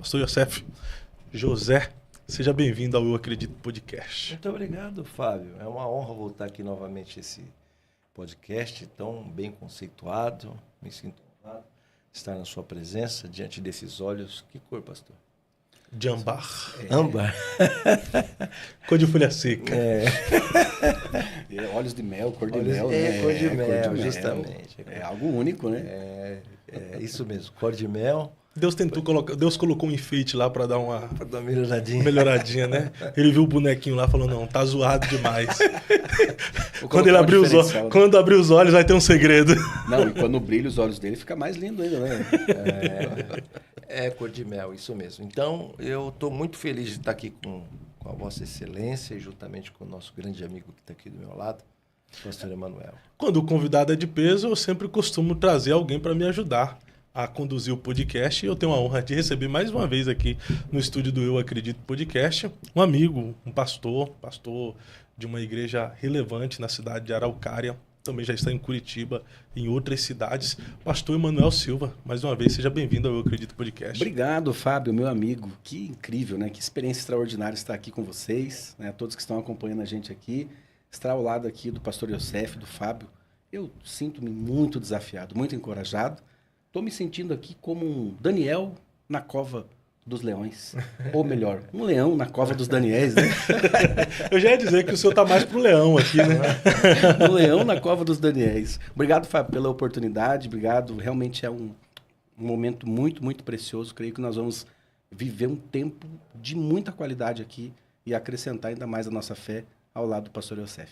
Pastor Youssef José, seja bem-vindo ao Eu Acredito Podcast. Muito obrigado, Fábio. É uma honra voltar aqui novamente esse podcast tão bem conceituado. Me sinto honrado de estar na sua presença, diante desses olhos. Que cor, pastor? De âmbar. Âmbar. Cor de folha seca. Olhos de mel, cor de Olhos- mel. é, né? cor de mel, cor de justamente. É algo único, né? É isso mesmo, cor de mel. Deus colocou um enfeite lá para dar uma Para dar uma melhoradinha. melhoradinha, né? Ele viu o bonequinho lá e falou, não, tá zoado demais. Vou Quando colocar ele um abrir diferencial, né? quando abrir os olhos vai ter um segredo. Não, e quando brilha os olhos dele, fica mais lindo ainda, né? É cor de mel, isso mesmo. Então, eu estou muito feliz de estar aqui com a Vossa Excelência e juntamente com o nosso grande amigo que está aqui do meu lado, o pastor Emanuel. Quando o convidado é de peso, eu sempre costumo trazer alguém para me ajudar a conduzir o podcast. E eu tenho a honra de receber mais uma vez aqui no estúdio do Eu Acredito Podcast, um amigo, um pastor de uma igreja relevante na cidade de Araucária. Também já está em Curitiba, em outras cidades. Pastor Emanuel Silva, mais uma vez, seja bem-vindo ao Eu Acredito Podcast. Obrigado, Fábio, meu amigo. Que incrível, né? Que experiência extraordinária estar aqui com vocês, né? Todos que estão acompanhando a gente aqui. Estar ao lado aqui do pastor Youssef, do Fábio. Eu sinto-me muito desafiado, muito encorajado. Estou me sentindo aqui como um Daniel na cova dos leões. Ou melhor, um leão na cova dos Daniéis, né? Eu já ia dizer que o senhor tá mais pro leão aqui, né? Um leão na cova dos Daniéis. Obrigado, Fábio, pela oportunidade. Obrigado. Realmente é um momento muito, muito precioso. Creio que nós vamos viver um tempo de muita qualidade aqui e acrescentar ainda mais a nossa fé ao lado do pastor Youssef.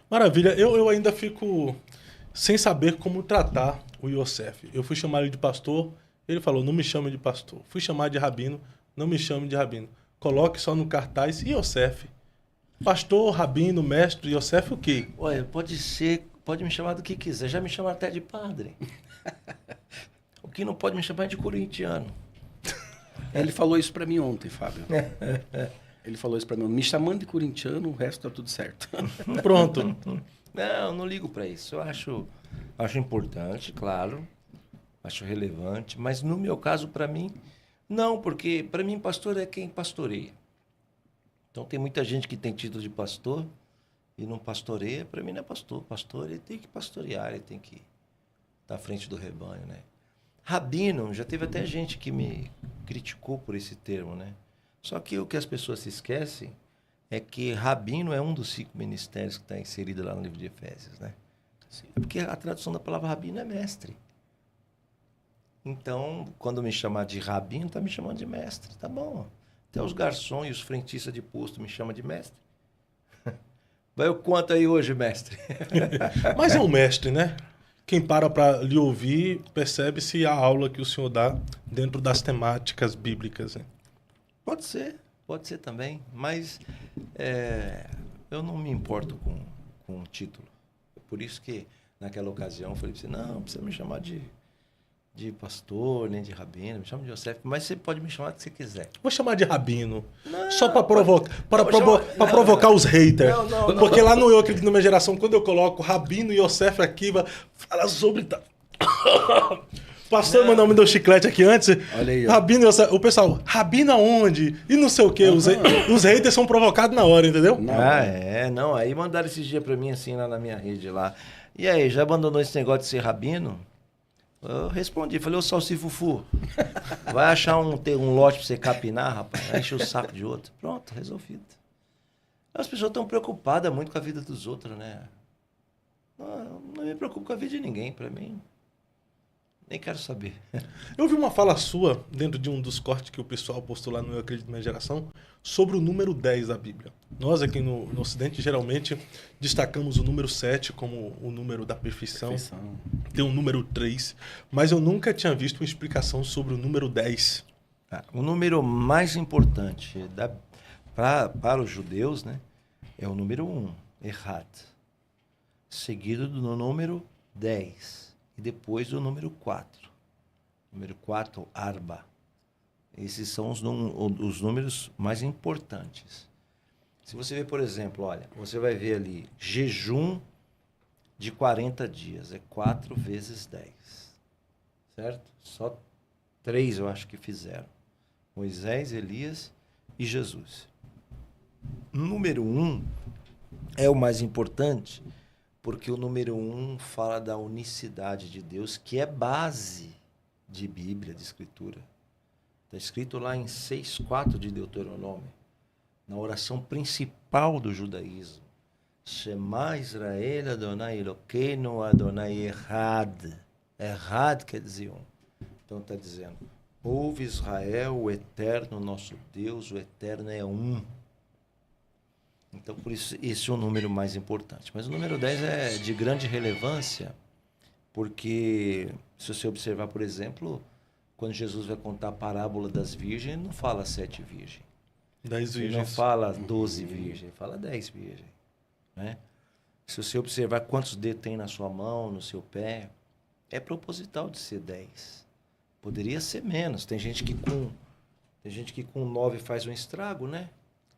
Maravilha. Eu ainda fico sem saber como tratar o Youssef. Eu fui chamar ele de pastor, ele falou, não me chame de pastor. Fui chamar de rabino, não me chame de rabino. Coloque só no cartaz Youssef. Pastor, rabino, mestre, Youssef o quê? Olha, pode me chamar do que quiser. Já me chama até de padre. O que não pode me chamar é de corintiano. Ele falou isso para mim ontem, Fábio. Ele falou isso para mim. Me chamando de corintiano, o resto tá tudo certo. Pronto. Não ligo para isso. Eu acho importante, claro. Acho relevante. Mas no meu caso, para mim, não. Porque para mim, pastor é quem pastoreia. Então tem muita gente que tem título de pastor e não pastoreia. Para mim não é pastor. Pastor, ele tem que pastorear, ele tem que estar à frente do rebanho, né? Rabino, já teve até gente que me criticou por esse termo, né? Só que o que as pessoas se esquecem é que rabino é um dos 5 ministérios que está inserido lá no livro de Efésios, né? É porque a tradução da palavra rabino é mestre. Então, quando me chamar de rabino, está me chamando de mestre, tá bom. Até os garçons e os frentistas de posto me chamam de mestre. Vai o quanto aí hoje, mestre? Mas é um mestre, né? Quem para lhe ouvir percebe-se a aula que o senhor dá dentro das temáticas bíblicas, né? Pode ser também, mas eu não me importo com o título. Por isso que, naquela ocasião, eu falei para você, não precisa me chamar de pastor, nem de rabino, me chama de Youssef, mas você pode me chamar do que você quiser. Vou chamar de rabino. Não, Só para provocar não. os haters. Não. Porque lá no Eu Acredito na Minha Geração, quando eu coloco rabino e Youssef aqui, vai falar sobre... Pastor, meu nome deu chiclete aqui antes. Olha aí, ó. Rabino e Youssef. O pessoal, rabino aonde? E não sei o quê. Os haters são provocados na hora, entendeu? Não. Aí mandaram esses dias para mim, assim, lá na minha rede lá. E aí, já abandonou esse negócio de ser rabino? Eu respondi, falei, ô Salsifufu, vai achar um lote pra você capinar, rapaz, vai encher o saco de outro. Pronto, resolvido. As pessoas estão preocupadas muito com a vida dos outros, né? Não me preocupo com a vida de ninguém, pra mim. Nem quero saber. Eu vi uma fala sua, dentro de um dos cortes que o pessoal postou lá no Eu Acredito na Minha Geração, sobre o número 10 da Bíblia. Nós aqui no Ocidente, geralmente, destacamos o número 7 como o número da perfeição. Tem o número 3, mas eu nunca tinha visto uma explicação sobre o número 10. O número mais importante para os judeus, né, é o número 1, Errat, seguido do número 10. E depois o número 4. Número 4, Arba. Esses são os números mais importantes. Se você ver, por exemplo, olha, você vai ver ali, jejum de 40 dias. É 4 vezes 10. Certo? Só 3 eu acho que fizeram. Moisés, Elias e Jesus. Número 1 é o mais importante, porque o número 1 fala da unicidade de Deus, que é base de Bíblia, de Escritura. Está escrito lá em 6:4 de Deuteronômio, na oração principal do judaísmo. Shema Israel Adonai Elokeinu Adonai Echad. Echad quer dizer um. Então está dizendo, ouve Israel, o eterno nosso Deus, o eterno é um. Então, por isso, esse é o número mais importante. Mas o número 10 é de grande relevância, porque, se você observar, por exemplo, quando Jesus vai contar a parábola das virgens, ele não fala 7 virgens. 10 virgens. Ele não fala 12 virgens, ele fala 10 virgens. Né? Se você observar quantos dedos tem na sua mão, no seu pé, é proposital de ser 10. Poderia ser menos. Tem gente que com 9 faz um estrago, né?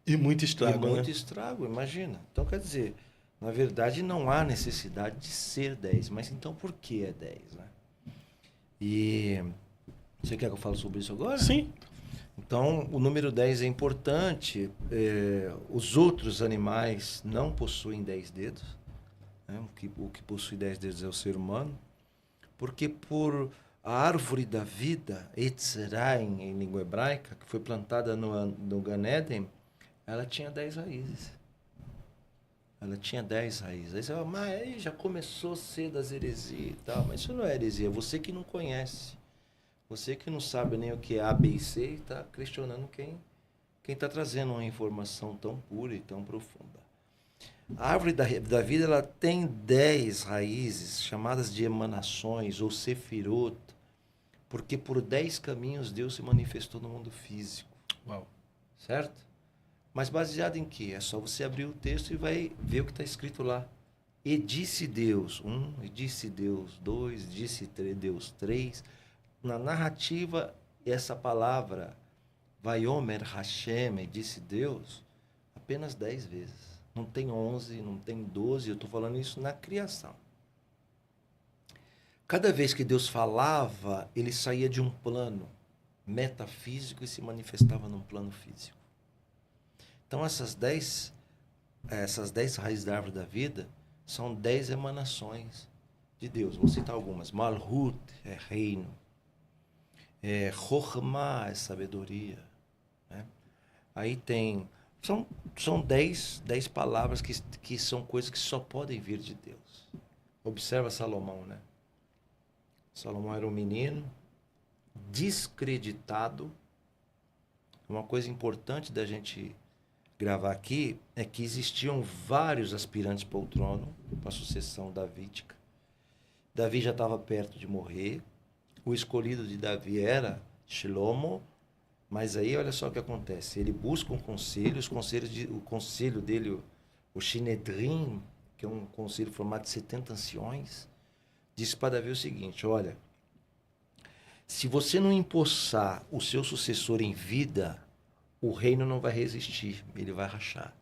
E muito estrago, e muito né? estrago, imagina. Então, quer dizer, na verdade, não há necessidade de ser 10. Mas então, por que é 10, né? E você quer que eu fale sobre isso agora? Sim. Então, o número 10 é importante. Os outros animais não possuem 10 dedos. Né? O que possui 10 dedos é o ser humano. Porque por a árvore da vida, Etzeraim, em língua hebraica, que foi plantada no Gan Eden, ela tinha 10 raízes. Ela tinha 10 raízes. Aí você fala, mas aí já começou cedo as heresias e tal. Mas isso não é heresia, é você que não conhece. Você que não sabe nem o que é A, B e C e está questionando quem está trazendo uma informação tão pura e tão profunda. A árvore da vida ela tem 10 raízes, chamadas de emanações ou sefirot, porque por 10 caminhos Deus se manifestou no mundo físico. Uau. Certo? Mas baseado em quê? É só você abrir o texto e vai ver o que está escrito lá. E disse Deus 1, e disse Deus 2, disse Deus 3. Na narrativa, essa palavra, Vaiomer Hashem, disse Deus, apenas 10 vezes. Não tem 11, não tem 12, eu estou falando isso na criação. Cada vez que Deus falava, ele saía de um plano metafísico e se manifestava num plano físico. Então, essas 10 raízes da árvore da vida são 10 emanações de Deus. Vou citar algumas. Malhut é reino. Chokhmah é sabedoria. Né? Aí tem... São 10 palavras que são coisas que só podem vir de Deus. Observa Salomão, né? Salomão era um menino descreditado. Uma coisa importante da gente gravar aqui é que existiam vários aspirantes para o trono, para a sucessão davídica. Davi já estava perto de morrer. O escolhido de Davi era Shlomo, mas aí olha só o que acontece. Ele busca um conselho, o conselho dele, o Shinedrin, que é um conselho formado de 70 anciões, disse para Davi o seguinte, olha, se você não empossar o seu sucessor em vida, o reino não vai resistir, ele vai rachar.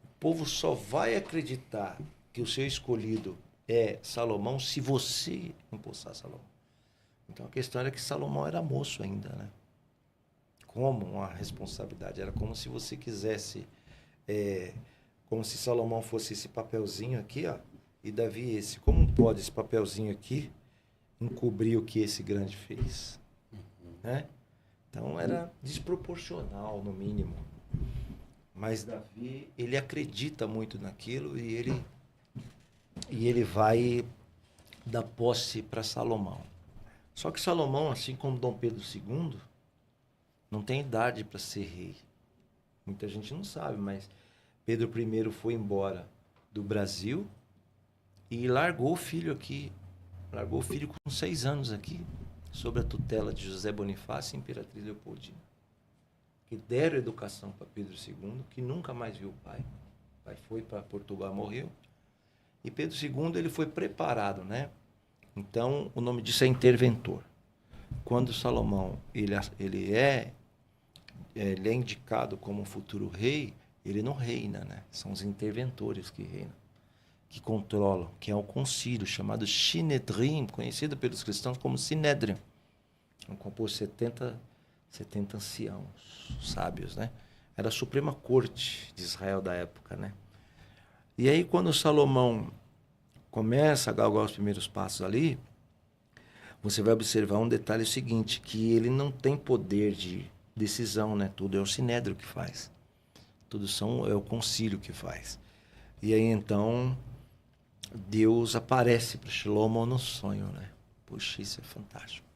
O povo só vai acreditar que o seu escolhido é Salomão se você empossar Salomão. Então a questão era que Salomão era moço ainda, né? Como uma responsabilidade. Era como se você quisesse, como se Salomão fosse esse papelzinho aqui, ó, e Davi esse. Como pode esse papelzinho aqui encobrir o que esse grande fez? Né? Então era desproporcional, no mínimo. Mas Davi, ele acredita muito naquilo e ele vai dar posse para Salomão. Só que Salomão, assim como Dom Pedro II, não tem idade para ser rei. Muita gente não sabe, mas Pedro I foi embora do Brasil e largou o filho aqui. Largou o filho com 6 anos aqui, sob a tutela de José Bonifácio e Imperatriz Leopoldina. Que deram educação para Pedro II, que nunca mais viu o pai. O pai foi para Portugal, morreu. E Pedro II ele foi preparado, né? Então, o nome disso é interventor. Quando Salomão ele é indicado como um futuro rei, ele não reina, né? São os interventores que reinam, que controlam, que é o concílio chamado Shinedrin, conhecido pelos cristãos como Sinédrio. É um composto de 70 anciãos, sábios, né? Era a Suprema Corte de Israel da época, né? E aí, quando Salomão começa a galgar os primeiros passos ali, você vai observar um detalhe seguinte, que ele não tem poder de decisão, né? Tudo é o Sinédrio que faz. Tudo é o concílio que faz. E aí, então, Deus aparece para Shlomo no sonho, né? Puxa, isso é fantástico.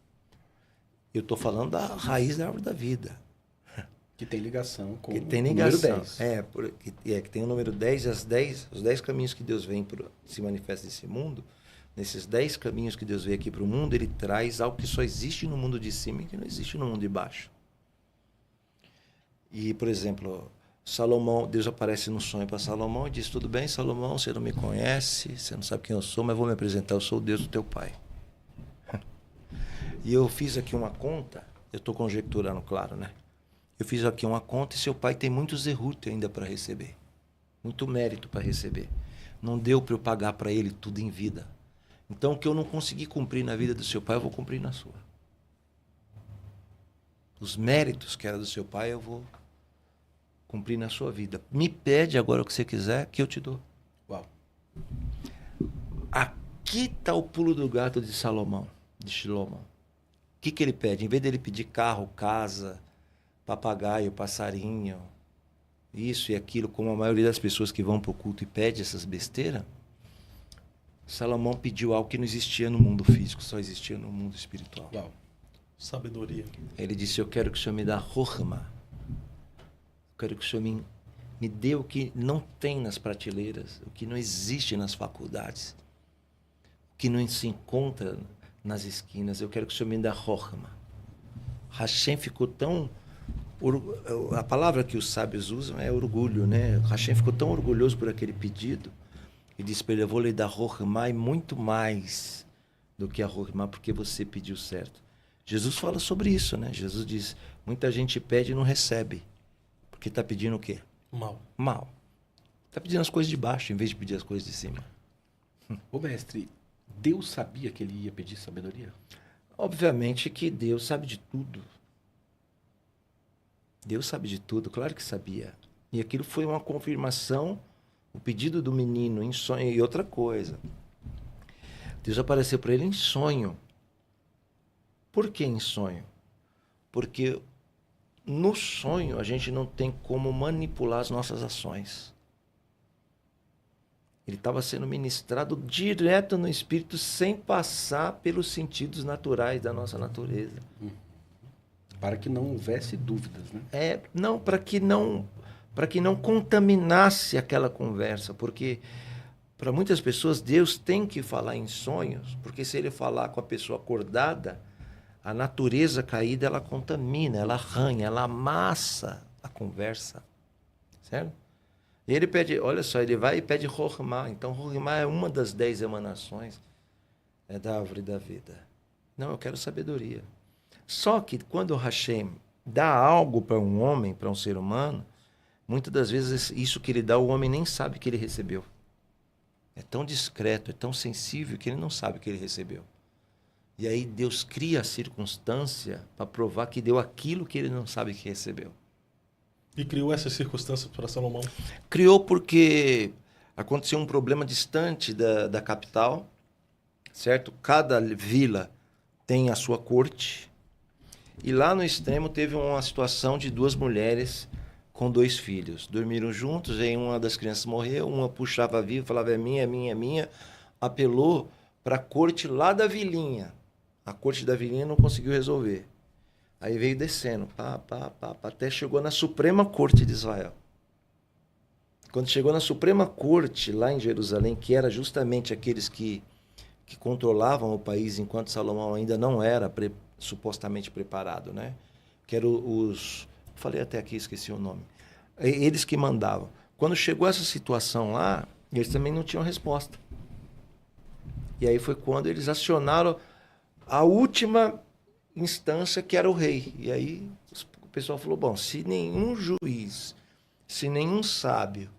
Eu estou falando da raiz da árvore da vida. Que tem ligação com que tem o número ligação. 10. Que tem o número 10 e os 10 caminhos que Deus vem se manifesta nesse mundo. Nesses 10 caminhos que Deus veio aqui para o mundo, ele traz algo que só existe no mundo de cima e que não existe no mundo de baixo. E, por exemplo, Salomão, Deus aparece no sonho para Salomão e diz: tudo bem, Salomão, você não me conhece, você não sabe quem eu sou, mas vou me apresentar, eu sou o Deus do teu pai. E eu fiz aqui uma conta, eu estou conjecturando, claro, né? Eu fiz aqui uma conta e seu pai tem muito zerute ainda para receber. Muito mérito para receber. Não deu para eu pagar para ele tudo em vida. Então, o que eu não consegui cumprir na vida do seu pai, eu vou cumprir na sua. Os méritos que era do seu pai, eu vou cumprir na sua vida. Me pede agora o que você quiser, que eu te dou. Uau. Aqui está o pulo do gato de Salomão, de Shlomo. O que ele pede? Em vez dele pedir carro, casa, papagaio, passarinho, isso e aquilo, como a maioria das pessoas que vão para o culto e pede essas besteiras, Salomão pediu algo que não existia no mundo físico, só existia no mundo espiritual. Uau. Sabedoria. Ele disse: eu quero que o Senhor me dê Rohma. Eu quero que o Senhor me dê o que não tem nas prateleiras, o que não existe nas faculdades, o que não se encontra nas esquinas. Eu quero que o Senhor me dê Rohma. Hashem ficou tão... A palavra que os sábios usam é orgulho, né? Hashem ficou tão orgulhoso por aquele pedido e disse para ele: eu vou lhe dar Rohma e muito mais do que a Rohma, porque você pediu certo. Jesus fala sobre isso, né? Jesus diz: muita gente pede e não recebe, porque está pedindo o quê? Mal. Está pedindo as coisas de baixo em vez de pedir as coisas de cima. Ô mestre, Deus sabia que ele ia pedir sabedoria? Obviamente que Deus sabe de tudo. Deus sabe de tudo, claro que sabia. E aquilo foi uma confirmação, o pedido do menino em sonho. E outra coisa, Deus apareceu para ele em sonho. Por que em sonho? Porque no sonho a gente não tem como manipular as nossas ações. Ele estava sendo ministrado direto no Espírito, sem passar pelos sentidos naturais da nossa natureza. Para que não houvesse dúvidas, né? Não, para que não contaminasse aquela conversa, porque para muitas pessoas Deus tem que falar em sonhos, porque se ele falar com a pessoa acordada, a natureza caída ela contamina, ela arranha, ela amassa a conversa, certo? E ele pede, olha só, ele vai e pede Rohma. Então Rohma é uma das 10 emanações da árvore da vida. Não, eu quero sabedoria. Só que quando o Hashem dá algo para um homem, para um ser humano, muitas das vezes isso que ele dá, o homem nem sabe que ele recebeu. É tão discreto, é tão sensível que ele não sabe que ele recebeu. E aí Deus cria a circunstância para provar que deu aquilo que ele não sabe que recebeu. E criou essa circunstância para Salomão? Criou porque aconteceu um problema distante da capital, certo? Cada vila tem a sua corte. E lá no extremo teve uma situação de 2 mulheres com 2 filhos. Dormiram juntos, aí uma das crianças morreu, uma puxava viva, falava é minha, é minha, é minha. Apelou para a corte lá da vilinha. A corte da vilinha não conseguiu resolver. Aí veio descendo, até chegou na Suprema Corte de Israel. Quando chegou na Suprema Corte, lá em Jerusalém, que era justamente aqueles que controlavam o país enquanto Salomão ainda não era supostamente preparado, né? Que eram os... Falei até aqui, esqueci o nome. Eles que mandavam. Quando chegou essa situação lá, eles também não tinham resposta. E aí foi quando eles acionaram a última instância, que era o rei. E aí o pessoal falou, bom, se nenhum juiz, se nenhum sábio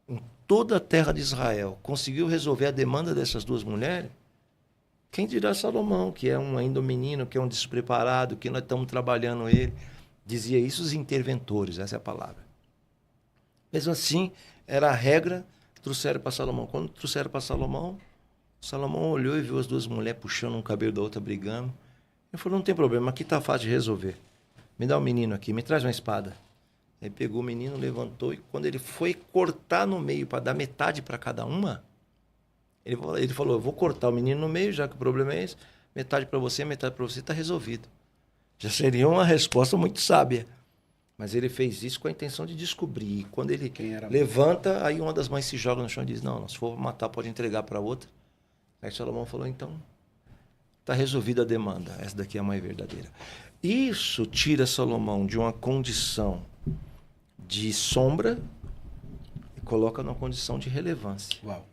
em toda a terra de Israel conseguiu resolver a demanda dessas 2 mulheres, Quem dirá Salomão, que é ainda um menino, que é um despreparado, que nós estamos trabalhando ele. Dizia isso os interventores, essa é a palavra. Mesmo assim, era a regra, trouxeram para Salomão. Quando trouxeram para Salomão, Salomão olhou e viu as duas mulheres puxando um cabelo da outra, brigando. Ele falou, não tem problema, aqui está fácil de resolver. Me dá um menino aqui, me traz uma espada. Aí pegou o menino, levantou, e quando ele foi cortar no meio para dar metade para cada uma, ele falou, eu vou cortar o menino no meio, já que o problema é esse, metade para você, metade para você, está resolvido. Já seria uma resposta muito sábia. Mas ele fez isso com a intenção de descobrir. E quando ele levanta, aí uma das mães se joga no chão e diz, não, se for matar, pode entregar para outra. Aí Salomão falou, então, está resolvida a demanda. Essa daqui é a mãe verdadeira. Isso tira Salomão de uma condição de sombra e coloca numa condição de relevância. Uau.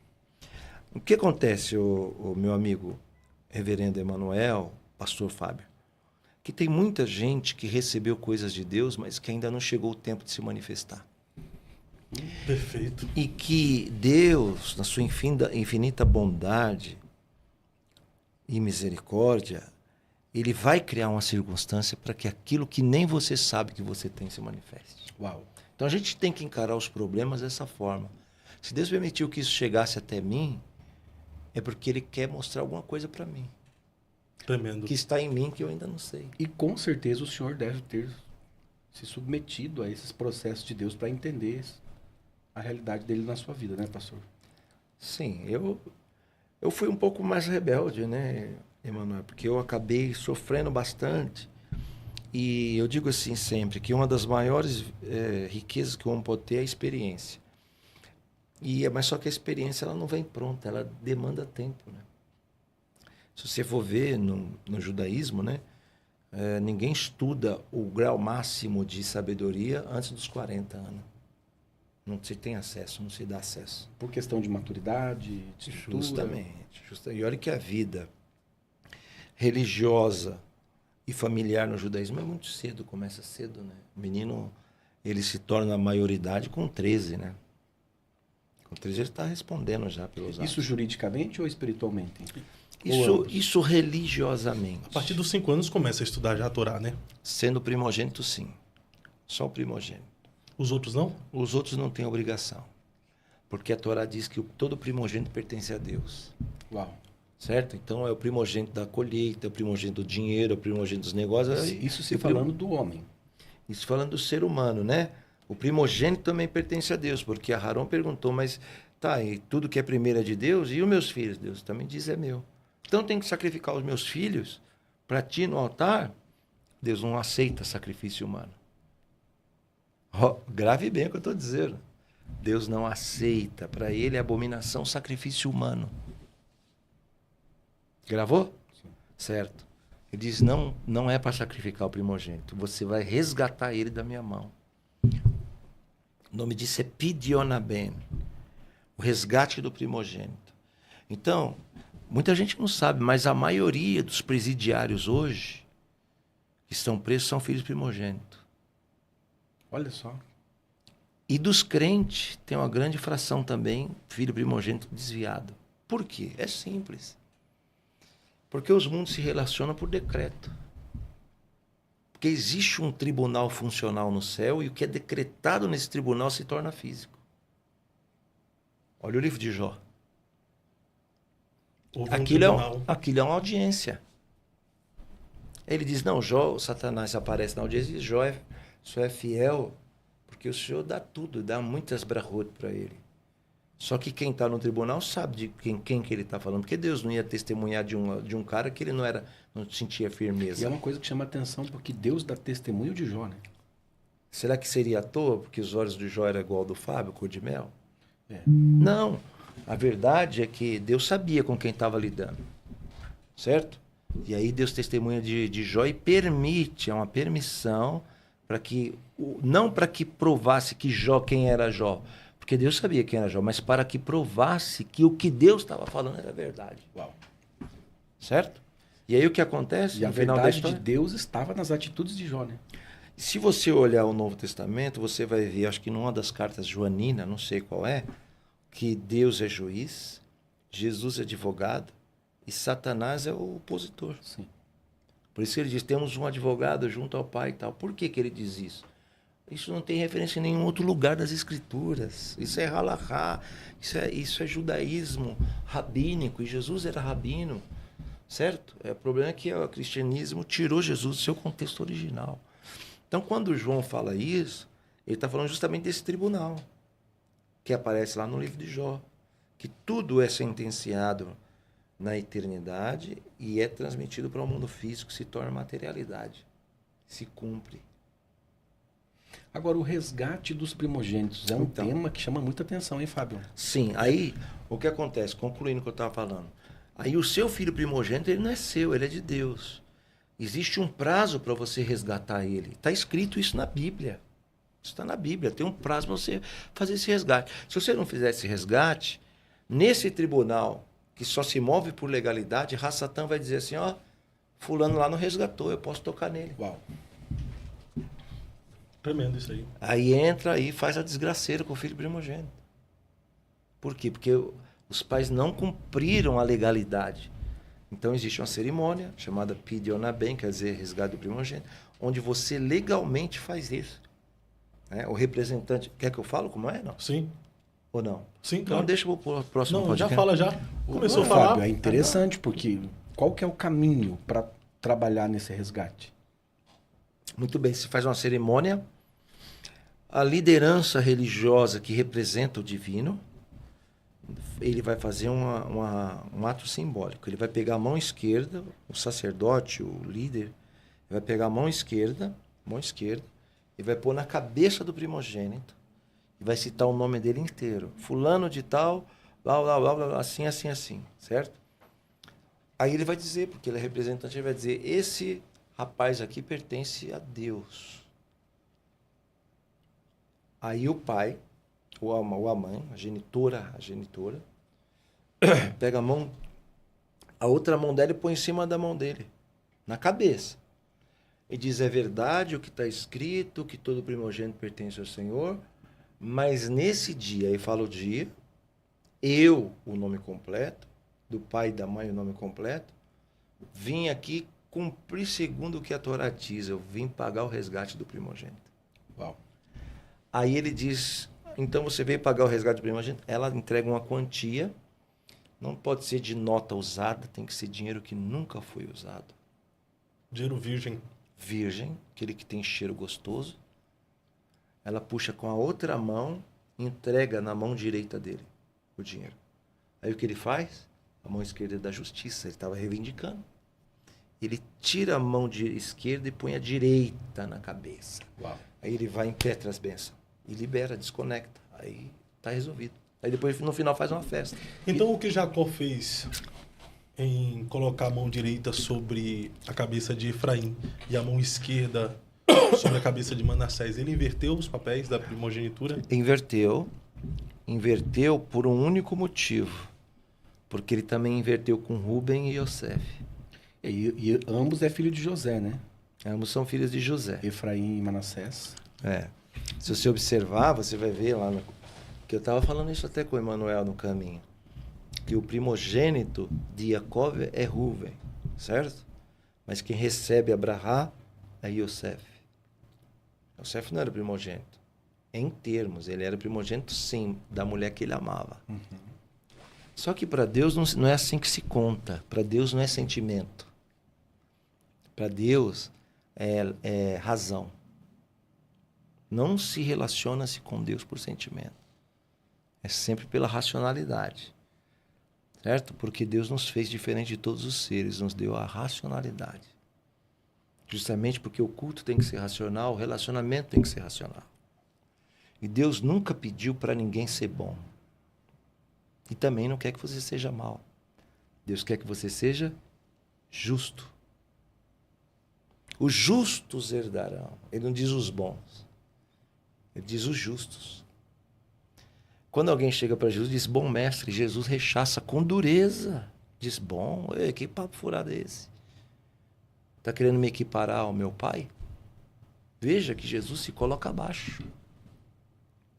O que acontece, o meu amigo reverendo Emanuel, pastor Fábio? Que tem muita gente que recebeu coisas de Deus, mas que ainda não chegou o tempo de se manifestar. Perfeito. E que Deus, na sua infinita bondade e misericórdia, Ele vai criar uma circunstância para que aquilo que nem você sabe que você tem se manifeste. Uau. Então a gente tem que encarar os problemas dessa forma. Se Deus permitiu que isso chegasse até mim, é porque Ele quer mostrar alguma coisa para mim. Tremendo. Que está em mim que eu ainda não sei. E com certeza o senhor deve ter se submetido a esses processos de Deus para entender a realidade dele na sua vida, né, pastor? Sim, eu fui um pouco mais rebelde, né, Emanuel? Porque eu acabei sofrendo bastante. E eu digo assim sempre, que uma das maiores riquezas que o homem pode ter é a experiência. Mas só que a experiência ela não vem pronta, ela demanda tempo, né? Se você for ver no judaísmo, né, ninguém estuda o grau máximo de sabedoria antes dos 40 anos. Não se tem acesso, não se dá acesso. Por questão de maturidade, de estrutura. Justamente. E olha que a vida religiosa e familiar no judaísmo é muito cedo, começa cedo, né? O menino, ele se torna a maioridade com 13, né? Com 13 ele está respondendo já pelos atos. Isso juridicamente ou espiritualmente? Isso religiosamente. A partir dos 5 anos começa a estudar já a Torá, né? Sendo primogênito, sim. Só o primogênito. Os outros não? Os outros não têm obrigação. Porque a Torá diz que todo primogênito pertence a Deus. Uau. Certo? Então é o primogênito da colheita, é o primogênito do dinheiro, é o primogênito dos negócios. Isso se falando do homem. Isso falando do ser humano, né? O primogênito também pertence a Deus, porque Aharon perguntou, mas tá, e tudo que é primeiro é de Deus, e os meus filhos? Deus também diz é meu. Então tem que sacrificar os meus filhos para ti no altar? Deus não aceita sacrifício humano. Grave bem o que eu estou dizendo. Deus não aceita. Para ele é abominação sacrifício humano. Gravou? Sim. Certo. Ele diz, não é para sacrificar o primogênito. Você vai resgatar ele da minha mão. O nome disso é Pidionaben. O resgate do primogênito. Então, muita gente não sabe, mas a maioria dos presidiários hoje que estão presos são filhos primogênitos. Olha só. E dos crentes tem uma grande fração também, filho primogênito desviado. Por quê? É simples. Porque os mundos se relacionam por decreto. Porque existe um tribunal funcional no céu e o que é decretado nesse tribunal se torna físico. Olha o livro de Jó. Aquilo é uma audiência. Ele diz, não, Jó, Satanás aparece na audiência e diz, Jó só é fiel porque o Senhor dá tudo, dá muitas brahot para ele. Só que quem está no tribunal sabe de quem que ele está falando, porque Deus não ia testemunhar de um cara que ele não sentia firmeza. E é uma coisa que chama atenção, porque Deus dá testemunho de Jó, né? Será que seria à toa, porque os olhos de Jó eram igual ao do Fábio, cor de mel? É. Não. A verdade é que Deus sabia com quem estava lidando. Certo? E aí Deus testemunha de Jó e permite, é uma permissão, para que, não para que provasse que Jó, quem era Jó, porque Deus sabia quem era Jó, mas para que provasse que o que Deus estava falando era verdade. Uau. Certo? E aí o que acontece? E a verdade de Deus estava nas atitudes de Jó, né? Se você olhar o Novo Testamento, você vai ver, acho que numa das cartas joanina, não sei qual é, que Deus é juiz, Jesus é advogado E Satanás é o opositor. Sim. Por isso que ele diz, temos um advogado junto ao Pai e tal. Por que que ele diz isso? Isso não tem referência em nenhum outro lugar das Escrituras. Isso é halahá, isso é judaísmo rabínico, e Jesus era rabino, certo? O problema é que o cristianismo tirou Jesus do seu contexto original. Então, quando João fala isso, ele está falando justamente desse tribunal, que aparece lá no livro de Jó, que tudo é sentenciado na eternidade e é transmitido para o mundo físico, se torna materialidade, se cumpre. Agora, o resgate dos primogênitos é um tema que chama muita atenção, hein, Fábio? Sim, aí o que acontece, concluindo o que eu estava falando, aí o seu filho primogênito, ele não é seu, ele é de Deus. Existe um prazo para você resgatar ele. Está escrito isso na Bíblia. Isso está na Bíblia, tem um prazo para você fazer esse resgate. Se você não fizer esse resgate, nesse tribunal que só se move por legalidade, Satã vai dizer assim, ó, fulano lá não resgatou, eu posso tocar nele. Uau. Tremendo isso aí. Aí entra e faz a desgraceira com o filho primogênito. Por quê? Porque os pais não cumpriram a legalidade. Então existe uma cerimônia chamada Pidionabem, quer dizer, resgate do primogênito, onde você legalmente faz isso. Né? O representante... Quer que eu falo como é? Não? Sim. Ou não? Sim, Então claro. deixa eu pôr o próximo Não, podcast. já fala já. Começou a Fábio, falar. é interessante, porque qual que é o caminho para trabalhar nesse resgate? Muito bem, se faz uma cerimônia. A liderança religiosa que representa o divino, ele vai fazer um ato simbólico. Ele vai pegar a mão esquerda, o sacerdote, o líder, vai pegar a mão esquerda, e vai pôr na cabeça do primogênito. E vai citar o nome dele inteiro. Fulano de tal, blá, blá, blá, blá, assim, assim, assim, certo? Aí ele vai dizer, porque ele é representante, ele vai dizer, esse rapaz aqui pertence a Deus. Aí o pai, ou a mãe, a genitora, pega a outra mão dela e põe em cima da mão dele, na cabeça. E diz, é verdade o que está escrito, que todo primogênito pertence ao Senhor, mas nesse dia, aí fala o dia, eu, o nome completo, do pai e da mãe o nome completo, vim aqui cumprir segundo o que a Torá diz, eu vim pagar o resgate do primogênito. Uau. Aí ele diz, então você veio pagar o resgate do primogênito? Ela entrega uma quantia, não pode ser de nota usada, tem que ser dinheiro que nunca foi usado. Dinheiro virgem. Virgem, aquele que tem cheiro gostoso. Ela puxa com a outra mão e entrega na mão direita dele o dinheiro. Aí o que ele faz? A mão esquerda é da justiça, ele estava reivindicando. Ele tira a mão esquerda e põe a direita na cabeça. Uau. Aí ele vai em pé tras bênçãos e libera, desconecta. Aí tá resolvido. Aí depois no final faz uma festa. Então o que Jacó fez em colocar a mão direita sobre a cabeça de Efraim e a mão esquerda sobre a cabeça de Manassés, ele inverteu os papéis da primogenitura? Inverteu por um único motivo. Porque ele também inverteu com Rubem e Yosef. E ambos é filho de José, né? Ambos são filhos de José. Efraim e Manassés. Se você observar, você vai ver lá, que eu estava falando isso até com o Emanuel no caminho, que o primogênito de Jacó é Rúben, certo? Mas quem recebe Abrahá é Yosef. Yosef não era primogênito. Em termos, ele era primogênito, sim, da mulher que ele amava. Uhum. Só que para Deus não é assim que se conta. Para Deus não é sentimento. Para Deus é razão. Não se relaciona-se com Deus por sentimento. É sempre pela racionalidade. Certo? Porque Deus nos fez diferente de todos os seres, nos deu a racionalidade. Justamente porque o culto tem que ser racional, o relacionamento tem que ser racional. E Deus nunca pediu para ninguém ser bom. E também não quer que você seja mal. Deus quer que você seja justo. Os justos herdarão. Ele não diz os bons. Ele diz os justos. Quando alguém chega para Jesus e diz, bom mestre, Jesus rechaça com dureza. Diz, bom, que papo furado é esse? Está querendo me equiparar ao meu pai? Veja que Jesus se coloca abaixo.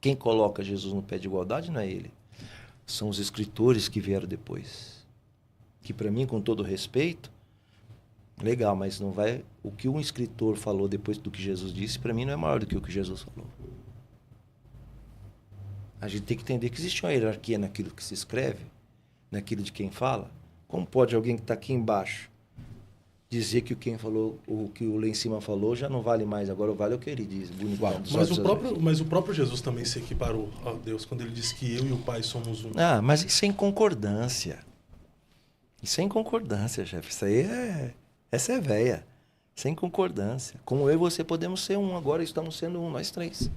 Quem coloca Jesus no pé de igualdade não é ele. São os escritores que vieram depois. que para mim, com todo respeito, legal, mas não vai... O que um escritor falou depois do que Jesus disse, para mim não é maior do que o que Jesus falou. A gente tem que entender que existe uma hierarquia naquilo que se escreve, naquilo de quem fala. Como pode alguém que está aqui embaixo dizer que quem falou, o que o lá em cima falou já não vale mais, agora vale o que ele diz. Bonitão, Mas o próprio Jesus também se equiparou a Deus quando ele disse que eu e o Pai somos um. Ah, mas isso é em concordância. Isso é em concordância, chefe. Isso aí essa é véia. Sem concordância. Como eu e você podemos ser um, agora estamos sendo um, nós três.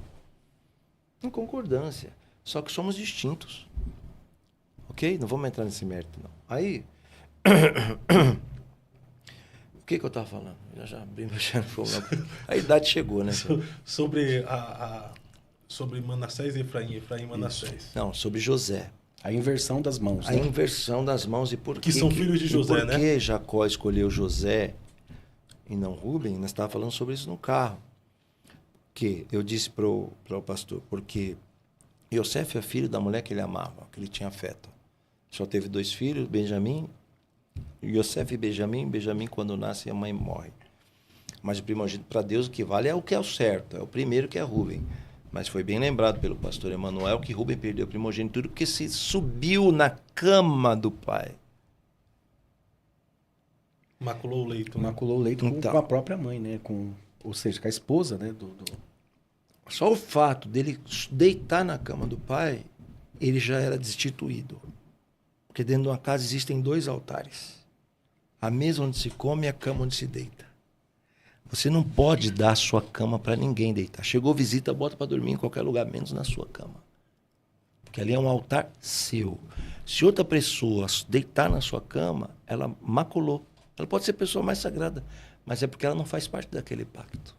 Em concordância. Só que somos distintos. Ok? Não vamos entrar nesse mérito, não. Aí... O que eu estava falando? Eu já abri meu fogo. A idade chegou, né? Sobre sobre Manassés e Efraim e Manassés. Não, sobre José. A inversão das mãos. A inversão das mãos e por que são filhos de José, né? Por que Jacó escolheu José e não Rubem? Nós estávamos falando sobre isso no carro. Que eu disse para o pastor, porque Yosef é filho da mulher que ele amava, que ele tinha afeto. Só teve 2 filhos, Benjamim, Yosef e Benjamim. Benjamim, quando nasce, a mãe morre. Mas o primogênito para Deus, o que vale é o certo, é o primeiro que é Rubem. Mas foi bem lembrado pelo pastor Emanuel que Rubem perdeu o primogênito porque se subiu na cama do pai. Maculou o leito. Né? Maculou o leito com a própria mãe, né? Ou seja, com a esposa, né? Só o fato dele deitar na cama do pai, ele já era destituído. Porque dentro de uma casa existem 2 altares. A mesa onde se come e a cama onde se deita. Você não pode dar a sua cama para ninguém deitar. Chegou visita, bota para dormir em qualquer lugar, menos na sua cama. Porque ali é um altar seu. Se outra pessoa deitar na sua cama, ela maculou. Ela pode ser a pessoa mais sagrada, mas é porque ela não faz parte daquele pacto.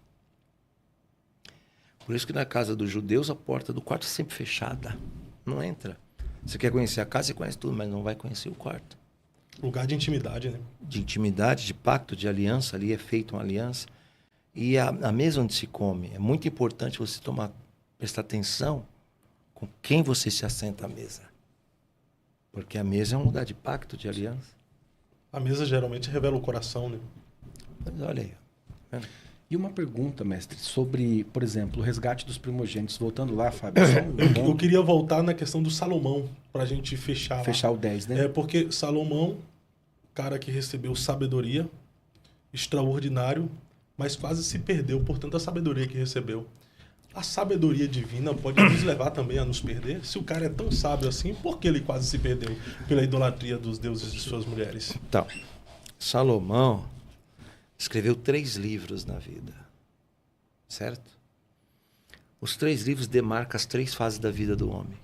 Por isso que na casa dos judeus, a porta do quarto é sempre fechada. Não entra. Você quer conhecer a casa, você conhece tudo, mas não vai conhecer o quarto. Lugar de intimidade, né? De intimidade, de pacto, de aliança. Ali é feita uma aliança. E a mesa onde se come, é muito importante você prestar atenção com quem você se assenta à mesa. Porque a mesa é um lugar de pacto, de aliança. A mesa geralmente revela o coração, né? Mas olha aí. E uma pergunta, mestre, sobre, por exemplo, o resgate dos primogênitos. Voltando lá, Fábio. Eu queria voltar na questão do Salomão, para a gente fechar lá. Fechar o 10, né? Porque Salomão, cara que recebeu sabedoria, extraordinário, mas quase se perdeu por tanta sabedoria que recebeu. A sabedoria divina pode nos levar também a nos perder? Se o cara é tão sábio assim, por que ele quase se perdeu pela idolatria dos deuses de suas mulheres? Então, Salomão escreveu 3 livros na vida, certo? Os 3 livros demarcam as 3 fases da vida do homem.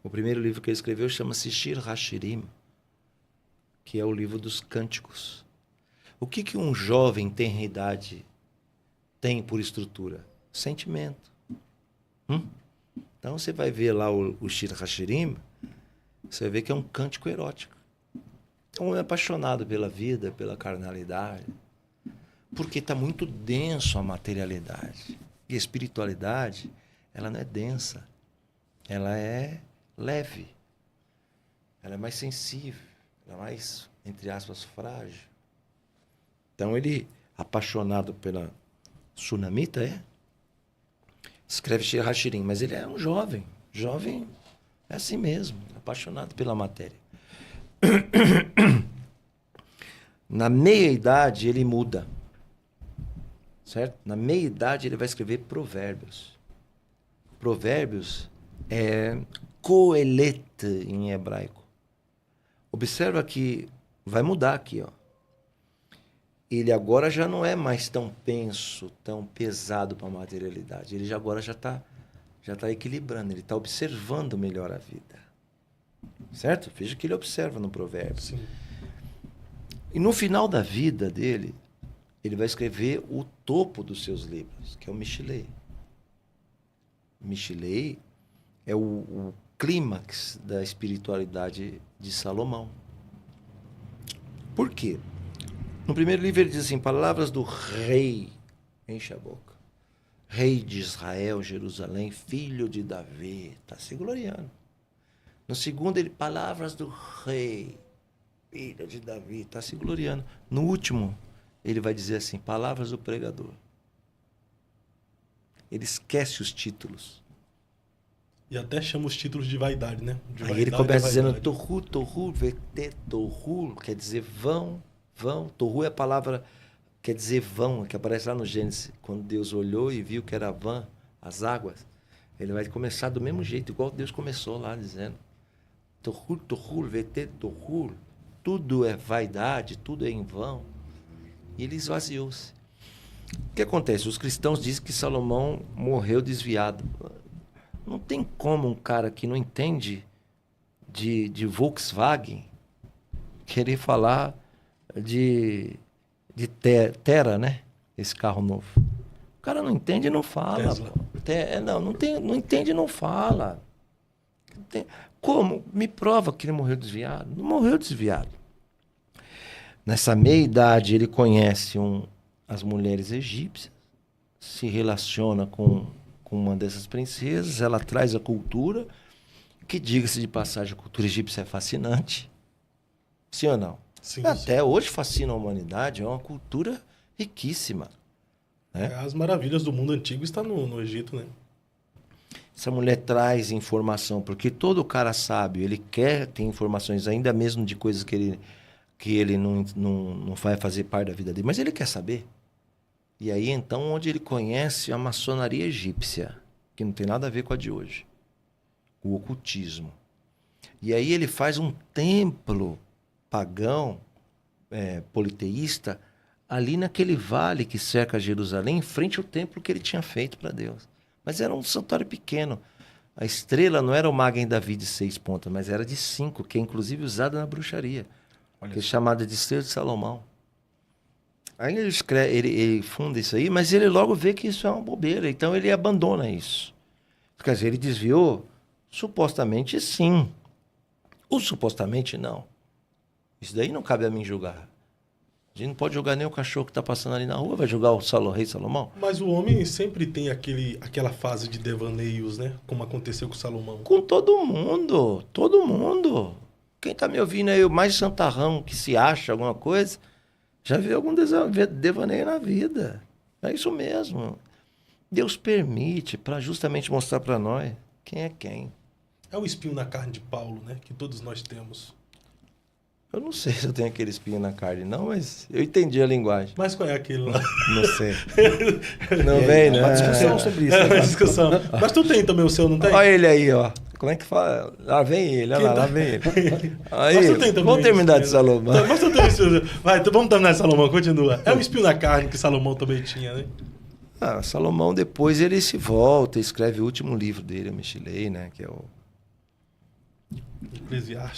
O primeiro livro que ele escreveu chama-se Shir HaShirim, que é o livro dos cânticos. O que um jovem tenra idade tem por estrutura? Sentimento. Então você vai ver lá o Shir HaShirim, você vai ver que é um cântico erótico. Um homem apaixonado pela vida, pela carnalidade, porque está muito denso a materialidade. E a espiritualidade, ela não é densa, ela é leve, ela é mais sensível, ela é mais, entre aspas, frágil. Então ele, apaixonado pela Sunamita, escreve Shir HaShirim, mas ele é um jovem. Jovem é assim mesmo, apaixonado pela matéria. Na meia-idade ele muda, certo? Na meia-idade ele vai escrever Provérbios. Provérbios é Kohelet em hebraico. Observa que vai mudar aqui, ó. Ele agora já não é mais tão penso, tão pesado para a materialidade. Ele agora já está equilibrando, ele está observando melhor a vida. Certo? Veja que ele observa no provérbio. Sim. E no final da vida dele, ele vai escrever o topo dos seus livros, que é o Mishlei. Mishlei é o clímax da espiritualidade de Salomão. Por quê? No primeiro livro ele diz assim, palavras do rei, enche a boca, rei de Israel, Jerusalém, filho de Davi, está se gloriando. No segundo ele, palavras do rei, filho de Davi, está se gloriando. No último, ele vai dizer assim, palavras do pregador. Ele esquece os títulos. E até chama os títulos de vaidade, né? De Aí vaidade, ele começa dizendo vaidade. Tohu, Tohu, Vete, Tohu, quer dizer vão, vão. Tohu é a palavra, quer dizer vão, que aparece lá no Gênesis. Quando Deus olhou e viu que era vã, as águas, ele vai começar do mesmo jeito, igual Deus começou lá, dizendo Tohu, Tohu, Vete, Tohu. Tudo é vaidade, tudo é em vão. E ele esvaziou-se. O que acontece? Os cristãos dizem que Salomão morreu desviado. Não tem como um cara que não entende de Volkswagen querer falar de Tera, né? Esse carro novo. O cara não entende e não fala. Tesla. Não entende e não fala. Como? Me prova que ele morreu desviado. Não morreu desviado. Nessa meia-idade, ele conhece as mulheres egípcias, se relaciona com uma dessas princesas, ela traz a cultura, que, diga-se de passagem, a cultura egípcia é fascinante. Sim ou não? Sim, Até hoje fascina a humanidade, é uma cultura riquíssima. Né? As maravilhas do mundo antigo estão no Egito, né? Essa mulher traz informação, porque todo cara sábio, ele quer ter informações, ainda mesmo de coisas que ele não vai fazer parte da vida dele, mas ele quer saber. E aí, então, onde ele conhece a maçonaria egípcia, que não tem nada a ver com a de hoje, o ocultismo. E aí ele faz um templo pagão, politeísta, ali naquele vale que cerca Jerusalém, em frente ao templo que ele tinha feito para Deus. Mas era um santuário pequeno. A estrela não era o Magen David de 6 pontas, mas era de 5, que é inclusive usada na bruxaria, que é chamada de Estrela de Salomão. Aí ele funda isso aí, mas ele logo vê que isso é uma bobeira, então ele abandona isso. Quer dizer, ele desviou? Supostamente sim. Ou supostamente não. Isso daí não cabe a mim julgar. A gente não pode julgar nem o cachorro que está passando ali na rua, vai julgar o rei Salomão? Mas o homem sempre tem aquela fase de devaneios, né? Como aconteceu com Salomão. Com todo mundo, todo mundo. Quem está me ouvindo aí, o mais santarrão que se acha alguma coisa, já viu algum devaneio na vida. É isso mesmo. Deus permite para justamente mostrar para nós quem é quem. É o espinho na carne de Paulo, né? Que todos nós temos. Eu não sei se eu tenho aquele espinho na carne, não, mas eu entendi a linguagem. Mas qual é aquele lá? Não sei. Não vem, né? Uma discussão sobre isso. É uma discussão. Mas tu tem também o seu, não tem? Olha ele aí, ó. Como é que fala? Lá vem ele, olha lá vem ele. Aí, Mas tu tem também vamos terminar de isso, Salomão. Mas tu tem isso. Vai, então vamos terminar de Salomão, continua. É o espinho na carne que Salomão também tinha, né? Salomão depois ele se volta, escreve o último livro dele, a Michelei, né? Que é o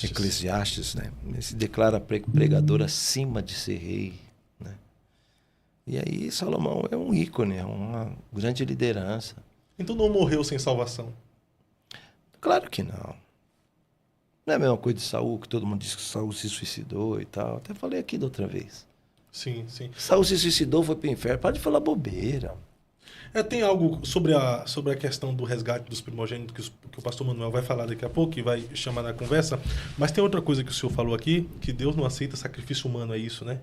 Eclesiastes, né? Ele se declara pregador acima de ser rei, né? E aí Salomão é um ícone, é uma grande liderança. Então não morreu sem salvação. Claro que não. Não é a mesma coisa de Saul, que todo mundo diz que Saul se suicidou e tal. Até falei aqui da outra vez. Sim, sim. Saul se suicidou, foi pro inferno. Para de falar bobeira. Tem algo sobre a questão do resgate dos primogênitos que o pastor Manuel vai falar daqui a pouco e vai chamar na conversa, mas tem outra coisa que o senhor falou aqui, que Deus não aceita sacrifício humano, é isso, né?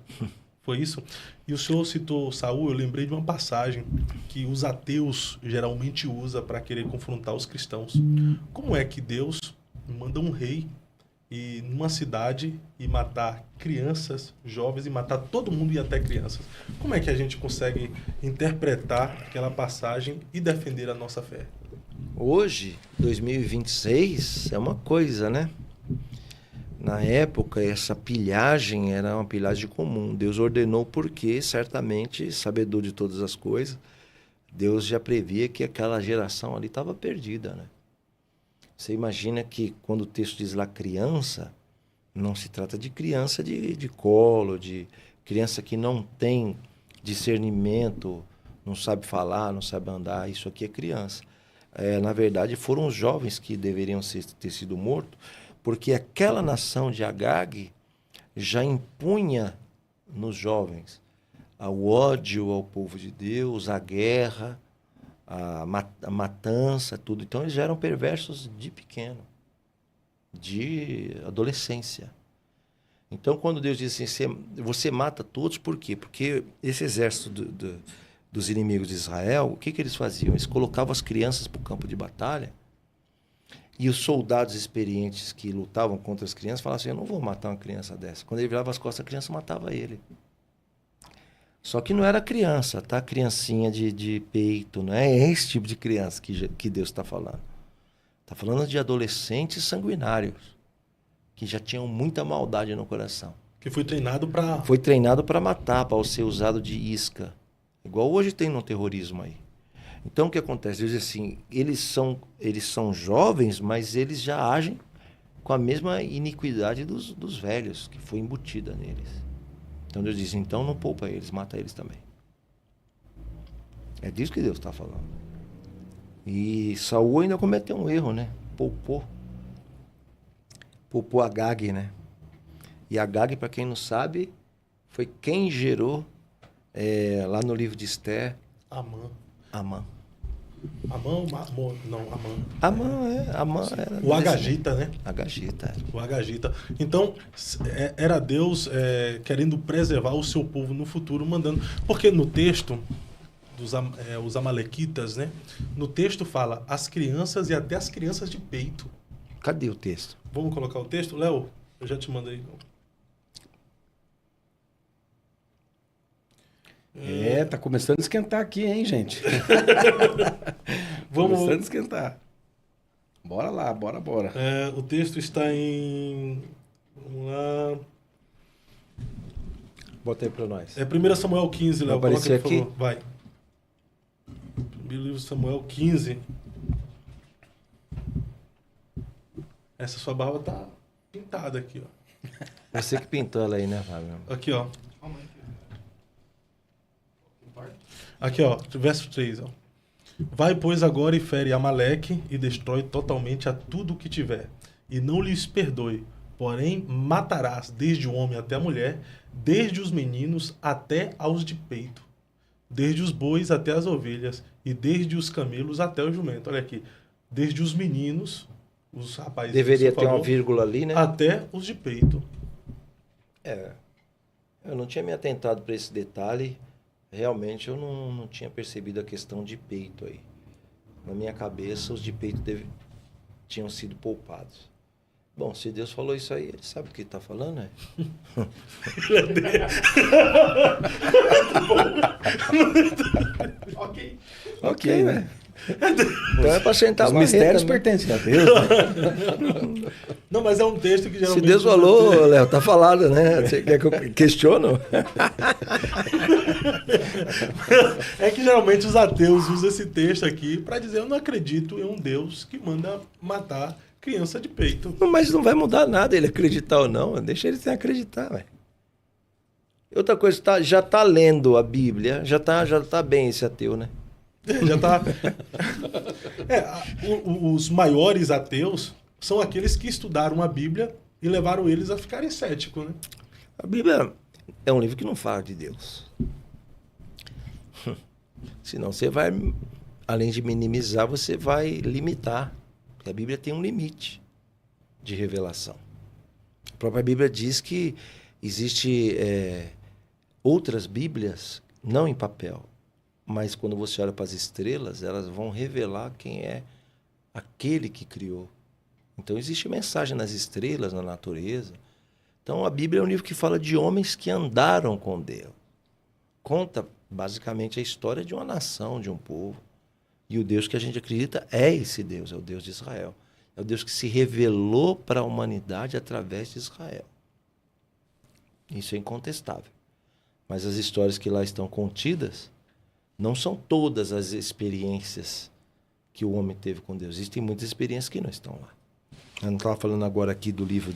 Foi isso? E o senhor citou Saul, eu lembrei de uma passagem que os ateus geralmente usam para querer confrontar os cristãos. Como é que Deus manda um rei ir numa cidade e matar crianças, jovens, e matar todo mundo e até crianças? Como é que a gente consegue interpretar aquela passagem e defender a nossa fé? Hoje, 2026, é uma coisa, né? Na época, essa pilhagem era uma pilhagem comum. Deus ordenou porque, certamente, sabedor de todas as coisas, Deus já previa que aquela geração ali estava perdida, né? Você imagina que quando o texto diz lá criança, não se trata de criança de colo, de criança que não tem discernimento, não sabe falar, não sabe andar. Isso aqui é criança. Na verdade, foram os jovens que deveriam ter sido mortos, porque aquela nação de Agag já impunha nos jovens o ódio ao povo de Deus, a guerra, a matança, tudo. Então eles já eram perversos de pequeno, de adolescência. Então, quando Deus diz assim, você mata todos, por quê? Porque esse exército dos inimigos de Israel, o que eles faziam? Eles colocavam as crianças para o campo de batalha e os soldados experientes que lutavam contra as crianças falavam assim, eu não vou matar uma criança dessa. Quando ele virava as costas, a criança matava ele. Só que não era criança, tá? Criancinha de peito, não é esse tipo de criança que Deus está falando. Está falando de adolescentes sanguinários, que já tinham muita maldade no coração. Que foi treinado para... Foi treinado para matar, para ser usado de isca. Igual hoje tem no terrorismo aí. Então, o que acontece? Deus diz assim, eles são jovens, mas eles já agem com a mesma iniquidade dos velhos, que foi embutida neles. Então, Deus diz, então não poupa eles, mata eles também. É disso que Deus está falando. E Saul ainda cometeu um erro, né? Poupou Agag, né? E Agag, para quem não sabe, foi quem gerou, lá no livro de Esther, Amã. Amã. Amã era... O Agagita, né? Agagita. O Agagita. Então, era Deus querendo preservar o seu povo no futuro, mandando... Porque no texto, os amalequitas, né? No texto fala as crianças e até as crianças de peito. Cadê o texto? Vamos colocar o texto? Léo, eu já te mandei. Tá começando a esquentar aqui, hein, gente? Vamos... Começando a esquentar. Bora lá, bora. O texto está em... Vamos lá... Bota aí pra nós. 1 Samuel 15, Léo. Vai aparecer aqui? Favor. Vai. Primeiro livro de Samuel 15. Essa sua barba tá pintada aqui, ó. Você que pintou ela aí, né, Fábio? Aqui, ó. Aqui, ó. Verso 3, ó. Vai, pois, agora e fere Amaleque e destrói totalmente a tudo o que tiver. E não lhes perdoe. Porém, matarás desde o homem até a mulher, desde os meninos até aos de peito, desde os bois até as ovelhas, e desde os camelos até o jumento. Olha aqui. Desde os meninos, os rapazes... Deveria ter uma vírgula ali, né? Até os de peito. Eu não tinha me atentado para esse detalhe. Realmente eu não tinha percebido a questão de peito aí. Na minha cabeça, os de peito tinham sido poupados. Bom, se Deus falou isso aí, ele sabe o que está falando, né? Ok, né? Então é para sentar Os a mistérios barreta, pertencem a Deus. Né? Não, mas é um texto que geralmente... Se Deus falou, Léo, tá falado, né? Você quer que eu questiono? É que geralmente os ateus usam esse texto aqui para dizer eu não acredito em um Deus que manda matar criança de peito. Mas não vai mudar nada ele acreditar ou não. Deixa ele sem acreditar, velho. Outra coisa, já tá lendo a Bíblia, já tá bem esse ateu, né? Já tá... Os maiores ateus são aqueles que estudaram a Bíblia e levaram eles a ficarem céticos, né? A Bíblia é um livro que não fala de Deus. Senão você vai, além de minimizar, você vai limitar. Porque a Bíblia tem um limite de revelação. A própria Bíblia diz que existe outras Bíblias, não em papel, mas quando você olha para as estrelas, elas vão revelar quem é aquele que criou. Então existe mensagem nas estrelas, na natureza. Então a Bíblia é um livro que fala de homens que andaram com Deus. Conta basicamente a história de uma nação, de um povo. E o Deus que a gente acredita é esse Deus, é o Deus de Israel. É o Deus que se revelou para a humanidade através de Israel. Isso é incontestável. Mas as histórias que lá estão contidas não são todas as experiências que o homem teve com Deus. Existem muitas experiências que não estão lá. Eu não estava falando agora aqui do livro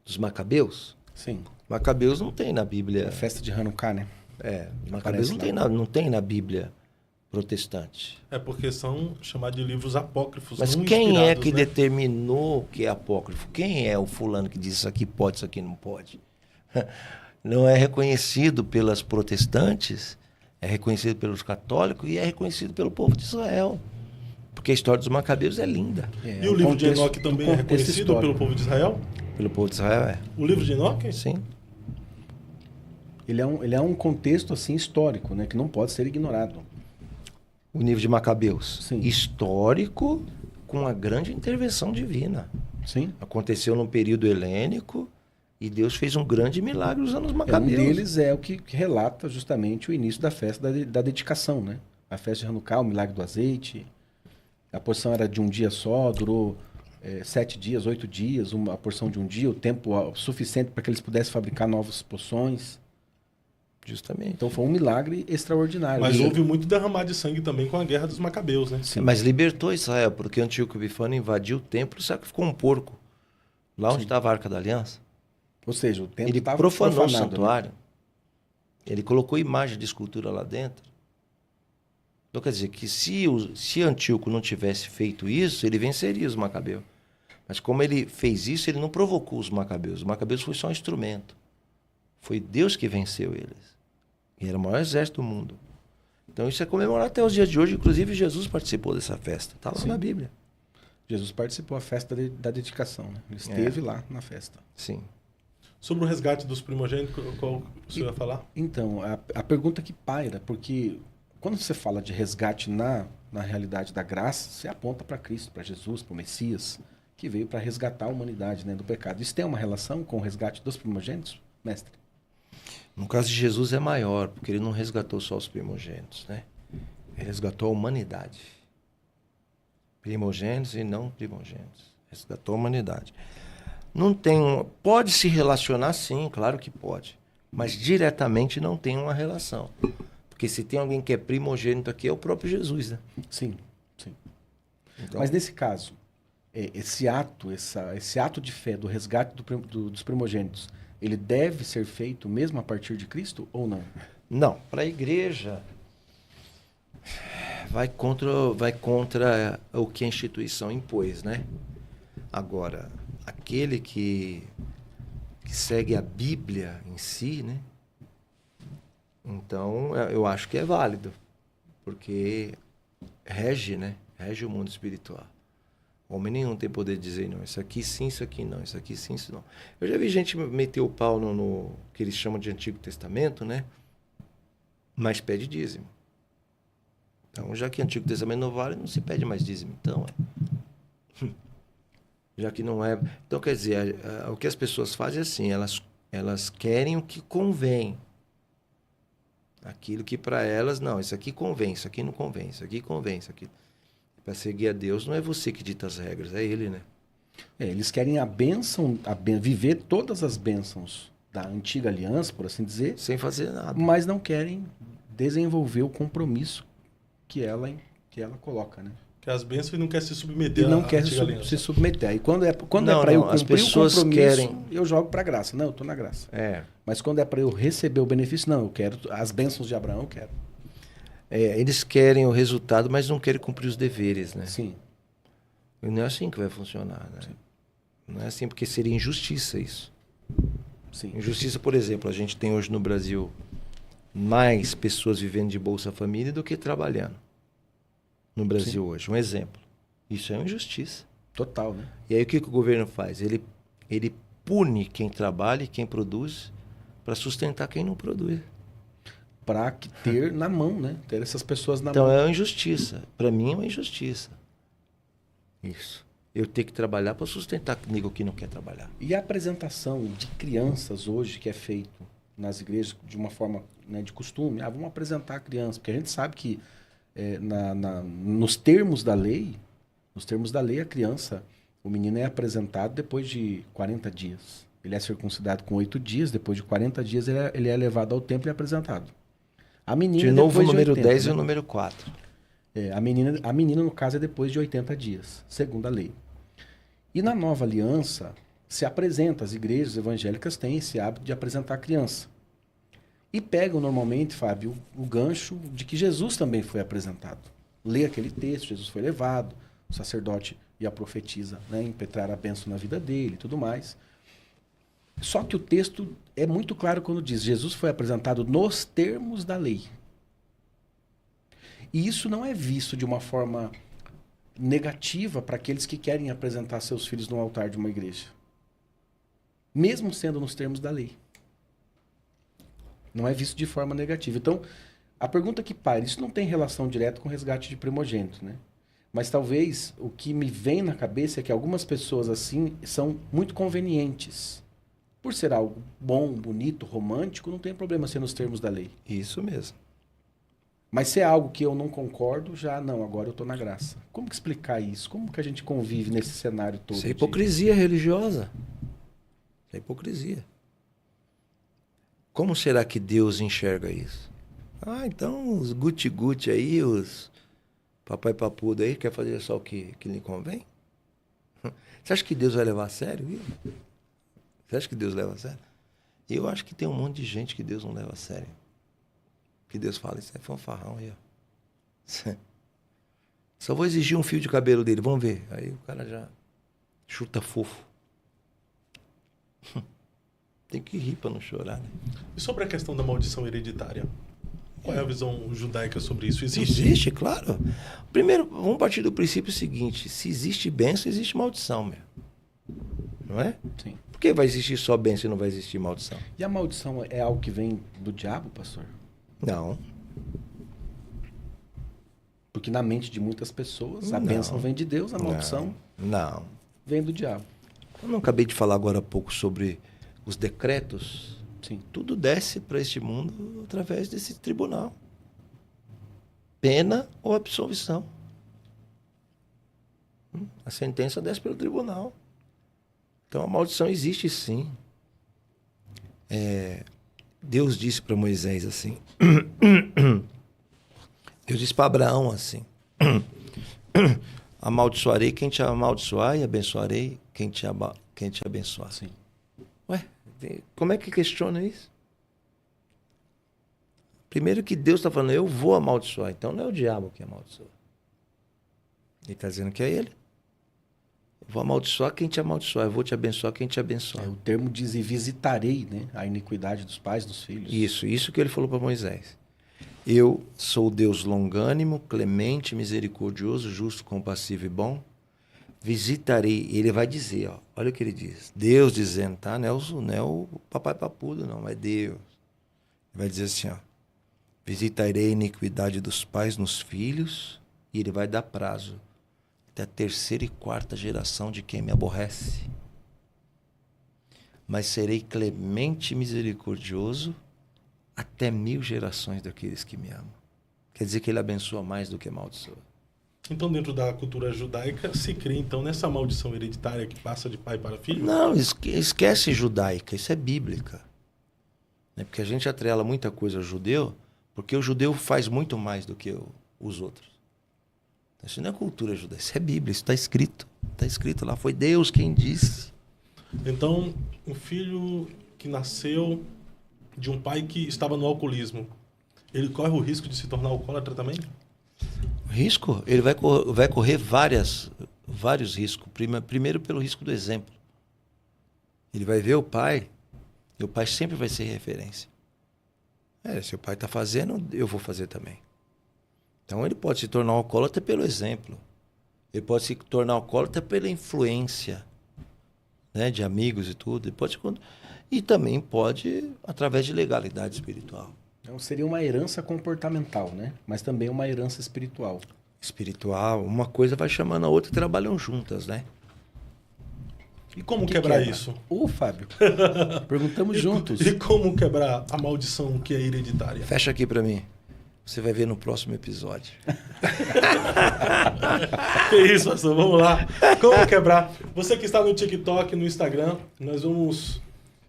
dos Macabeus? Sim. Macabeus não tem na Bíblia. A festa de Hanukkah, né? Macabeus não tem na Bíblia protestante. É porque são chamados de livros apócrifos. Mas não quem é que né? determinou que é apócrifo? Quem é o fulano que diz isso aqui pode, isso aqui não pode? Não é reconhecido pelas protestantes, é reconhecido pelos católicos e é reconhecido pelo povo de Israel. Porque a história dos Macabeus é linda. E o livro de Enoque também é reconhecido pelo povo de Israel? Pelo povo de Israel, é. O livro de Enoque? Sim. Ele é um contexto assim histórico, né, que não pode ser ignorado. O livro de Macabeus. Sim. Histórico, com uma grande intervenção divina. Sim. Aconteceu num período helênico e Deus fez um grande milagre usando os Um Macabeus. deles é o que relata justamente o início da festa da dedicação, né? A festa de Hanukkah, o milagre do azeite. A porção era de um dia só, durou 7 dias, 8 dias, uma porção de um dia, o tempo suficiente para que eles pudessem fabricar novas poções. Justamente. Então foi um milagre extraordinário. Mas E- houve muito derramar de sangue também com a guerra dos Macabeus, né? Sim. Mas libertou Israel, porque Antíoco Epifânio invadiu o templo e sacrificou um porco. Lá onde estava a Arca da Aliança. Ou seja, o templo Ele estava profanou o profanado, né? santuário. Ele colocou imagem de escultura lá dentro. Então quer dizer que se Antíoco não tivesse feito isso, ele venceria os Macabeus. Mas como ele fez isso, ele não provocou os Macabeus. Os Macabeus foi só um instrumento. Foi Deus que venceu eles. E era o maior exército do mundo. Então isso é comemorado até os dias de hoje. Inclusive Jesus participou dessa festa. Está lá Sim. na Bíblia. Jesus participou da festa da dedicação, né? Ele esteve lá na festa. Sim. Sobre o resgate dos primogênitos, qual o senhor ia falar? Então, a pergunta que paira, porque quando você fala de resgate na realidade da graça, você aponta para Cristo, para Jesus, para o Messias, que veio para resgatar a humanidade, né, do pecado. Isso tem uma relação com o resgate dos primogênitos, mestre? No caso de Jesus é maior, porque ele não resgatou só os primogênitos, né? Ele resgatou a humanidade. Primogênitos e não primogênitos. Resgatou a humanidade. Não tem pode se relacionar sim, claro que pode. Mas diretamente não tem uma relação. Porque se tem alguém que é primogênito aqui, é o próprio Jesus, né? Sim, sim. Então, Mas nesse caso, esse ato de fé, do resgate dos primogênitos, ele deve ser feito mesmo a partir de Cristo ou não? não, para a igreja vai contra o que a instituição impôs, né? Agora, aquele que segue a Bíblia em si, né? Então, eu acho que é válido, porque rege, né? Rege o mundo espiritual. Homem nenhum tem poder de dizer, não, isso aqui sim, isso aqui não, isso aqui sim, isso não. Eu já vi gente meter o pau no que eles chamam de Antigo Testamento, né? Mas pede dízimo. Então, já que Antigo Testamento não vale, não se pede mais dízimo. Então, já que não é... Então, quer dizer, o que as pessoas fazem é assim, elas querem o que convém. Aquilo que para elas, não, isso aqui convém, isso aqui não convém, isso aqui convém, isso aqui... Para seguir a Deus, não é você que dita as regras, é Ele, né? Eles querem a bênção, viver todas as bênçãos da antiga aliança, por assim dizer, Sem fazer nada. mas não querem desenvolver o compromisso que ela coloca, né? Que as bênçãos e não quer se E submeter não à quer antiga aliança. se submeter. Aí quando é Não, para eu não, as cumprir o pessoas compromisso, querem- eu jogo para graça. Não, eu tô na graça. É. Mas quando é para eu receber o benefício, não, eu quero as bênçãos de Abraão, eu quero. Eles querem o resultado, mas não querem cumprir os deveres, né? Sim. E não é assim que vai funcionar, né? Não é assim, porque seria injustiça isso. Sim. Injustiça, por exemplo, a gente tem hoje no Brasil mais pessoas vivendo de Bolsa Família do que trabalhando. No Brasil hoje, um exemplo. Isso é uma injustiça. Total, né? E aí o que o governo faz? Ele pune quem trabalha e quem produz para sustentar quem não produz. Para ter na mão, né? Ter essas pessoas na Então mão. é uma injustiça. Para mim é uma injustiça. Isso. Eu tenho que trabalhar para sustentar comigo que não quer trabalhar. E a apresentação de crianças hoje que é feito nas igrejas de uma forma, né, de costume, vamos apresentar a criança, porque a gente sabe que nos termos da lei, a criança, o menino é apresentado depois de 40 dias. Ele é circuncidado com 8 dias, depois de 40 dias ele é levado ao templo e apresentado. A menina De novo, o depois número 80, 10 né? e o número 4. A menina, no caso, é depois de 80 dias, segundo a lei. E na nova aliança, se apresenta, as igrejas evangélicas têm esse hábito de apresentar a criança. E pegam normalmente, Fábio, o gancho de que Jesus também foi apresentado. Lê aquele texto, Jesus foi levado, o sacerdote e a profetisa, né, impetrar a bênção na vida dele e tudo mais. Só que o texto é muito claro quando diz Jesus foi apresentado nos termos da lei. E isso não é visto de uma forma negativa para aqueles que querem apresentar seus filhos no altar de uma igreja. mesmo sendo nos termos da lei. Não é visto de forma negativa. Então, a pergunta que paira, isso não tem relação direta com resgate de primogênito, né? Mas talvez o que me vem na cabeça é que algumas pessoas assim são muito convenientes. Por ser algo bom, bonito, romântico, não tem problema ser nos termos da lei. Isso mesmo. Mas se é algo que eu não concordo, já não, agora eu estou na graça. Como que explicar isso? Como que a gente convive nesse cenário todo? Isso é hipocrisia religiosa. Isso é hipocrisia. Como será que Deus enxerga isso? Ah, então os guti-guti aí, os papai papudo aí, quer fazer só o que lhe convém? Você acha que Deus vai levar a sério isso? Você acha que Deus leva a sério? Eu acho que tem um monte de gente que Deus não leva a sério. Que Deus fala, isso é fanfarrão aí, ó. Só vou exigir um fio de cabelo dele, vamos ver. Aí o cara já chuta fofo. Tem que rir para não chorar, né? E sobre a questão da maldição hereditária? Qual é a visão judaica sobre isso? Existe? Existe, claro. Primeiro, vamos partir do princípio seguinte. Se existe bênção, existe maldição, meu. Não é? Sim. Por que vai existir só bênção e não vai existir maldição? E a maldição é algo que vem do diabo, pastor? Não. Porque na mente de muitas pessoas, a Não. bênção vem de Deus, a maldição Não. vem do diabo. Eu não acabei de falar agora há pouco sobre os decretos? Sim. Tudo desce para este mundo através desse tribunal. Pena ou absolvição. A sentença desce pelo tribunal. Então a maldição existe sim. Deus disse para Moisés assim. Deus disse para Abraão assim. Amaldiçoarei quem te amaldiçoar e abençoarei quem te abençoar. Sim. Ué, como é que questiona isso? Primeiro que Deus está falando, eu vou amaldiçoar. Então não é o diabo que amaldiçoa. Ele está dizendo que é ele. Eu vou amaldiçoar quem te amaldiçoar. Eu vou te abençoar quem te abençoar. O termo diz, e visitarei, né, a iniquidade dos pais, dos filhos. Isso que ele falou para Moisés. Eu sou Deus longânimo, clemente, misericordioso, justo, compassivo e bom. Visitarei, ele vai dizer, ó, olha o que ele diz. Deus dizendo, tá? Não é o papai papudo, não, é Deus. Ele vai dizer assim, ó. Visitarei a iniquidade dos pais nos filhos, e ele vai dar prazo até a 3ª e 4ª geração de quem me aborrece. Mas serei clemente e misericordioso até 1000 gerações daqueles que me amam. Quer dizer que ele abençoa mais do que amaldiçoa. Então, dentro da cultura judaica, se crê, então, nessa maldição hereditária que passa de pai para filho? Não, esquece judaica, isso é bíblica. Porque a gente atrela muita coisa ao judeu, porque o judeu faz muito mais do que os outros. Então, isso não é cultura judaica, isso é Bíblia, isso está escrito. Está escrito lá, foi Deus quem disse. Então, um filho que nasceu de um pai que estava no alcoolismo, ele corre o risco de se tornar alcoólatra também? Risco? Ele vai correr vários riscos. Primeiro pelo risco do exemplo. Ele vai ver o pai, e o pai sempre vai ser referência. Se o pai está fazendo, eu vou fazer também. Então ele pode se tornar um alcoólatra pelo exemplo. Ele pode se tornar alcoólatra pela influência, né, de amigos e tudo. E também pode através de legalidade espiritual. Então seria uma herança comportamental, né? Mas também uma herança espiritual. Espiritual, uma coisa vai chamando a outra e trabalham juntas, né? E como quebrar isso? Fábio, perguntamos juntos. E como quebrar a maldição que é hereditária? Fecha aqui para mim. Você vai ver no próximo episódio. Que isso, pastor? Vamos lá. Como quebrar? Você que está no TikTok, no Instagram, nós vamos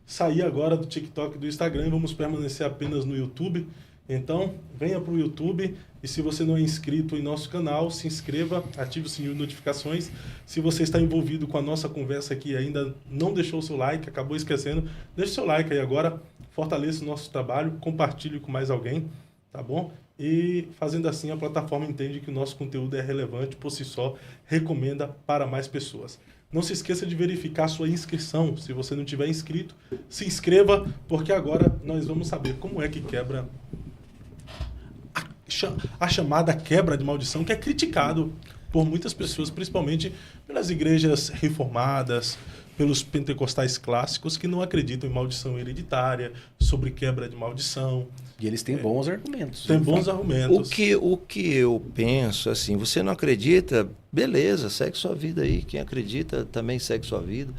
sair agora do TikTok e do Instagram e vamos permanecer apenas no YouTube. Então, venha para o YouTube e se você não é inscrito em nosso canal, se inscreva, ative o sininho de notificações. Se você está envolvido com a nossa conversa aqui e ainda não deixou o seu like, acabou esquecendo, deixe seu like aí agora, fortaleça o nosso trabalho, compartilhe com mais alguém, tá bom? E fazendo assim, a plataforma entende que o nosso conteúdo é relevante por si só, recomenda para mais pessoas. Não se esqueça de verificar sua inscrição. Se você não tiver inscrito, se inscreva, porque agora nós vamos saber como é que quebra a chamada quebra de maldição, que é criticado por muitas pessoas, principalmente pelas igrejas reformadas, pelos pentecostais clássicos que não acreditam em maldição hereditária, sobre quebra de maldição. E eles têm bons argumentos. Tem bons argumentos. O que eu penso, assim, você não acredita, beleza, segue sua vida aí. Quem acredita também segue sua vida.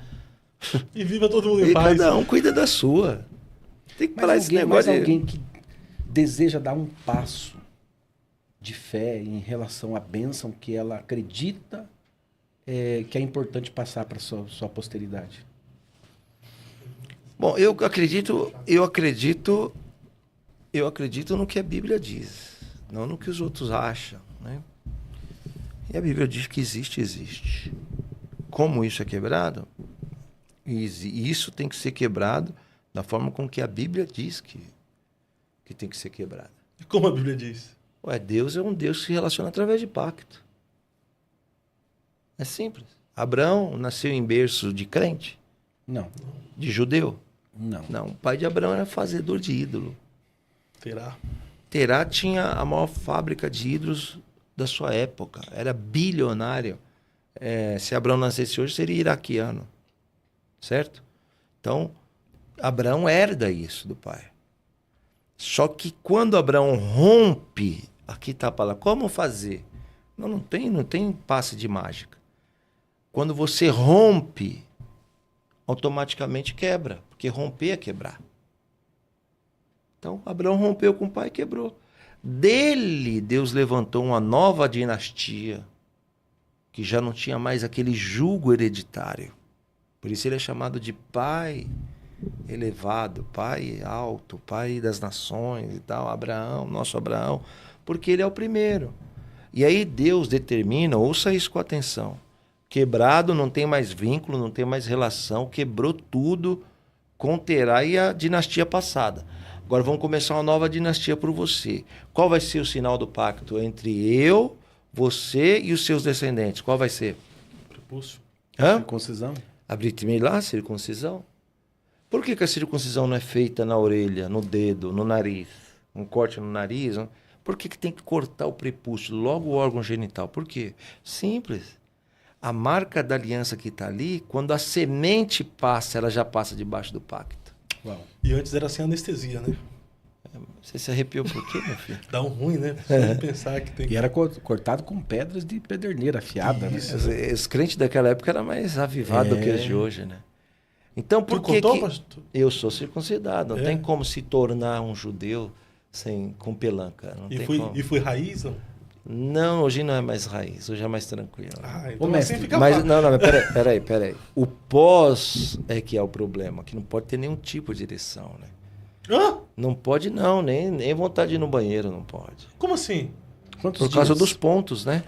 E viva todo mundo em E paz. cada um cuida da sua. Tem que parar esse negócio Mas alguém que deseja dar um passo de fé em relação à bênção que ela acredita que é importante passar para sua posteridade. Bom, eu acredito no que a Bíblia diz, não no que os outros acham, né? E a Bíblia diz que existe. Como isso é quebrado? E isso tem que ser quebrado da forma com que a Bíblia diz que tem que ser quebrado. E como a Bíblia diz? Deus é um Deus que se relaciona através de pacto. É simples. Abraão nasceu em berço de crente? Não. De judeu? Não. Não, o pai de Abraão era fazedor de ídolo. Terá tinha a maior fábrica de ídolos da sua época. Era bilionário. Se Abraão nascesse hoje, seria iraquiano. Certo? Então, Abraão herda isso do pai. Só que quando Abraão rompe, aqui está a palavra, como fazer? Não tem passe de mágica. Quando você rompe, automaticamente quebra, porque romper é quebrar. Então, Abraão rompeu com o pai e quebrou. Dele, Deus levantou uma nova dinastia, que já não tinha mais aquele jugo hereditário. Por isso ele é chamado de pai elevado, pai alto, pai das nações e tal, Abraão, nosso Abraão, porque ele é o primeiro. E aí Deus determina, ouça isso com atenção, quebrado, não tem mais vínculo, não tem mais relação, quebrou tudo com Terá e a dinastia passada. Agora vamos começar uma nova dinastia por você. Qual vai ser o sinal do pacto entre eu, você e os seus descendentes? Qual vai ser? Prepúcio. Circuncisão? A Brit Milá, circuncisão. Por que a circuncisão não é feita na orelha, no dedo, no nariz? Um corte no nariz? Não? Por que tem que cortar o prepúcio, logo o órgão genital? Por quê? Simples. A marca da aliança que está ali, quando a semente passa, ela já passa debaixo do pacto. Uau. E antes era sem anestesia, né? Você se arrepiou por quê, meu filho? Dá um ruim, né? Só de pensar que tem... E era cortado com pedras de pederneira afiada, né? Os crentes daquela época eram mais avivados do que os de hoje, né? Então, por que pastor? eu sou circuncidado? Não tem como se tornar um judeu com pelanca. Não tem como. E foi raiz, não? Não, hoje não é mais raiz, hoje é mais tranquilo. Então mestre, assim fica Mas fácil. não, peraí. O pós é que é o problema, que não pode ter nenhum tipo de direção, né? Hã? Não pode não, nem vontade de ir no banheiro não pode. Como assim? Quantos Por causa dias? dos pontos, né?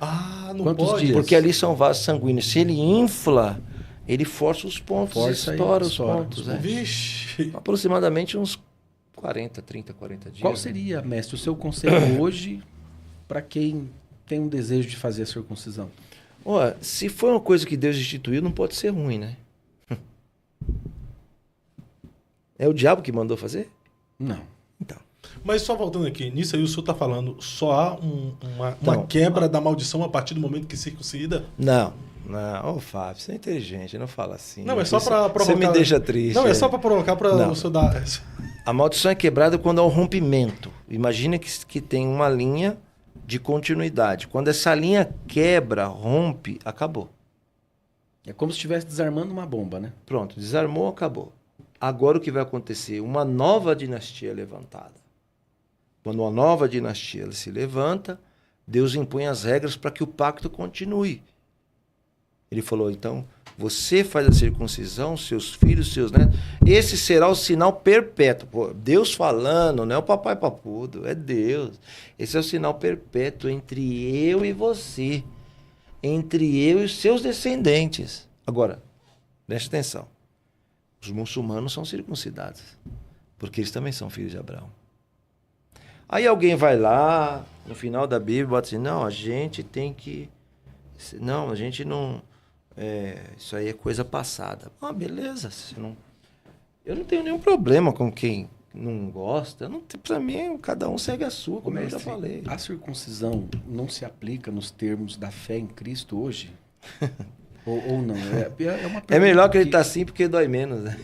Não Quantos pode? dias? Porque ali são vasos sanguíneos. Se ele infla, ele força os pontos, Força e estoura os estoura. pontos. Né? Vixe. Aproximadamente uns 40 dias. Qual seria, mestre, o seu conselho hoje para quem tem um desejo de fazer a circuncisão? Ó, se for uma coisa que Deus instituiu, não pode ser ruim, né? É o diabo que mandou fazer? Não. Então. Mas só voltando aqui, nisso aí o senhor está falando, só há uma Não. quebra da maldição a partir do momento que circuncida? Não. Ô Fábio, você é inteligente, não fala assim. Não, é só para provocar... Você me deixa triste. Não, é só para provocar para Não. o senhor dar... A maldição é quebrada quando há um rompimento. Imagina que tem uma linha de continuidade. Quando essa linha quebra, rompe, acabou. É como se estivesse desarmando uma bomba, né? Pronto, desarmou, acabou. Agora o que vai acontecer? Uma nova dinastia é levantada. Quando uma nova dinastia se levanta, Deus impõe as regras para que o pacto continue. Ele falou, então, você faz a circuncisão, seus filhos, seus netos, esse será o sinal perpétuo. Pô, Deus falando, não é o papai papudo, é Deus. Esse é o sinal perpétuo entre eu e você, entre eu e os seus descendentes. Agora, preste atenção, os muçulmanos são circuncidados, porque eles também são filhos de Abraão. Aí alguém vai lá, no final da Bíblia, bota assim, não, a gente tem que... Não, a gente não... isso aí é coisa passada. Beleza. Eu não tenho nenhum problema com quem não gosta. Para mim, cada um segue a sua, como eu já falei. A circuncisão não se aplica nos termos da fé em Cristo hoje? Ou não? É uma É melhor pergunta acreditar sim, porque dói menos, né?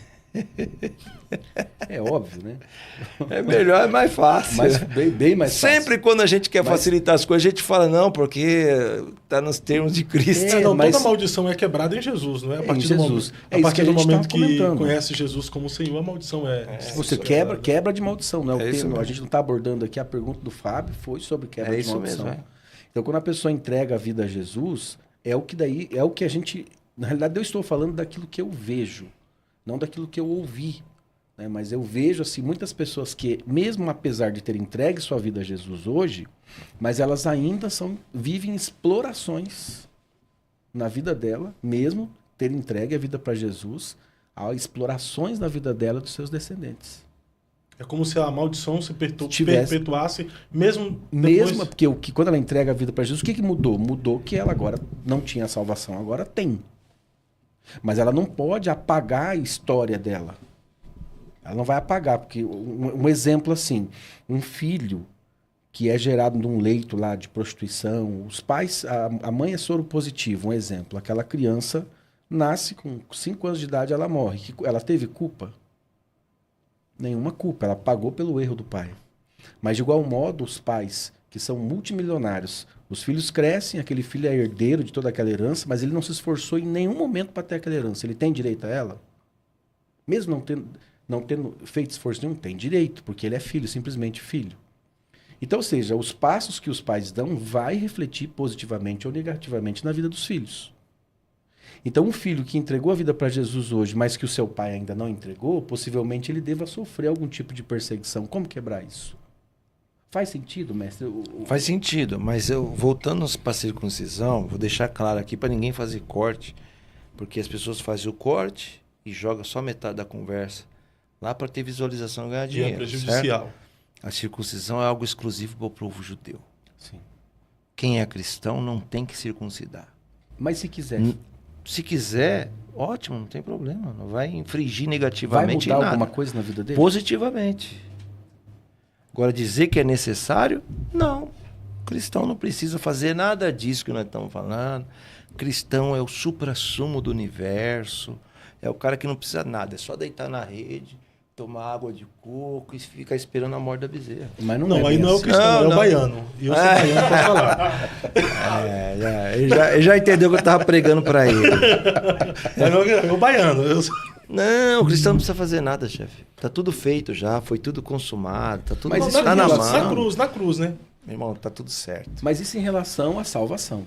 É óbvio, né? É melhor, é mais fácil. Mas bem mais fácil. Sempre quando a gente quer facilitar as coisas, a gente fala, não, porque tá nos termos de Cristo. Não, mas- toda maldição é quebrada em Jesus, não é? A Em partir Jesus. do momento, É a isso partir que a do gente momento tava que comentando. conhece Jesus como Senhor, a maldição é... Você quebra de maldição, não é o É isso tema. A mesmo. gente não está abordando aqui, a pergunta do Fábio foi sobre quebra É de isso maldição. mesmo, é. Então, quando a pessoa entrega a vida a Jesus, é o que a gente... Na realidade, eu estou falando daquilo que eu vejo, não daquilo que eu ouvi. Né? Mas eu vejo, assim, muitas pessoas que, mesmo apesar de terem entregue sua vida a Jesus hoje, mas elas ainda vivem explorações na vida dela, mesmo ter entregue a vida para Jesus, há explorações na vida dela dos seus descendentes. É como se a maldição se Tivesse- perpetuasse, mesmo Mesmo porque quando ela entrega a vida para Jesus, o que mudou? Mudou que ela agora não tinha salvação, agora tem. Mas ela não pode apagar a história dela. Ela não vai apagar, porque um exemplo assim, um filho que é gerado num leito lá de prostituição, os pais, a mãe é soro positivo, um exemplo. Aquela criança nasce com 5 anos de idade, ela morre. Ela teve culpa? Nenhuma culpa, ela pagou pelo erro do pai. Mas de igual modo, os pais que são multimilionários, os filhos crescem, aquele filho é herdeiro de toda aquela herança, mas ele não se esforçou em nenhum momento para ter aquela herança. Ele tem direito a ela? Mesmo não tendo feito esforço nenhum, tem direito, porque ele é filho, simplesmente filho. Então, ou seja, os passos que os pais dão vai refletir positivamente ou negativamente na vida dos filhos. Então, um filho que entregou a vida para Jesus hoje, mas que o seu pai ainda não entregou, possivelmente ele deva sofrer algum tipo de perseguição. Como quebrar isso? Faz sentido, mestre? Faz sentido, mas voltando para a circuncisão, vou deixar claro aqui para ninguém fazer corte, porque as pessoas fazem o corte e jogam só metade da conversa lá para ter visualização e ganhar E dinheiro. é prejudicial. Certo? A circuncisão é algo exclusivo para o povo judeu. Sim. Quem é cristão não tem que circuncidar. Mas se quiser, Se quiser, ótimo, não tem problema. Não vai infringir vai negativamente mudar em nada. alguma coisa na vida dele? Positivamente. Agora, dizer que é necessário, não. O cristão não precisa fazer nada disso que nós estamos falando. O cristão é o suprassumo do universo. É o cara que não precisa nada. É só deitar na rede, tomar água de coco e ficar esperando a morte da bezerra. Mas Não, é aí bem não é o assim. cristão, Não, é o não. baiano. E eu sou baiano, posso falar. Ele já entendeu que eu estava pregando para ele. É o baiano. Não, o cristão não precisa fazer nada, chefe. Tá tudo feito já, foi tudo consumado, tá tudo Mas isso tá na mão. na cruz, né? Meu irmão, tá tudo certo. Mas isso em relação à salvação.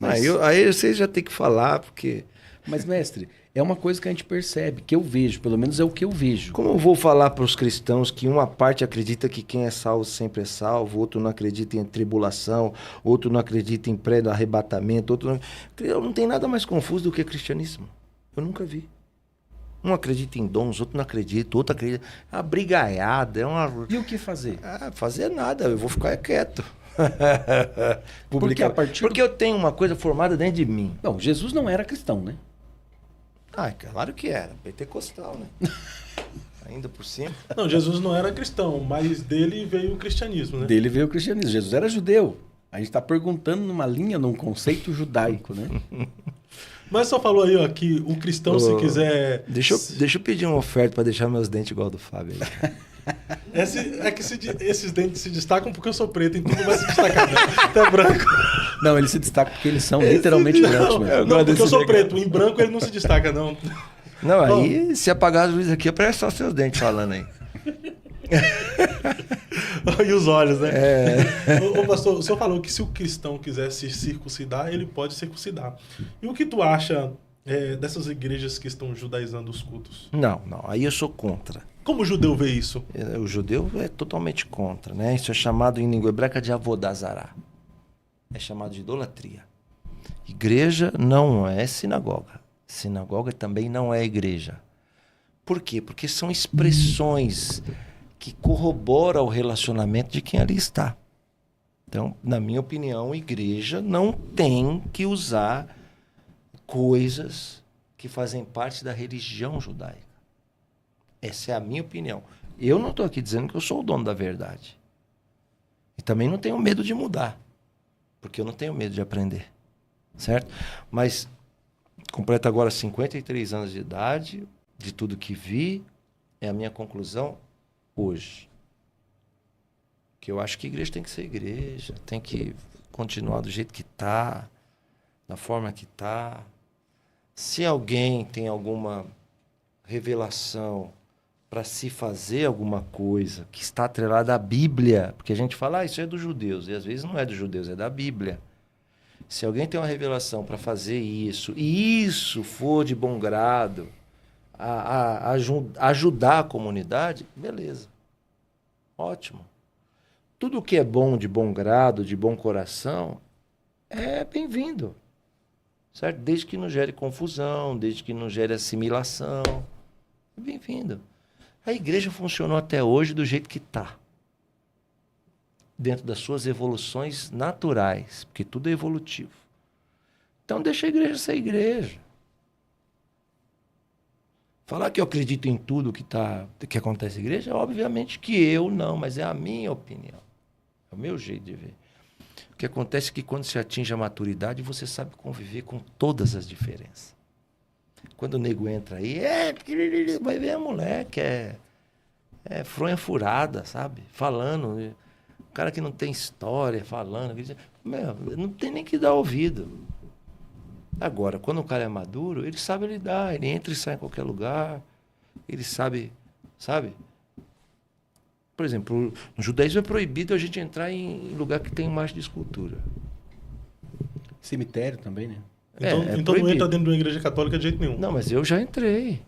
Mas, Aí vocês já tem que falar, porque... mas, mestre, é uma coisa que a gente percebe, que eu vejo, pelo menos é o que eu vejo. Como eu vou falar para os cristãos que uma parte acredita que quem é salvo sempre é salvo, outro não acredita em tribulação, outro não acredita em pré-arrebatamento, outro não... Não tem nada mais confuso do que cristianismo. Eu nunca vi. Um acredita em dons, outro não acredita, outro acredita... É uma brigaiada, é uma... E o que fazer? Fazer nada, eu vou ficar quieto. Porque a partir Porque eu tenho uma coisa formada dentro de mim. Não, Jesus não era cristão, né? Ah, claro que era, pentecostal, né? Ainda por cima. Não, Jesus não era cristão, mas dele veio o cristianismo, né? Dele veio o cristianismo. Jesus era judeu. A gente está perguntando num conceito judaico, né? Mas só falou aí, ó, que o cristão, se quiser... Deixa eu pedir uma oferta para deixar meus dentes igual ao do Fábio aí. Esses dentes se destacam porque eu sou preto, então não vai se destacar, né? Tá branco. Não, eles se destacam porque eles são literalmente brancos mesmo. Não, porque eu sou preto. Em branco ele não se destaca, não. Não, aí se apagar as luzes aqui, aparece só seus dentes falando aí. E os olhos, né? É. Ô, pastor, o senhor falou que se o cristão quiser se circuncidar, ele pode circuncidar. E o que tu acha dessas igrejas que estão judaizando os cultos? Não, aí eu sou contra. Como o judeu vê isso? O judeu é totalmente contra, né? Isso é chamado em língua hebraica de avodazará. É chamado de idolatria. Igreja não é sinagoga. Sinagoga também não é igreja. Por quê? Porque são expressões que corroboram o relacionamento de quem ali está. Então, na minha opinião, igreja não tem que usar coisas que fazem parte da religião judaica. Essa é a minha opinião. Eu não estou aqui dizendo que eu sou o dono da verdade. E também não tenho medo de mudar. Porque eu não tenho medo de aprender. Certo? Mas completo agora 53 anos de idade, de tudo que vi, é a minha conclusão hoje. Que eu acho que a igreja tem que ser igreja, tem que continuar do jeito que está, da forma que está. Se alguém tem alguma revelação para se fazer alguma coisa que está atrelada à Bíblia, porque a gente fala, isso é dos judeus, e às vezes não é dos judeus, é da Bíblia. Se alguém tem uma revelação para fazer isso, e isso for de bom grado, ajudar a comunidade, beleza. Ótimo. Tudo que é bom, de bom grado, de bom coração, é bem-vindo. Certo? Desde que não gere confusão, desde que não gere assimilação. É bem-vindo. A igreja funcionou até hoje do jeito que está. Dentro das suas evoluções naturais, porque tudo é evolutivo. Então deixa a igreja ser igreja. Falar que eu acredito em tudo que acontece na igreja, obviamente que eu não, mas é a minha opinião. É o meu jeito de ver. O que acontece é que quando se atinge a maturidade, você sabe conviver com todas as diferenças. Quando o nego entra aí, vai ver a mulher que é fronha furada, sabe? Falando. O cara que não tem história, falando. Meu, não tem nem que dar ouvido. Agora, quando o cara é maduro, ele sabe lidar. Ele entra e sai em qualquer lugar. Ele sabe. Por exemplo, no judaísmo é proibido a gente entrar em lugar que tem imagem de escultura. Cemitério também, né? Então não entra dentro de uma igreja católica de jeito nenhum. Não, mas eu já entrei.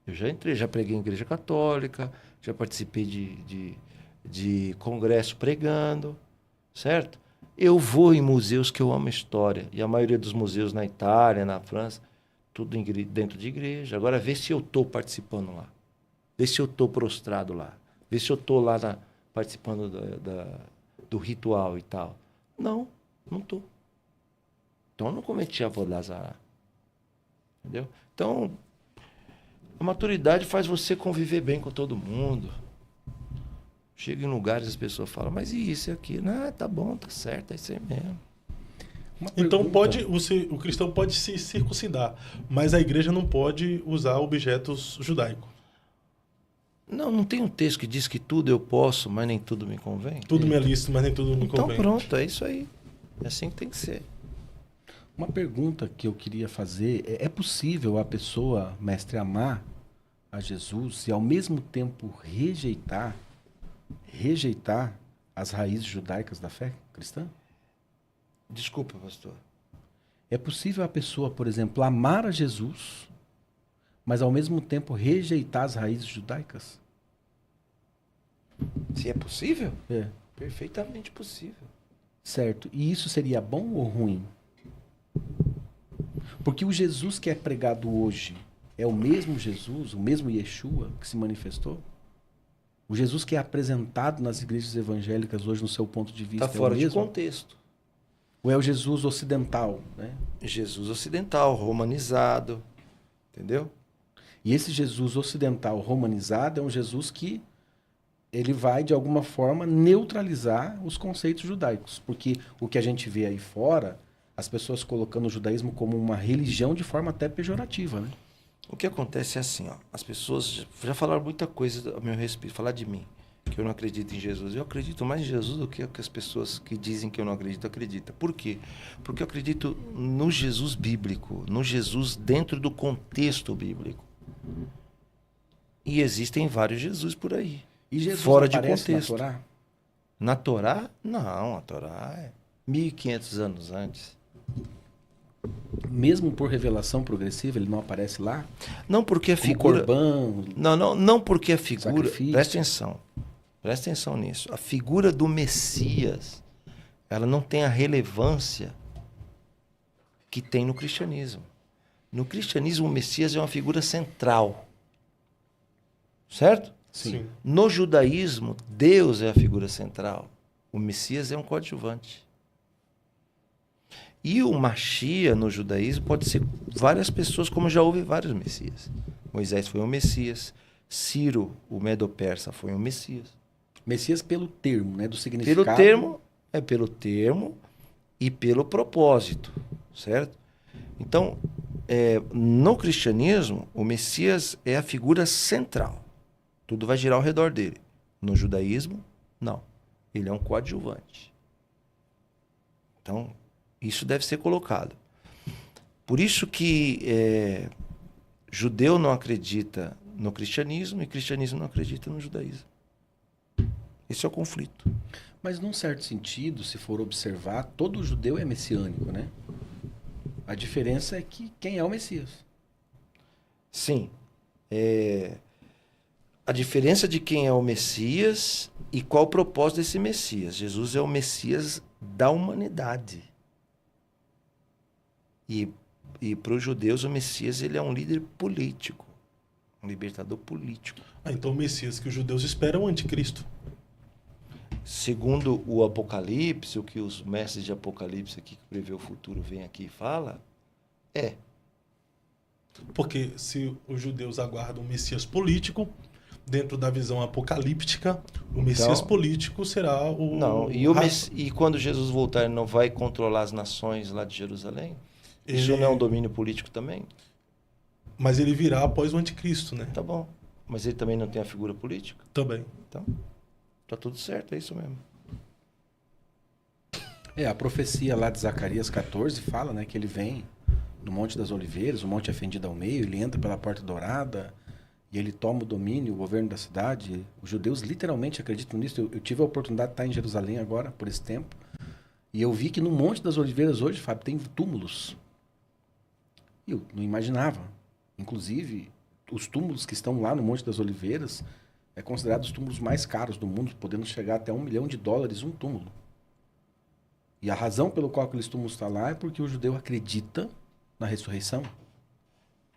Já preguei em igreja católica, já participei de congresso pregando, certo? Eu vou em museus que eu amo história. E a maioria dos museus na Itália, na França, tudo dentro de igreja. Agora, vê se eu estou participando lá. Vê se eu estou prostrado lá. Vê se eu estou lá participando do ritual e tal. Não estou. Então, eu não cometi a vodazara. Entendeu? Então, a maturidade faz você conviver bem com todo mundo. Chega em lugares e as pessoas falam, mas e isso e aquilo? Ah, tá bom, tá certo, é isso aí mesmo. Então o cristão pode se circuncidar, mas a igreja não pode usar objetos judaicos. Não tem um texto que diz que tudo eu posso, mas nem tudo me convém? Tudo me é lícito, mas nem tudo me então, convém. Então pronto, é isso aí. É assim que tem que ser. Uma pergunta que eu queria fazer, é possível a pessoa, mestre, amar a Jesus e ao mesmo tempo rejeitar as raízes judaicas da fé cristã? Desculpa, pastor. É possível a pessoa, por exemplo, amar a Jesus, mas ao mesmo tempo rejeitar as raízes judaicas? Se é possível? É. Perfeitamente possível. Certo. E isso seria bom ou ruim? Porque o Jesus que é pregado hoje é o mesmo Jesus, o mesmo Yeshua que se manifestou? O Jesus que é apresentado nas igrejas evangélicas hoje, no seu ponto de vista, está fora é o mesmo? de contexto. Ou é o Jesus ocidental, né? Jesus ocidental, romanizado, entendeu? E esse Jesus ocidental romanizado é um Jesus que ele vai, de alguma forma, neutralizar os conceitos judaicos. Porque o que a gente vê aí fora, as pessoas colocando o judaísmo como uma religião de forma até pejorativa, né? O que acontece é assim, ó, as pessoas já falaram muita coisa a meu respeito, falar de mim, que eu não acredito em Jesus. Eu acredito mais em Jesus do que as pessoas que dizem que eu não acredito acreditam. Por quê? Porque eu acredito no Jesus bíblico, no Jesus dentro do contexto bíblico. E existem vários Jesus por aí. E Jesus fora de aparece contexto. na Torá? Na Torá? Não, a Torá é 1500 anos antes. Mesmo por revelação progressiva, ele não aparece lá? Não, porque a Como figura... Corbã, Não porque a figura... sacrifício. Presta atenção nisso. A figura do Messias, ela não tem a relevância que tem no cristianismo. No cristianismo, o Messias é uma figura central. Certo? Sim. No judaísmo, Deus é a figura central. O Messias é um coadjuvante. E o Mashiach no judaísmo pode ser várias pessoas, como já houve vários Messias. Moisés foi um Messias. Ciro, o Medo-Persa, foi um Messias. Messias pelo termo, né? Do significado. Pelo termo e pelo propósito, certo? Então, no cristianismo, o Messias é a figura central. Tudo vai girar ao redor dele. No judaísmo, não. Ele é um coadjuvante. Então, isso deve ser colocado. Por isso que judeu não acredita no cristianismo e cristianismo não acredita no judaísmo. Esse é o conflito. Mas num certo sentido, se for observar, todo judeu é messiânico, né? A diferença é que quem é o Messias? Sim. A diferença de quem é o Messias e qual o propósito desse Messias. Jesus é o Messias da humanidade. E para os judeus, o Messias ele é um líder político. Um libertador político. Então o Messias que os judeus esperam é o anticristo. Segundo o Apocalipse, o que os mestres de Apocalipse aqui que prevê o futuro vêm aqui e fala, Porque se os judeus aguardam um Messias político, dentro da visão apocalíptica, o Messias político será o... Não, e quando Jesus voltar, ele não vai controlar as nações lá de Jerusalém? Isso não é um domínio político também? Mas ele virá após o anticristo, né? Tá bom. Mas ele também não tem a figura política? Também. Então, tá tudo certo, é isso mesmo. A profecia lá de Zacarias 14 fala, né, que ele vem no Monte das Oliveiras, o monte é fendido ao meio, ele entra pela Porta Dourada e ele toma o domínio, o governo da cidade. Os judeus literalmente acreditam nisso. Eu tive a oportunidade de estar em Jerusalém agora, por esse tempo, e eu vi que no Monte das Oliveiras hoje, Fábio, tem túmulos. E eu não imaginava. Inclusive, os túmulos que estão lá no Monte das Oliveiras é considerado os túmulos mais caros do mundo, podendo chegar até $1 milhão um túmulo. E a razão pelo qual aqueles túmulos estão lá é porque o judeu acredita na ressurreição.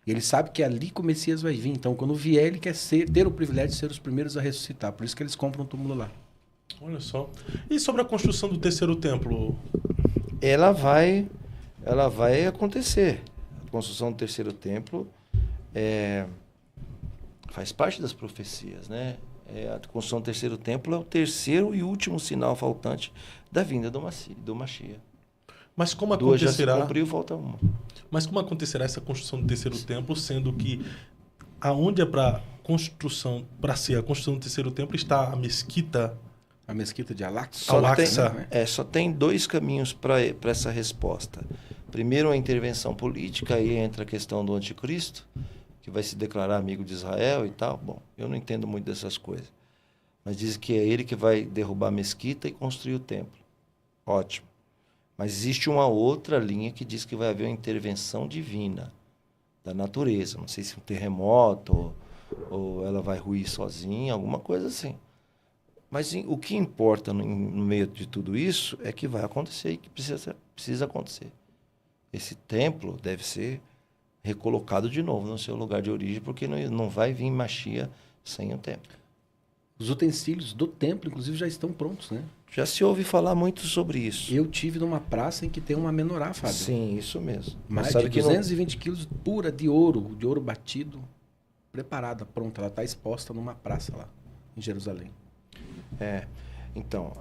E ele sabe que é ali que o Messias vai vir. Então, quando vier, ele quer ter o privilégio de ser os primeiros a ressuscitar. Por isso que eles compram um túmulo lá. Olha só. E sobre a construção do terceiro templo? Ela vai acontecer. A construção do terceiro templo faz parte das profecias, né? A construção do terceiro templo é o terceiro e último sinal faltante da vinda do Mashiach. Mas como Duas já se acontecerá? cumpriu, falta uma. Mas como acontecerá essa construção do terceiro templo, sendo que aonde é para ser a construção do terceiro templo está a mesquita? A mesquita de Al-Aqsa. Só tem dois caminhos para essa resposta. Primeiro, a intervenção política, aí entra a questão do anticristo, que vai se declarar amigo de Israel e tal. Bom, eu não entendo muito dessas coisas. Mas diz que é ele que vai derrubar a mesquita e construir o templo. Ótimo. Mas existe uma outra linha que diz que vai haver uma intervenção divina da natureza. Não sei se um terremoto ou ela vai ruir sozinha, alguma coisa assim. Mas o que importa no meio de tudo isso é que vai acontecer e que precisa acontecer. Esse templo deve ser recolocado de novo no seu lugar de origem, porque não vai vir Mashiach sem o templo. Os utensílios do templo, inclusive, já estão prontos, né? Já se ouve falar muito sobre isso. Eu tive numa praça em que tem uma menorá, Fábio. Sim, isso mesmo. Mais de 220 quilos pura de ouro batido, preparada, pronta. Ela está exposta numa praça lá, em Jerusalém. Então,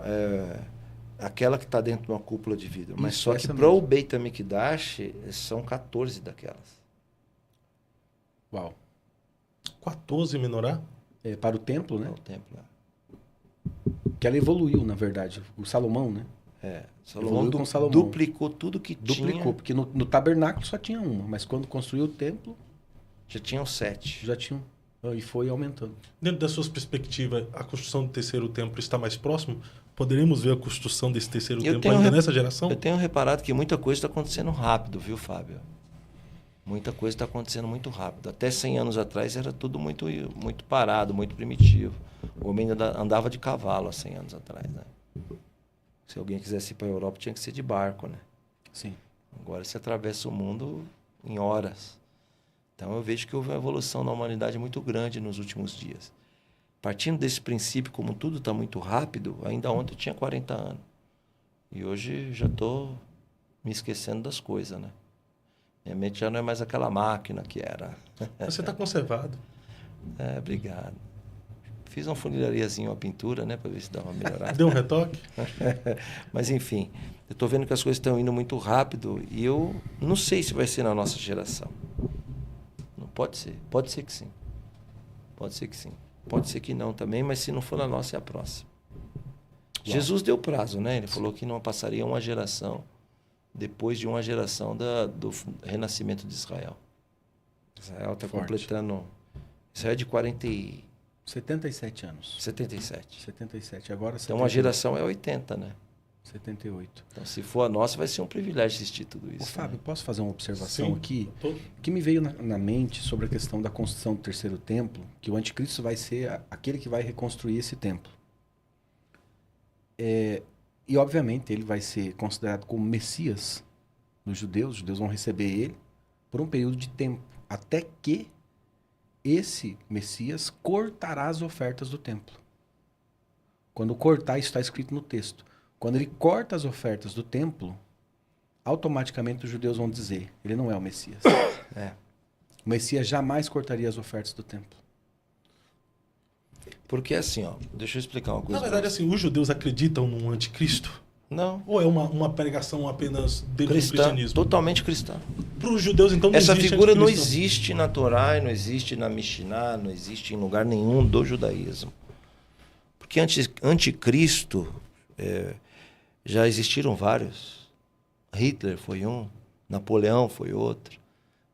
aquela que está dentro de uma cúpula de vidro. Mas Isso, só que essa para o mesmo. Beit HaMikdash são 14 daquelas. Uau. 14 menorá? Para o templo, né? Para o templo. Que ela evoluiu, na verdade. O Salomão, né? Salomão Salomão duplicou tudo que tinha. Porque no tabernáculo só tinha uma, mas quando construiu o templo, Já tinham 7. já tinha e foi aumentando. Dentro das suas perspectivas, a construção do terceiro templo está mais próximo? Poderemos ver a construção desse terceiro templo ainda nessa geração? Eu tenho reparado que muita coisa está acontecendo rápido, viu, Fábio? Muita coisa está acontecendo muito rápido. Até 100 anos atrás era tudo muito, muito parado, muito primitivo. O homem andava de cavalo há 100 anos atrás, né? Se alguém quisesse ir para a Europa, tinha que ser de barco, né? Sim. Agora se atravessa o mundo em horas. Então eu vejo que houve uma evolução na humanidade muito grande nos últimos dias. Partindo desse princípio, como tudo está muito rápido, ainda ontem eu tinha 40 anos. E hoje já estou me esquecendo das coisas, né? Minha mente já não é mais aquela máquina que era. Você está conservado. Obrigado. Fiz uma funilariazinha, uma pintura, né? Para ver se dá uma melhorada. Deu um retoque? Mas, enfim, eu estou vendo que as coisas estão indo muito rápido e eu não sei se vai ser na nossa geração. Pode ser. Pode ser que sim. Pode ser que sim. Pode ser que não também, mas se não for na nossa, é a próxima. Uau. Jesus deu prazo, né? Ele falou que não passaria uma geração depois de uma geração do renascimento de Israel. Israel está completando... Israel é de 77 anos. 77. 77. Agora 78. Então uma geração é 80, né? 78. Então se for a nossa, vai ser um privilégio assistir tudo isso. Ô, Fábio, posso fazer uma observação Sim, aqui? Que me veio na mente sobre a questão da construção do terceiro templo, que o anticristo vai ser aquele que vai reconstruir esse templo. E, obviamente, ele vai ser considerado como Messias nos judeus. Os judeus vão receber ele por um período de tempo, até que esse Messias cortará as ofertas do templo. Quando cortar, isso está escrito no texto. Quando ele corta as ofertas do templo, automaticamente os judeus vão dizer, ele não é o Messias. O Messias jamais cortaria as ofertas do templo. Porque assim, ó, deixa eu explicar uma coisa. Na verdade, assim, os judeus acreditam num anticristo? Não. Ou é uma pregação apenas dentro do Cristã, cristianismo? totalmente cristã. Para os judeus, então, não Essa existe figura não anticristo. existe na Torá, não existe na Mishnah, não existe em lugar nenhum do judaísmo. Porque anticristo, já existiram vários. Hitler foi um, Napoleão foi outro,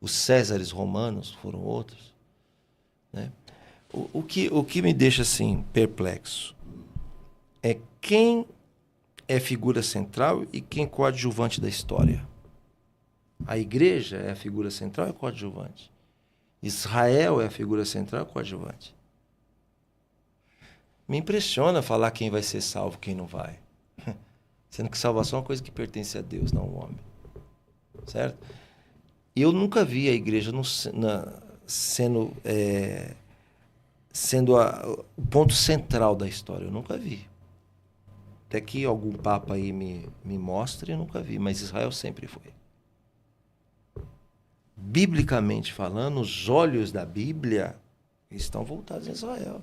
os Césares romanos foram outros. Né? O que me deixa assim perplexo é quem é figura central e quem é coadjuvante da história. A igreja é a figura central e coadjuvante. Israel é a figura central e coadjuvante. Me impressiona falar quem vai ser salvo, quem não vai. Sendo que salvação é uma coisa que pertence a Deus, não ao homem. Certo? E eu nunca vi a igreja sendo o ponto central da história. Eu nunca vi. Até que algum papa aí me mostre, eu nunca vi. Mas Israel sempre foi. Biblicamente falando, os olhos da Bíblia estão voltados a Israel.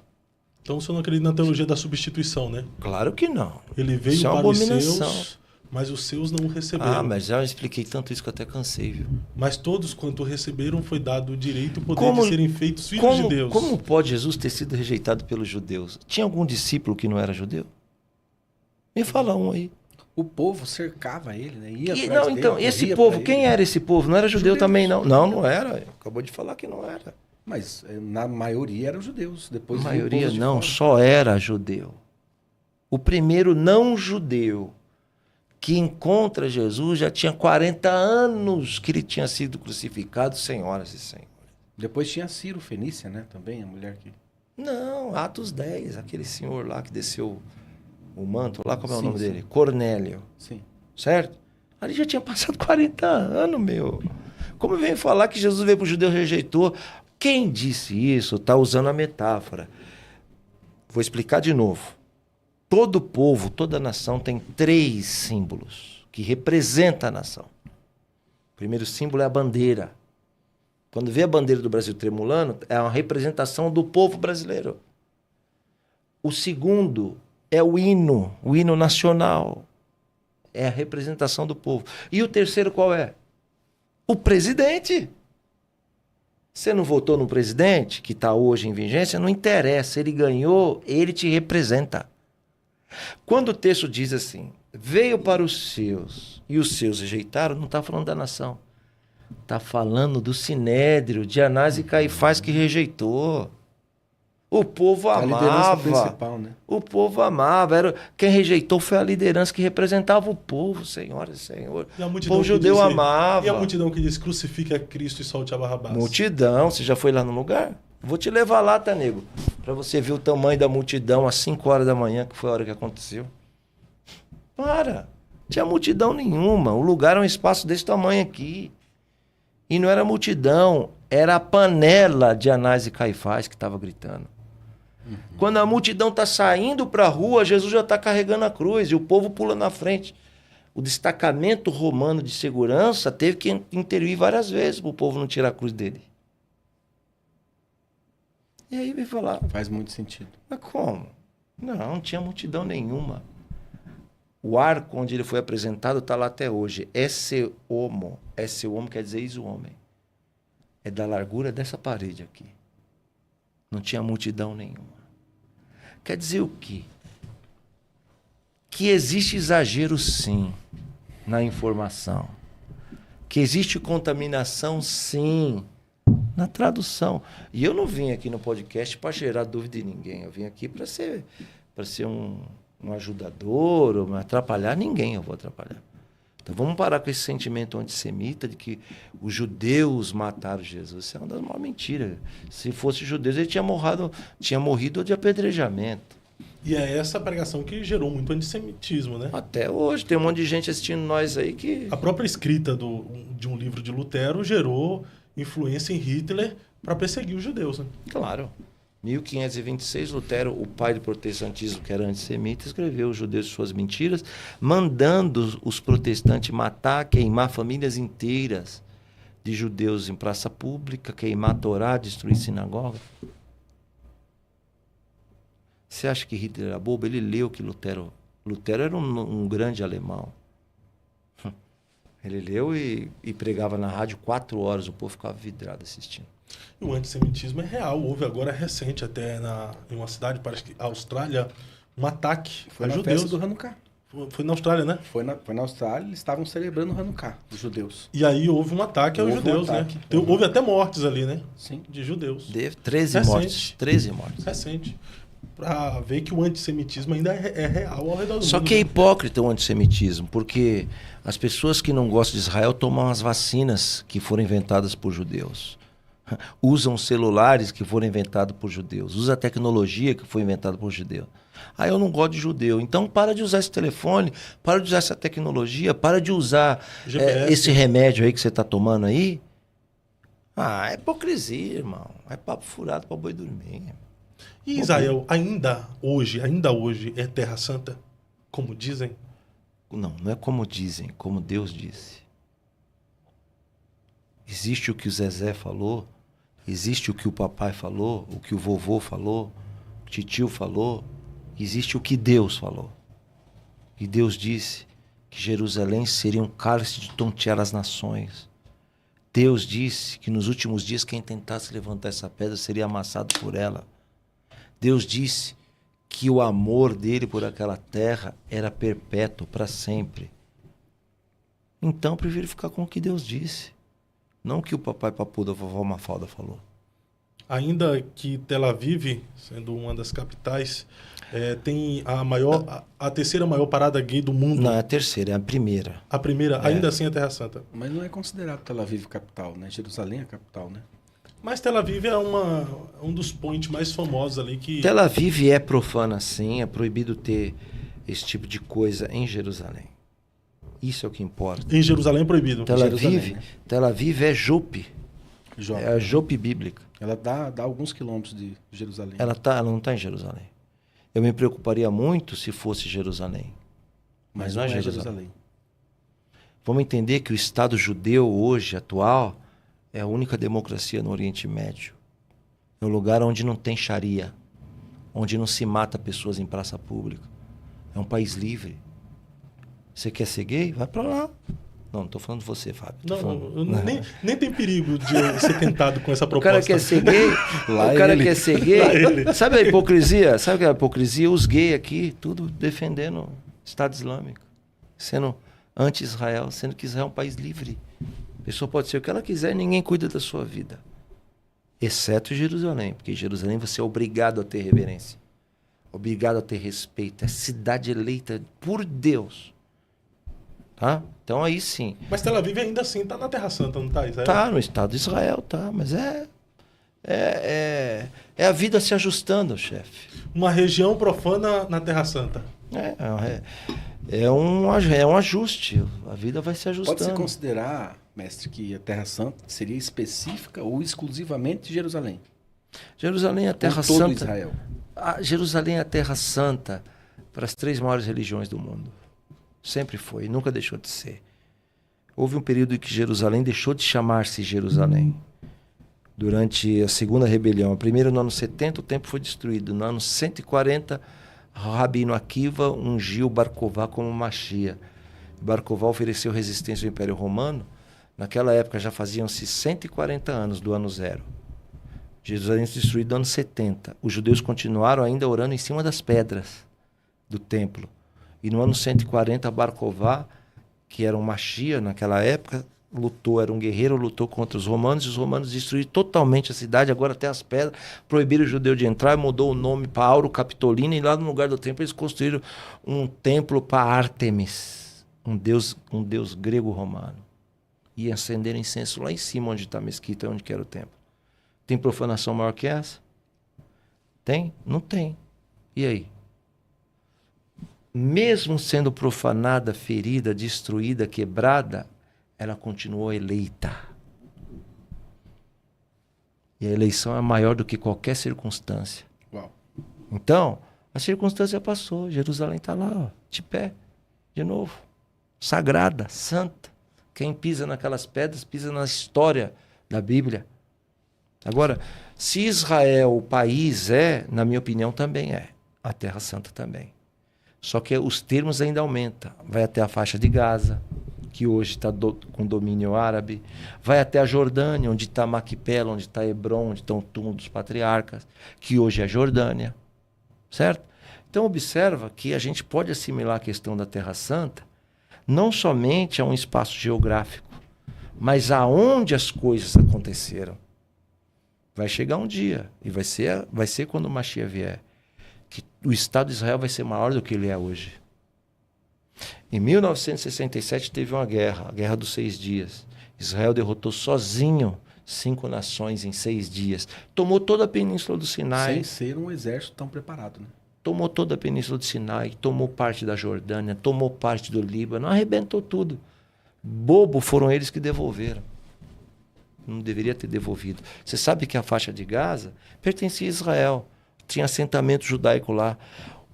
Então você não acredita na teologia da substituição, né? Claro que não. Ele veio Isso é uma para os abominação. seus, mas os seus não receberam. Ah, mas já expliquei tanto isso que eu até cansei, viu? Mas todos quanto receberam foi dado o direito e o poder de serem feitos filhos de Deus. Como pode Jesus ter sido rejeitado pelos judeus? Tinha algum discípulo que não era judeu? Me fala um aí. O povo cercava ele, né? Ia atrás Não, dele, então, esse corria povo, pra quem ele. era esse povo? Não era judeu Judeus. também, não. Não era. Acabou de falar que não era. Mas na maioria eram judeus. Depois A veio o maioria povo de não, fora. só era judeu. O primeiro não judeu que encontra Jesus já tinha 40 anos que ele tinha sido crucificado, senhoras e senhores. Depois tinha Ciro Fenícia, né? Também, a mulher que... Não, Atos 10, aquele senhor lá que desceu o manto, lá como é o Sim, nome sim. dele? Cornélio, Sim. certo? Ali já tinha passado 40 anos, meu. Como vem falar que Jesus veio para o judeu e rejeitou? Quem disse isso está usando a metáfora. Vou explicar de novo. Todo povo, toda nação tem 3 símbolos que representam a nação. O primeiro símbolo é a bandeira. Quando vê a bandeira do Brasil tremulando, é uma representação do povo brasileiro. O segundo é o hino nacional. É a representação do povo. E o terceiro qual é? O presidente. Você não votou no presidente, que está hoje em vigência? Não interessa. Ele ganhou, ele te representa. Quando o texto diz assim, veio para os seus e os seus rejeitaram, não está falando da nação. Está falando do Sinédrio, de Anás e Caifás que rejeitou. O povo A liderança amava. principal, né? O povo amava. Quem rejeitou foi a liderança que representava o povo, senhoras e senhores. E a O multidão povo que judeu disse- amava. E a multidão que diz, crucifique a Cristo e solte a Barrabás. Multidão, você já foi lá no lugar? Vou te levar lá, tá, nego? Pra você ver o tamanho da multidão às 5 horas da manhã, que foi a hora que aconteceu. Para! Não tinha multidão nenhuma. O lugar era um espaço desse tamanho aqui. E não era multidão, era a panela de Anás e Caifás que estava gritando. Quando a multidão está saindo para a rua, Jesus já está carregando a cruz e o povo pula na frente. O destacamento romano de segurança teve que intervir várias vezes para o povo não tirar a cruz dele. E aí vem falar, Faz muito sentido. mas como? Não tinha multidão nenhuma. O arco onde ele foi apresentado está lá até hoje. Esse homo quer dizer eis o homem. é da largura dessa parede aqui. Não tinha multidão nenhuma. Quer dizer o quê? Que existe exagero, sim, na informação. Que existe contaminação, sim, na tradução. E eu não vim aqui no podcast para gerar dúvida em ninguém. Eu vim aqui para ser um ajudador, ou atrapalhar ninguém, eu vou atrapalhar. Então vamos parar com esse sentimento antissemita de que os judeus mataram Jesus. Isso é uma das maiores mentiras. Se fosse judeus, ele tinha morrido de apedrejamento. E é essa pregação que gerou muito antissemitismo, né? Até hoje, tem um monte de gente assistindo nós aí que... A própria escrita de um livro de Lutero gerou influência em Hitler para perseguir os judeus, né? Claro. 1526, Lutero, o pai do protestantismo, que era antissemita, escreveu Os Judeus e Suas Mentiras, mandando os protestantes matar, queimar famílias inteiras de judeus em praça pública, queimar a Torá, destruir sinagoga. Você acha que Hitler era bobo? Ele leu que Lutero era um grande alemão. Ele leu e pregava na rádio 4 horas, o povo ficava vidrado assistindo. E o antissemitismo é real. Houve agora recente, até em uma cidade, parece que Austrália, um ataque Foi a na judeus. festa do Hanukkah. Foi na Austrália, né? Foi na Austrália, eles estavam celebrando o Hanukkah, os judeus. E aí houve um ataque aos judeus, né? Houve até mortes ali, né? Sim. De judeus. 13 Recente. mortes. 13 mortes. Recente. Para ver que o antissemitismo ainda é real ao redor do Só mundo. que é hipócrita o antissemitismo, porque as pessoas que não gostam de Israel tomam as vacinas que foram inventadas por judeus. Usam celulares que foram inventados por judeus. Usa a tecnologia que foi inventada por judeus. Ah, eu não gosto de judeu. Então para de usar esse telefone, para de usar essa tecnologia, para de usar esse remédio aí que você está tomando aí. Ah, é hipocrisia, irmão. É papo furado para boi dormir. E Israel ainda hoje é Terra Santa, como dizem? Não é como dizem, como Deus disse. Existe o que o Zezé falou, existe o que o papai falou, o que o vovô falou, o titio falou, existe o que Deus falou. E Deus disse que Jerusalém seria um cálice de tontear as nações. Deus disse que nos últimos dias quem tentasse levantar essa pedra seria amassado por ela. Deus disse que o amor dele por aquela terra era perpétuo, para sempre. Então eu prefiro ficar com o que Deus disse, não o que o papai papu da vovó Mafalda falou. Ainda que Tel Aviv, sendo uma das capitais, tem a terceira maior parada gay do mundo. Não, é a terceira, é a primeira. A primeira, ainda assim, é Terra Santa. Mas não é considerado Tel Aviv capital, né? Jerusalém é a capital, né? Mas Tel Aviv é um dos pontos mais famosos ali que... Tel Aviv é profana, sim. É proibido ter esse tipo de coisa em Jerusalém. Isso é o que importa. Em Jerusalém é proibido. Tel Aviv é Jope. É a Jope bíblica. Ela dá alguns quilômetros de Jerusalém. Ela não está em Jerusalém. Eu me preocuparia muito se fosse Jerusalém. Mas não é Jerusalém. Vamos entender que o Estado judeu hoje, atual, é a única democracia no Oriente Médio. É um lugar onde não tem sharia, onde não se mata pessoas em praça pública. É um país livre. Você quer ser gay? Vai pra lá. Não estou falando de você, Fábio. Nem tem perigo de ser tentado com essa proposta. O cara quer ser gay? Quer ser gay? Sabe a hipocrisia? Sabe o que é a hipocrisia? Os gays aqui, tudo defendendo o Estado Islâmico. Sendo anti-Israel, sendo que Israel é um país livre. A pessoa pode ser o que ela quiser e ninguém cuida da sua vida. Exceto Jerusalém, porque em Jerusalém você é obrigado a ter reverência. Obrigado a ter respeito. É cidade eleita por Deus. Tá? Então aí sim. Mas Tel Aviv ainda assim está na Terra Santa, não está? Está no Estado de Israel, tá. Mas é a vida se ajustando, chefe. Uma região profana na Terra Santa. É um ajuste. A vida vai se ajustando. Pode-se considerar, mestre, que a Terra Santa seria específica ou exclusivamente de Jerusalém? Jerusalém é a Terra todo Santa. Israel. Jerusalém é a Terra Santa para as 3 maiores religiões do mundo. Sempre foi, nunca deixou de ser. Houve um período em que Jerusalém deixou de chamar-se Jerusalém. Durante a segunda rebelião. A primeira no ano 70, o templo foi destruído. No ano 140, Rabino Akiva ungiu Bar Kokhba como Mashiach. Bar Kokhba ofereceu resistência ao Império Romano Naquela época já faziam-se 140 anos do ano zero. Jerusalém foi destruído no ano 70. Os judeus continuaram ainda orando em cima das pedras do templo. E no ano 140, Bar Kokhba, que era um Machia naquela época, era um guerreiro, lutou contra os romanos, e os romanos destruíram totalmente a cidade, agora até as pedras, proibiram o judeu de entrar, mudou o nome para Auro Capitolina, e lá no lugar do templo eles construíram um templo para Ártemis, um deus grego-romano. E acenderam incenso lá em cima, onde está a mesquita, onde que era o templo. Tem profanação maior que essa? Tem? Não tem. E aí? Mesmo sendo profanada, ferida, destruída, quebrada, ela continuou eleita. E a eleição é maior do que qualquer circunstância. Uau. Então, a circunstância passou. Jerusalém está lá, ó, de pé, de novo. Sagrada, santa. Quem pisa naquelas pedras, pisa na história da Bíblia. Agora, se Israel, o país na minha opinião, também é. A Terra Santa também. Só que os termos ainda aumentam. Vai até a faixa de Gaza, que hoje está com domínio árabe. Vai até a Jordânia, onde está Maquipela, onde está Hebron, onde estão o túmulo dos patriarcas, que hoje é a Jordânia. Certo? Então observa que a gente pode assimilar a questão da Terra Santa não somente a um espaço geográfico, mas aonde as coisas aconteceram. Vai chegar um dia, e vai ser quando o Mashiach vier, que o Estado de Israel vai ser maior do que ele é hoje. Em 1967 teve uma guerra, a Guerra dos 6 Dias. Israel derrotou sozinho 5 nações em 6 dias. Tomou toda a Península do Sinai. Sem ser um exército tão preparado, né? Tomou toda a Península do Sinai, tomou parte da Jordânia, tomou parte do Líbano, arrebentou tudo. Bobo foram eles que devolveram. Não deveria ter devolvido. Você sabe que a faixa de Gaza pertencia a Israel. Tinha assentamento judaico lá.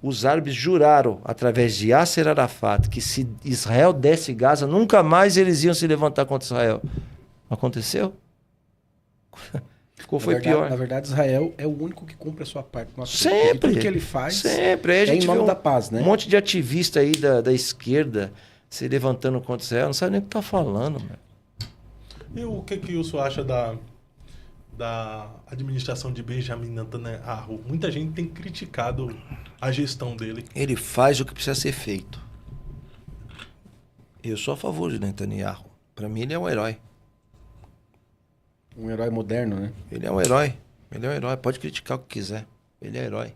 Os árabes juraram, através de Yasser Arafat, que se Israel desse Gaza, nunca mais eles iam se levantar contra Israel. Aconteceu? Foi pior. Na verdade, Israel é o único que cumpre a sua parte. Sempre. E tudo que ele faz sempre. Aí a gente em nome da paz, né? Um monte de ativista aí da esquerda se levantando contra Israel. Não sabe nem o que está falando, mano. E o que o senhor acha da administração de Benjamin Netanyahu? Muita gente tem criticado a gestão dele. Ele faz o que precisa ser feito. Eu sou a favor de Netanyahu. Para mim, ele é um herói. Um herói moderno, né? Ele é um herói. Ele é um herói. Pode criticar o que quiser. Ele é herói.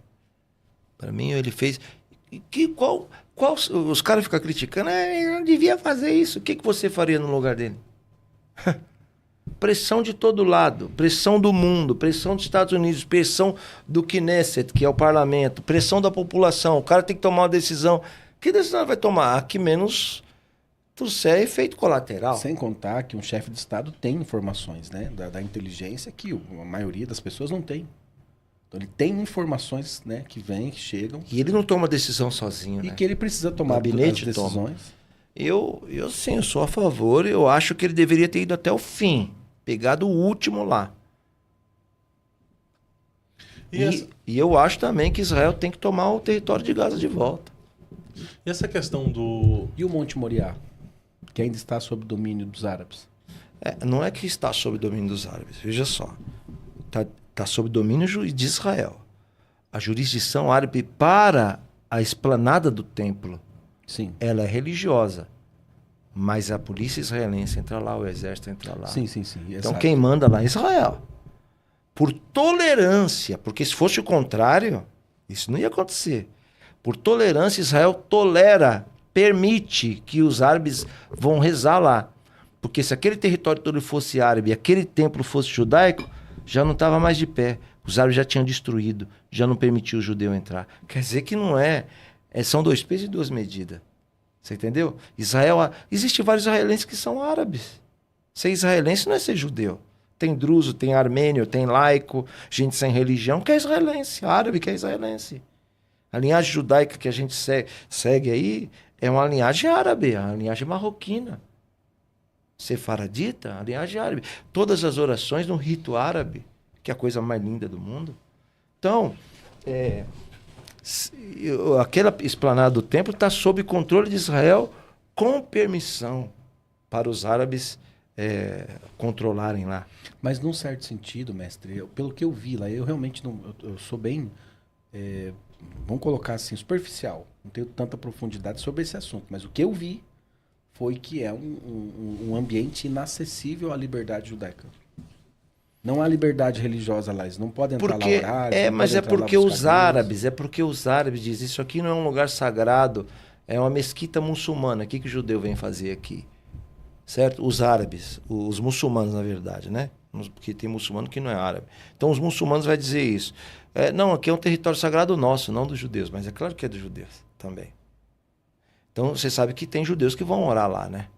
Para mim, ele fez... Os caras ficam criticando. Ele não devia fazer isso. O que você faria no lugar dele? Pressão de todo lado, pressão do mundo, pressão dos Estados Unidos, pressão do Knesset, que é o parlamento, pressão da população. O cara tem que tomar uma decisão. Que decisão ele vai tomar? A que menos trouxer efeito colateral. Sem contar que um chefe de Estado tem informações, né, da inteligência que a maioria das pessoas não tem. Então ele tem informações, né, que vêm, que chegam. E ele não toma decisão sozinho, E né? que ele precisa tomar as decisões. Eu sim, eu sou a favor. Eu acho que ele deveria ter ido até o fim. Pegado o último lá. E eu acho também que Israel tem que tomar o território de Gaza de volta. E essa questão do... E o Monte Moriá, que ainda está sob domínio dos árabes? Não é que está sob domínio dos árabes. Veja só. Está sob domínio de Israel. A jurisdição árabe para a esplanada do templo, sim, ela é religiosa. Mas a polícia israelense entra lá, o exército entra lá. Sim. Então quem manda lá é Israel. Por tolerância, porque se fosse o contrário, isso não ia acontecer. Por tolerância, Israel permite que os árabes vão rezar lá. Porque se aquele território todo fosse árabe e aquele templo fosse judaico, já não estava mais de pé. Os árabes já tinham destruído, já não permitiu o judeu entrar. Quer dizer que não são 2 pesos e 2 medidas. Você entendeu? Existem vários israelenses que são árabes. Ser israelense não é ser judeu. Tem druso, tem armênio, tem laico, gente sem religião que é israelense, árabe que é israelense. A linhagem judaica que a gente segue aí é uma linhagem árabe, é uma linhagem marroquina. Sefaradita, a linhagem árabe. Todas as orações no rito árabe, que é a coisa mais linda do mundo. Então, aquela esplanada do templo está sob controle de Israel com permissão para os árabes controlarem lá. Mas num certo sentido, mestre, pelo que eu vi lá, eu realmente não, eu sou bem, vamos colocar assim, superficial. Não tenho tanta profundidade sobre esse assunto, mas o que eu vi foi que é um ambiente inacessível à liberdade judaica. Não há liberdade religiosa lá, eles não podem entrar lá horários. Mas é porque os árabes dizem, isso aqui não é um lugar sagrado, é uma mesquita muçulmana. O que o judeu vem fazer aqui? Certo? Os árabes, os muçulmanos, na verdade, né? Porque tem muçulmano que não é árabe. Então, os muçulmanos vão dizer isso. Não, aqui é um território sagrado nosso, não dos judeus. Mas é claro que é dos judeus também. Então, você sabe que tem judeus que vão orar lá, né?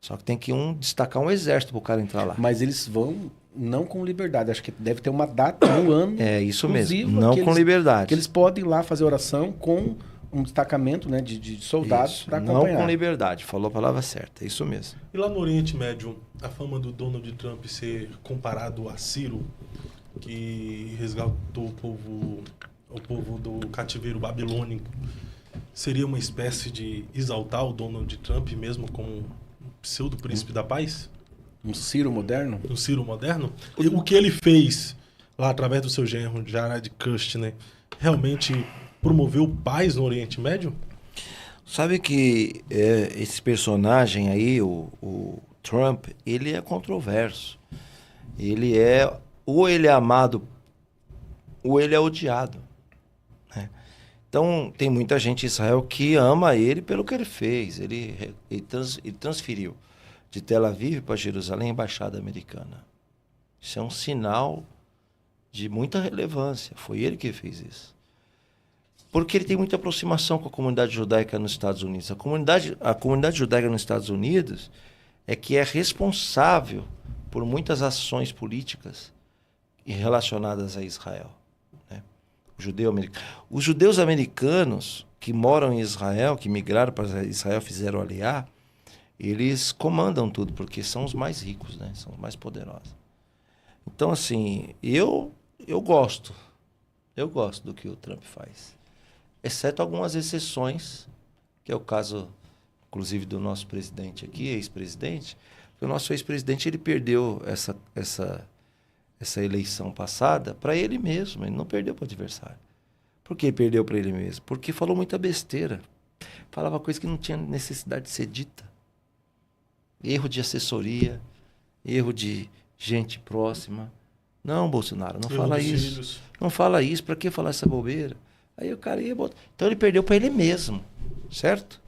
Só que tem que destacar um exército para o cara entrar lá. Mas eles vão não com liberdade. Acho que deve ter uma data no ano. É isso mesmo, não com liberdade. Que eles podem ir lá fazer oração com um destacamento, né, de soldados para acompanhar. Não com liberdade, falou a palavra certa, é isso mesmo. E lá no Oriente Médio, a fama do Donald Trump ser comparado a Ciro, que resgatou o povo do cativeiro babilônico, seria uma espécie de exaltar o Donald Trump mesmo como um pseudo-príncipe da paz? Um Ciro moderno? Um Ciro moderno? E o que ele fez lá através do seu genro, Jared Kushner, realmente promoveu paz no Oriente Médio? Sabe que esse personagem aí, o Trump, ele é controverso. Ou ele é amado, ou ele é odiado. Né? Então, tem muita gente em Israel que ama ele pelo que ele fez. Ele transferiu de Tel Aviv para Jerusalém a embaixada americana. Isso é um sinal de muita relevância. Foi ele que fez isso. Porque ele tem muita aproximação com a comunidade judaica nos Estados Unidos. A comunidade judaica nos Estados Unidos é que é responsável por muitas ações políticas relacionadas a Israel. Né? Os judeus americanos que moram em Israel, que migraram para Israel, fizeram aliá, eles comandam tudo, porque são os mais ricos, né? São os mais poderosos. Então, assim, eu gosto do que o Trump faz. Exceto algumas exceções, que é o caso, inclusive, do nosso presidente aqui, ex-presidente. O nosso ex-presidente, ele perdeu essa eleição passada para ele mesmo, ele não perdeu para o adversário. Por que perdeu para ele mesmo? Porque falou muita besteira. Falava coisa que não tinha necessidade de ser dita. Erro de assessoria, erro de gente próxima. Não, Bolsonaro, não fala isso. Filhos. Não fala isso, para que falar essa bobeira? Aí o cara ia botar. Então ele perdeu para ele mesmo, certo?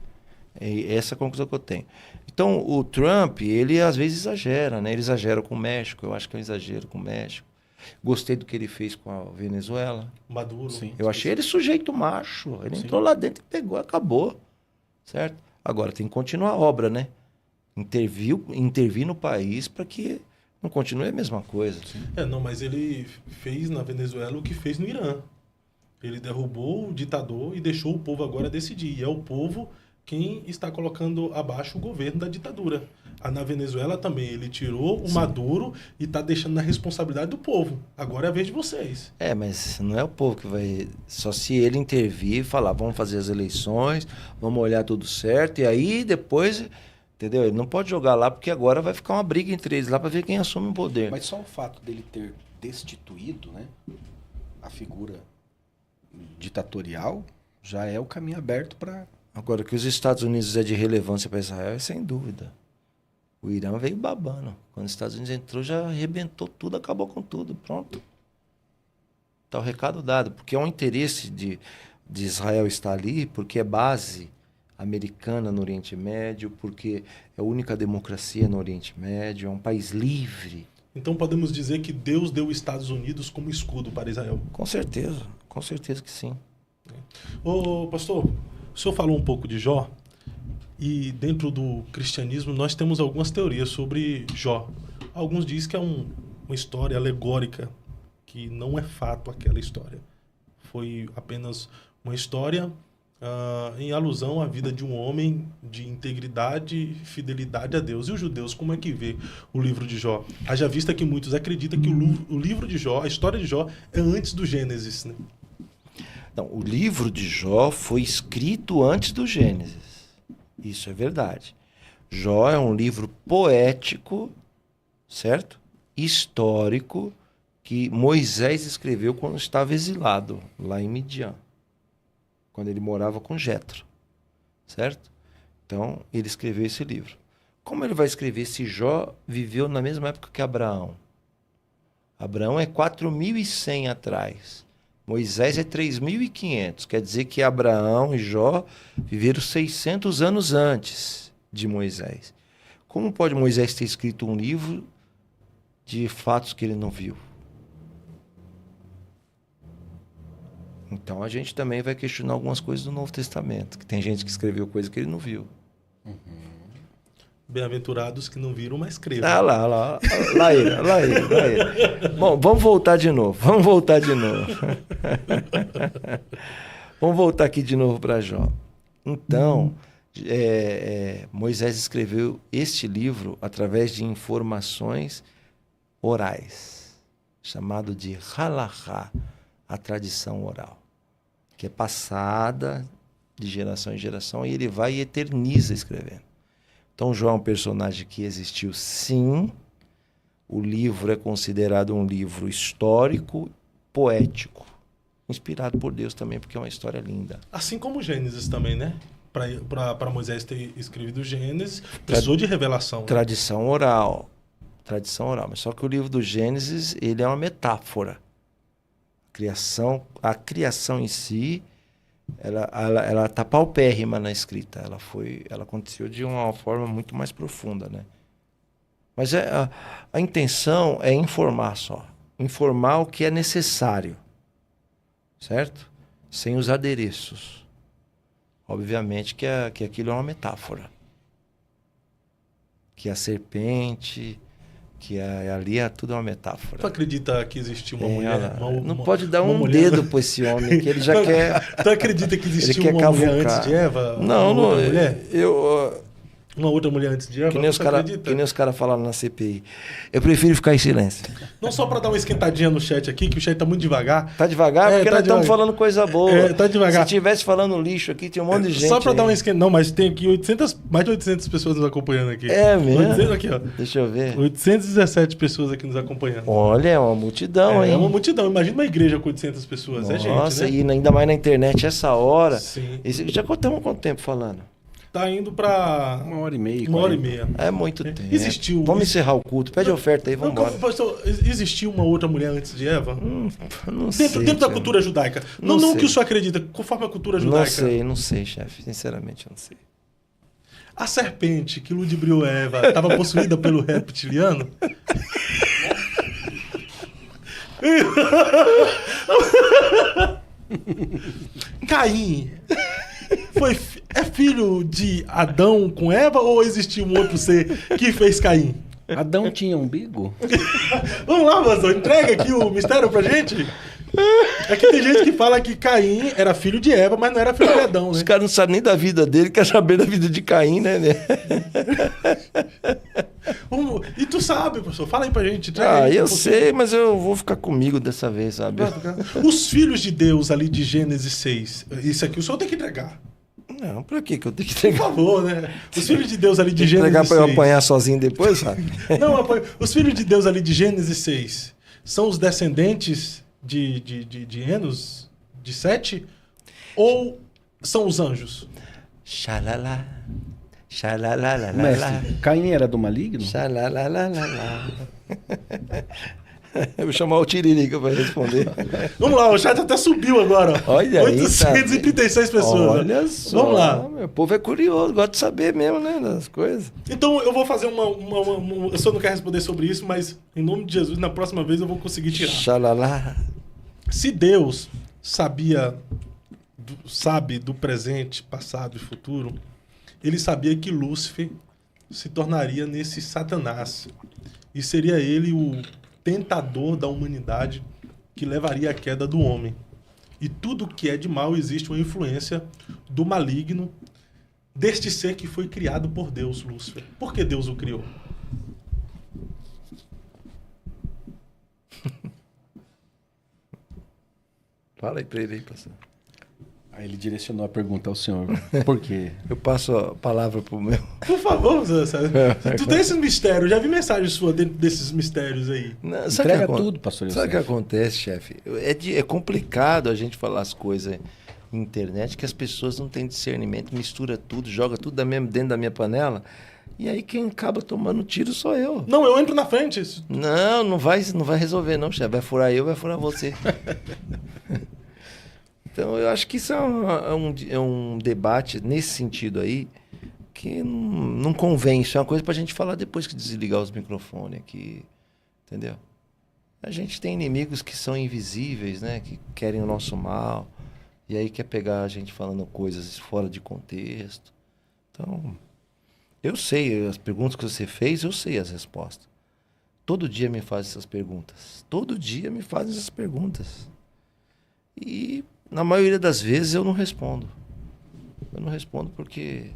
É essa a conclusão que eu tenho. Então o Trump, ele às vezes exagera, né? Ele exagera com o México, eu acho que é um exagero com o México. Gostei do que ele fez com a Venezuela. Maduro. Sim. Eu achei ele sujeito macho. Ele entrou lá dentro e pegou, acabou. Certo? Agora tem que continuar a obra, né? Intervir no país para que não continue a mesma coisa. Mas ele fez na Venezuela o que fez no Irã. Ele derrubou o ditador e deixou o povo agora decidir. E é o povo quem está colocando abaixo o governo da ditadura. Na Venezuela também, ele tirou o Maduro e está deixando na responsabilidade do povo. Agora é a vez de vocês. Mas não é o povo que vai... Só se ele intervir e falar, vamos fazer as eleições, vamos olhar tudo certo, e aí depois... Entendeu? Ele não pode jogar lá, porque agora vai ficar uma briga entre eles lá para ver quem assume o poder. Mas só o fato dele ter destituído, né, a figura ditatorial já é o caminho aberto para... Agora, que os Estados Unidos é de relevância para Israel, é sem dúvida. O Irã veio babando. Quando os Estados Unidos entrou, já arrebentou tudo, acabou com tudo. Pronto. Está o recado dado. Porque é um interesse de Israel estar ali, porque é base americana no Oriente Médio, porque é a única democracia no Oriente Médio, é um país livre. Então podemos dizer que Deus deu os Estados Unidos como escudo para Israel? Com certeza que sim. Ô, pastor, o senhor falou um pouco de Jó, e dentro do cristianismo nós temos algumas teorias sobre Jó. Alguns dizem que é uma história alegórica, que não é fato aquela história. Foi apenas uma história em alusão à vida de um homem de integridade e fidelidade a Deus. E os judeus, como é que vê o livro de Jó? Haja vista que muitos acreditam que o livro de Jó, a história de Jó, é antes do Gênesis, né? Não, o livro de Jó foi escrito antes do Gênesis. Isso é verdade. Jó é um livro poético certo? Histórico que Moisés escreveu quando estava exilado lá em Midian, quando ele morava com Jetro, certo? Então, ele escreveu esse livro. Como ele vai escrever se Jó viveu na mesma época que Abraão? Abraão é 4.100 atrás. Moisés é 3.500. Quer dizer que Abraão e Jó viveram 600 anos antes de Moisés. Como pode Moisés ter escrito um livro de fatos que ele não viu? Então a gente também vai questionar algumas coisas do Novo Testamento, que tem gente que escreveu coisas que ele não viu. Bem-aventurados que não viram, mas creram. Ah, lá ele. Bom, vamos voltar de novo. Vamos voltar aqui de novo para Jó. Então, Moisés escreveu este livro através de informações orais, chamado de halachá, a tradição oral, que é passada de geração em geração, e ele vai e eterniza escrevendo. Então, Jó é um personagem que existiu, sim. O livro é considerado um livro histórico, poético, inspirado por Deus também, porque é uma história linda. Assim como Gênesis também, né? Para Moisés ter escrevido Gênesis, precisou de revelação. Tradição oral. Mas só que o livro do Gênesis, ele é uma metáfora. A criação em si, ela tá paupérrima na escrita. Ela aconteceu de uma forma muito mais profunda, né? Mas a intenção é informar só. Informar o que é necessário. Certo? Sem os adereços. Obviamente que aquilo é uma metáfora. Que a serpente, que ali tudo é uma metáfora. Tu acredita que existiu uma mulher? Não pode dar um dedo para esse homem, que ele já quer... Tu acredita que existiu uma mulher antes de Eva? Não, mulher? Uma outra mulher antes de Eva? Que nem os caras falaram na CPI. Eu prefiro ficar em silêncio. Não, só para dar uma esquentadinha no chat aqui, que o chat tá muito devagar. Tá devagar? Porque nós estamos falando coisa boa. Tá devagar. Se tivesse falando lixo aqui, tinha um monte de gente. Só para dar uma esquentada. Não, mas tem aqui mais de 800 pessoas nos acompanhando aqui. É mesmo? Aqui, ó. Deixa eu ver. 817 pessoas aqui nos acompanhando. Olha, é uma multidão, hein? É uma multidão. Imagina uma igreja com 800 pessoas. Nossa, é gente, Nossa, né? E ainda mais na internet, essa hora. Sim. Já contamos quanto tempo falando? Tá indo pra... 1h30. 1h30. É muito tempo. Existiu... Vamos encerrar o culto. Pede oferta aí, vamos embora. Pastor, existiu uma outra mulher antes de Eva? Não sei. Dentro da cultura judaica. Não que o senhor acredita, conforme a cultura judaica. Não sei, chefe. Sinceramente, eu não sei. A serpente que ludibriou Eva estava possuída pelo reptiliano? Caim é filho de Adão com Eva ou existiu um outro ser que fez Caim? Adão tinha umbigo? Vamos lá, pastor, entrega aqui o mistério pra gente. É que tem gente que fala que Caim era filho de Eva, mas não era filho de Adão, né? Os caras não sabem nem da vida dele, quer saber da vida de Caim, né? E tu sabe, professor? Fala aí pra gente. Eu sei, mas eu vou ficar comigo dessa vez, sabe? Os filhos de Deus ali de Gênesis 6, isso aqui o senhor tem que entregar. Não, pra que eu tenho que entregar? Por favor, né? Os filhos de Deus ali de Gênesis 6. Entregar pra eu apanhar sozinho depois, sabe? Não, os filhos de Deus ali de Gênesis 6 são os descendentes de Enos, de Sete, ou são os anjos? Xalala. Xalala. Mestre, Caim era do maligno? Xalala. Eu vou chamar o Tiririca para responder. Vamos lá, o chat até subiu agora. Olha aí, 836 pessoas. Olha só. Vamos lá. Meu povo é curioso, gosta de saber mesmo, né, das coisas. Então eu vou fazer eu só não quero responder sobre isso, mas em nome de Jesus, na próxima vez eu vou conseguir tirar. Xalala. Se Deus sabe do presente, passado e futuro, ele sabia que Lúcifer se tornaria nesse Satanás. E seria ele o tentador da humanidade que levaria à queda do homem. E tudo que é de mal existe uma influência do maligno, deste ser que foi criado por Deus, Lúcifer. Por que Deus o criou? Fala aí pra ele aí, pastor. Aí ele direcionou a pergunta ao senhor. Por quê? Eu passo a palavra pro meu. Por favor, tu tem esses mistérios. Já vi mensagem sua dentro desses mistérios aí. Não, Entrega tudo, pastor Sabe o que Youssef. acontece, chefe? É complicado a gente falar as coisas na internet, que as pessoas não têm discernimento, mistura tudo, joga tudo dentro da minha panela. E aí quem acaba tomando tiro sou eu. Não, eu entro na frente. Não vai resolver não, chefe. Vai furar eu, vai furar você. Então eu acho que isso é um debate nesse sentido aí que não convém. Isso é uma coisa pra gente falar depois que desligar os microfones aqui. Entendeu? A gente tem inimigos que são invisíveis, né? Que querem o nosso mal. E aí quer pegar a gente falando coisas fora de contexto. Então, eu sei as perguntas que você fez, eu sei as respostas. Todo dia me fazem essas perguntas. Todo dia me fazem essas perguntas. E na maioria das vezes eu não respondo. Eu não respondo porque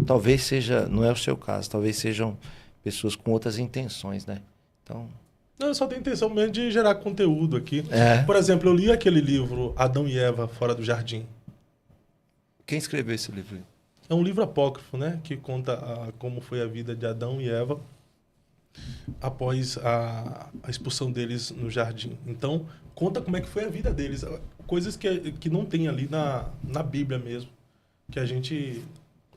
talvez seja, não é o seu caso, talvez sejam pessoas com outras intenções, né? Então, Não, eu só tenho intenção mesmo de gerar conteúdo aqui. É. Por exemplo, eu li aquele livro Adão e Eva Fora do Jardim. quem escreveu esse livro? É um livro apócrifo, né? Que conta como foi a vida de Adão e Eva após a expulsão deles no jardim. Então, conta como é que foi a vida deles. Coisas que não tem ali na Bíblia mesmo. Que a gente...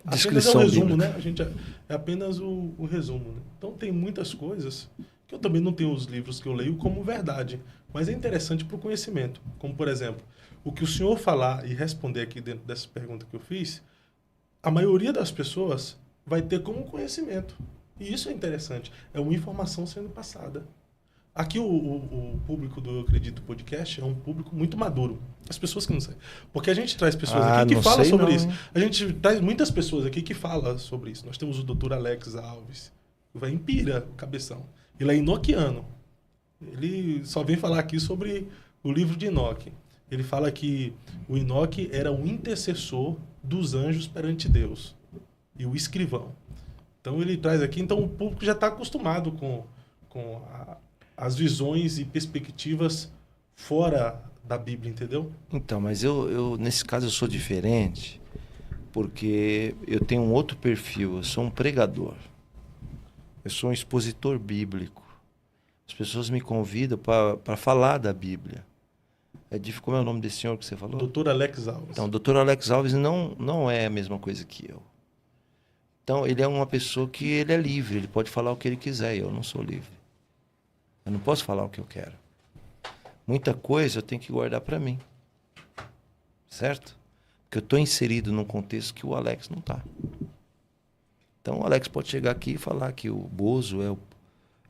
Descrição apenas é o resumo, bíblica. né? A gente é apenas o resumo. Né? Então, tem muitas coisas que eu também não tenho os livros que eu leio como verdade. Mas é interessante para o conhecimento. Como, por exemplo, o que o senhor falar e responder aqui dentro dessa pergunta que eu fiz, a maioria das pessoas vai ter como conhecimento. E isso é interessante. É uma informação sendo passada. Aqui o público do Eu Acredito Podcast é um público muito maduro. As pessoas que não sabem. Porque a gente traz pessoas aqui que não falam sei sobre não, isso. hein? A gente traz muitas pessoas aqui que falam sobre isso. Nós temos o Dr. Alex Alves. Vai em Pira, o cabeção. Ele é enoquiano. Ele só vem falar aqui sobre o livro de Enoque. Ele fala que o Enoque era o intercessor dos anjos perante Deus. E o escrivão. Então ele traz aqui, então o público já está acostumado com as visões e perspectivas fora da Bíblia, entendeu? Então, mas eu nesse caso eu sou diferente, porque eu tenho um outro perfil, eu sou um pregador. Eu sou um expositor bíblico. As pessoas me convidam para falar da Bíblia. Como é o nome desse senhor que você falou? Dr. Alex Alves. Então, o Dr. Alex Alves não é a mesma coisa que eu. Então, ele é uma pessoa que ele é livre, ele pode falar o que ele quiser, e eu não sou livre. Eu não posso falar o que eu quero. Muita coisa eu tenho que guardar para mim. Certo? Porque eu estou inserido num contexto que o Alex não está. Então, o Alex pode chegar aqui e falar que o Bozo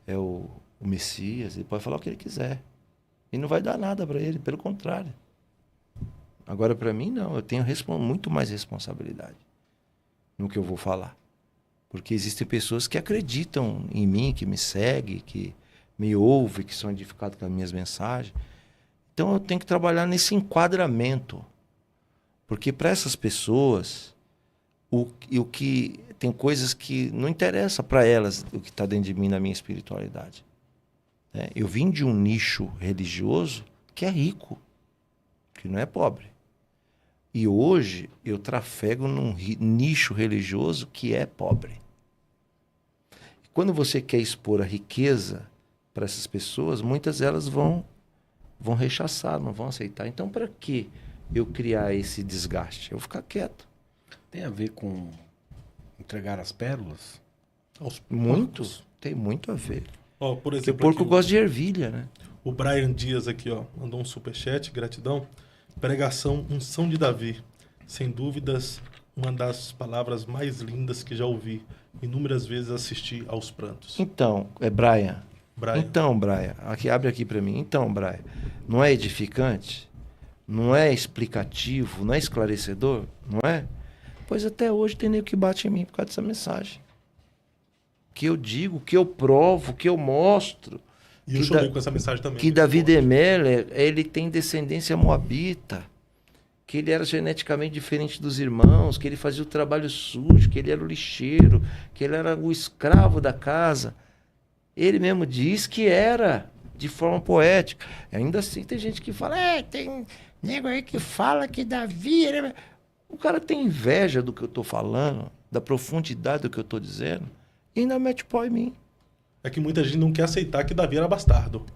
é o Messias, ele pode falar o que ele quiser. E não vai dar nada para ele, pelo contrário. Agora, para mim, não. Eu tenho muito mais responsabilidade no que eu vou falar. Porque existem pessoas que acreditam em mim, que me seguem, que me ouvem, que são edificados com as minhas mensagens. Então, eu tenho que trabalhar nesse enquadramento. Porque para essas pessoas, o que tem coisas que não interessa para elas o que está dentro de mim, na minha espiritualidade. Eu vim de um nicho religioso que é rico, que não é pobre. E hoje eu trafego num nicho religioso que é pobre. E quando você quer expor a riqueza para essas pessoas, muitas delas vão rechaçar, não vão aceitar. Então, para que eu criar esse desgaste? Eu vou ficar quieto. Tem a ver com entregar as pérolas? Muito, tem muito a ver. Ó, por Porque o exemplo, porco aqui, gosta de ervilha, né? o Brian Dias aqui, ó, mandou um superchat, gratidão. Pregação Unção de Davi. Sem dúvidas, uma das palavras mais lindas que já ouvi. Inúmeras vezes assisti aos prantos. Então, Brian. Brian. Então, Brian, abre aqui para mim. Então, Brian, não é edificante? Não é explicativo? Não é esclarecedor? Não é? Pois até hoje tem nego que bate em mim por causa dessa mensagem. Que eu digo, que eu provo, que eu mostro. E eu chorei com essa mensagem também. Que Davi Demeller, ele tem descendência moabita. Que ele era geneticamente diferente dos irmãos, que ele fazia o trabalho sujo, que ele era o lixeiro, que ele era o escravo da casa. Ele mesmo diz que era, de forma poética. Ainda assim tem gente que fala, Nego aí que fala que Davi... O cara tem inveja do que eu tô falando, da profundidade do que eu tô dizendo, e ainda mete pau em mim. É que muita gente não quer aceitar que Davi era bastardo.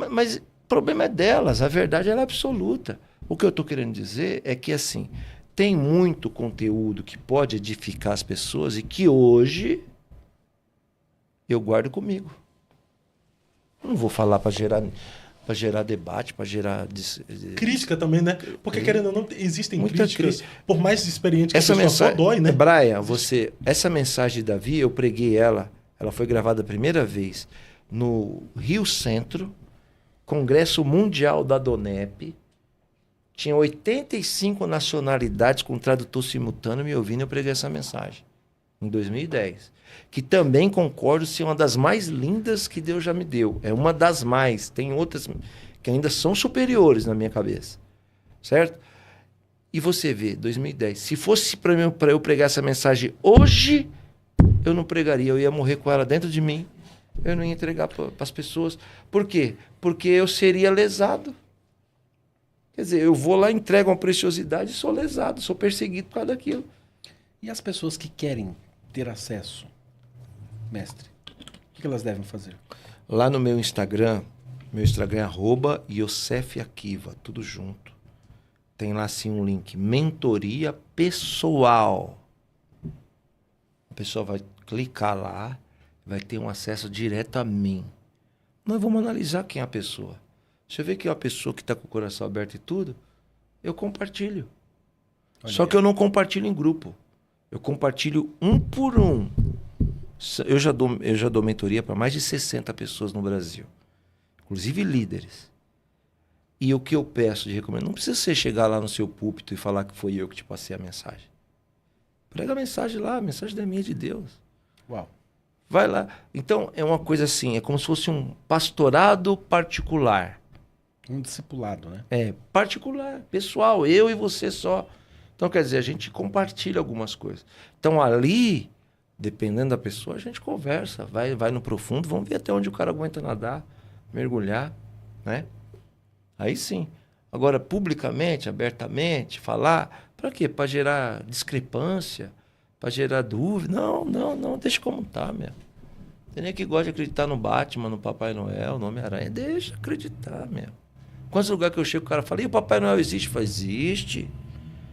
Mas o problema é delas, a verdade ela é absoluta. O que eu tô querendo dizer é que, assim, tem muito conteúdo que pode edificar as pessoas e que hoje eu guardo comigo. Não vou falar para gerar debate, para gerar... Crítica também, né? Porque, querendo ou não, existem Muita críticas. crítica. Por mais experiente que Essa a pessoa mensagem, for, dói, né? Brian, essa mensagem de Davi, eu preguei ela foi gravada a primeira vez no Rio Centro, Congresso Mundial da DONEP. Tinha 85 nacionalidades com tradutor simultâneo me ouvindo, eu preguei essa mensagem em 2010. Que também concordo ser uma das mais lindas que Deus já me deu. É uma das mais. Tem outras que ainda são superiores na minha cabeça. Certo? E você vê, 2010. Se fosse para eu pregar essa mensagem hoje, eu não pregaria. Eu ia morrer com ela dentro de mim. Eu não ia entregar para as pessoas. Por quê? Porque eu seria lesado. Quer dizer, eu vou lá, entrego uma preciosidade e sou lesado, sou perseguido por causa daquilo. E as pessoas que querem ter acesso, mestre, o que elas devem fazer? Lá no meu Instagram é @YosefAkiva, tudo junto. Tem lá assim um link, mentoria pessoal. A pessoa vai clicar lá, vai ter um acesso direto a mim. Nós vamos analisar quem é a pessoa. Se eu ver que é uma pessoa que está com o coração aberto e tudo, eu compartilho. Olha Só aí. que eu não compartilho em grupo. Eu compartilho um por um. Eu já dou mentoria para mais de 60 pessoas no Brasil. Inclusive líderes. E o que eu peço de recomendo, não precisa você chegar lá no seu púlpito e falar que foi eu que te passei a mensagem. Prega a mensagem lá, a mensagem da minha de Deus. Uau. Vai lá. Então, é uma coisa assim, é como se fosse um pastorado particular. Um discipulado, né? É, particular, pessoal, eu e você só. Então, quer dizer, a gente compartilha algumas coisas. Então, ali, dependendo da pessoa, a gente conversa, vai no profundo, vamos ver até onde o cara aguenta nadar, mergulhar, né? Aí sim. Agora, publicamente, abertamente, falar, para quê? Para gerar discrepância, para gerar dúvida. Não, deixa como tá, meu. Tem nem que gosta de acreditar no Batman, no Papai Noel, no Homem-Aranha, deixa acreditar, meu. Quantos lugares que eu chego, o cara fala, e o Papai Noel existe? Fala, existe.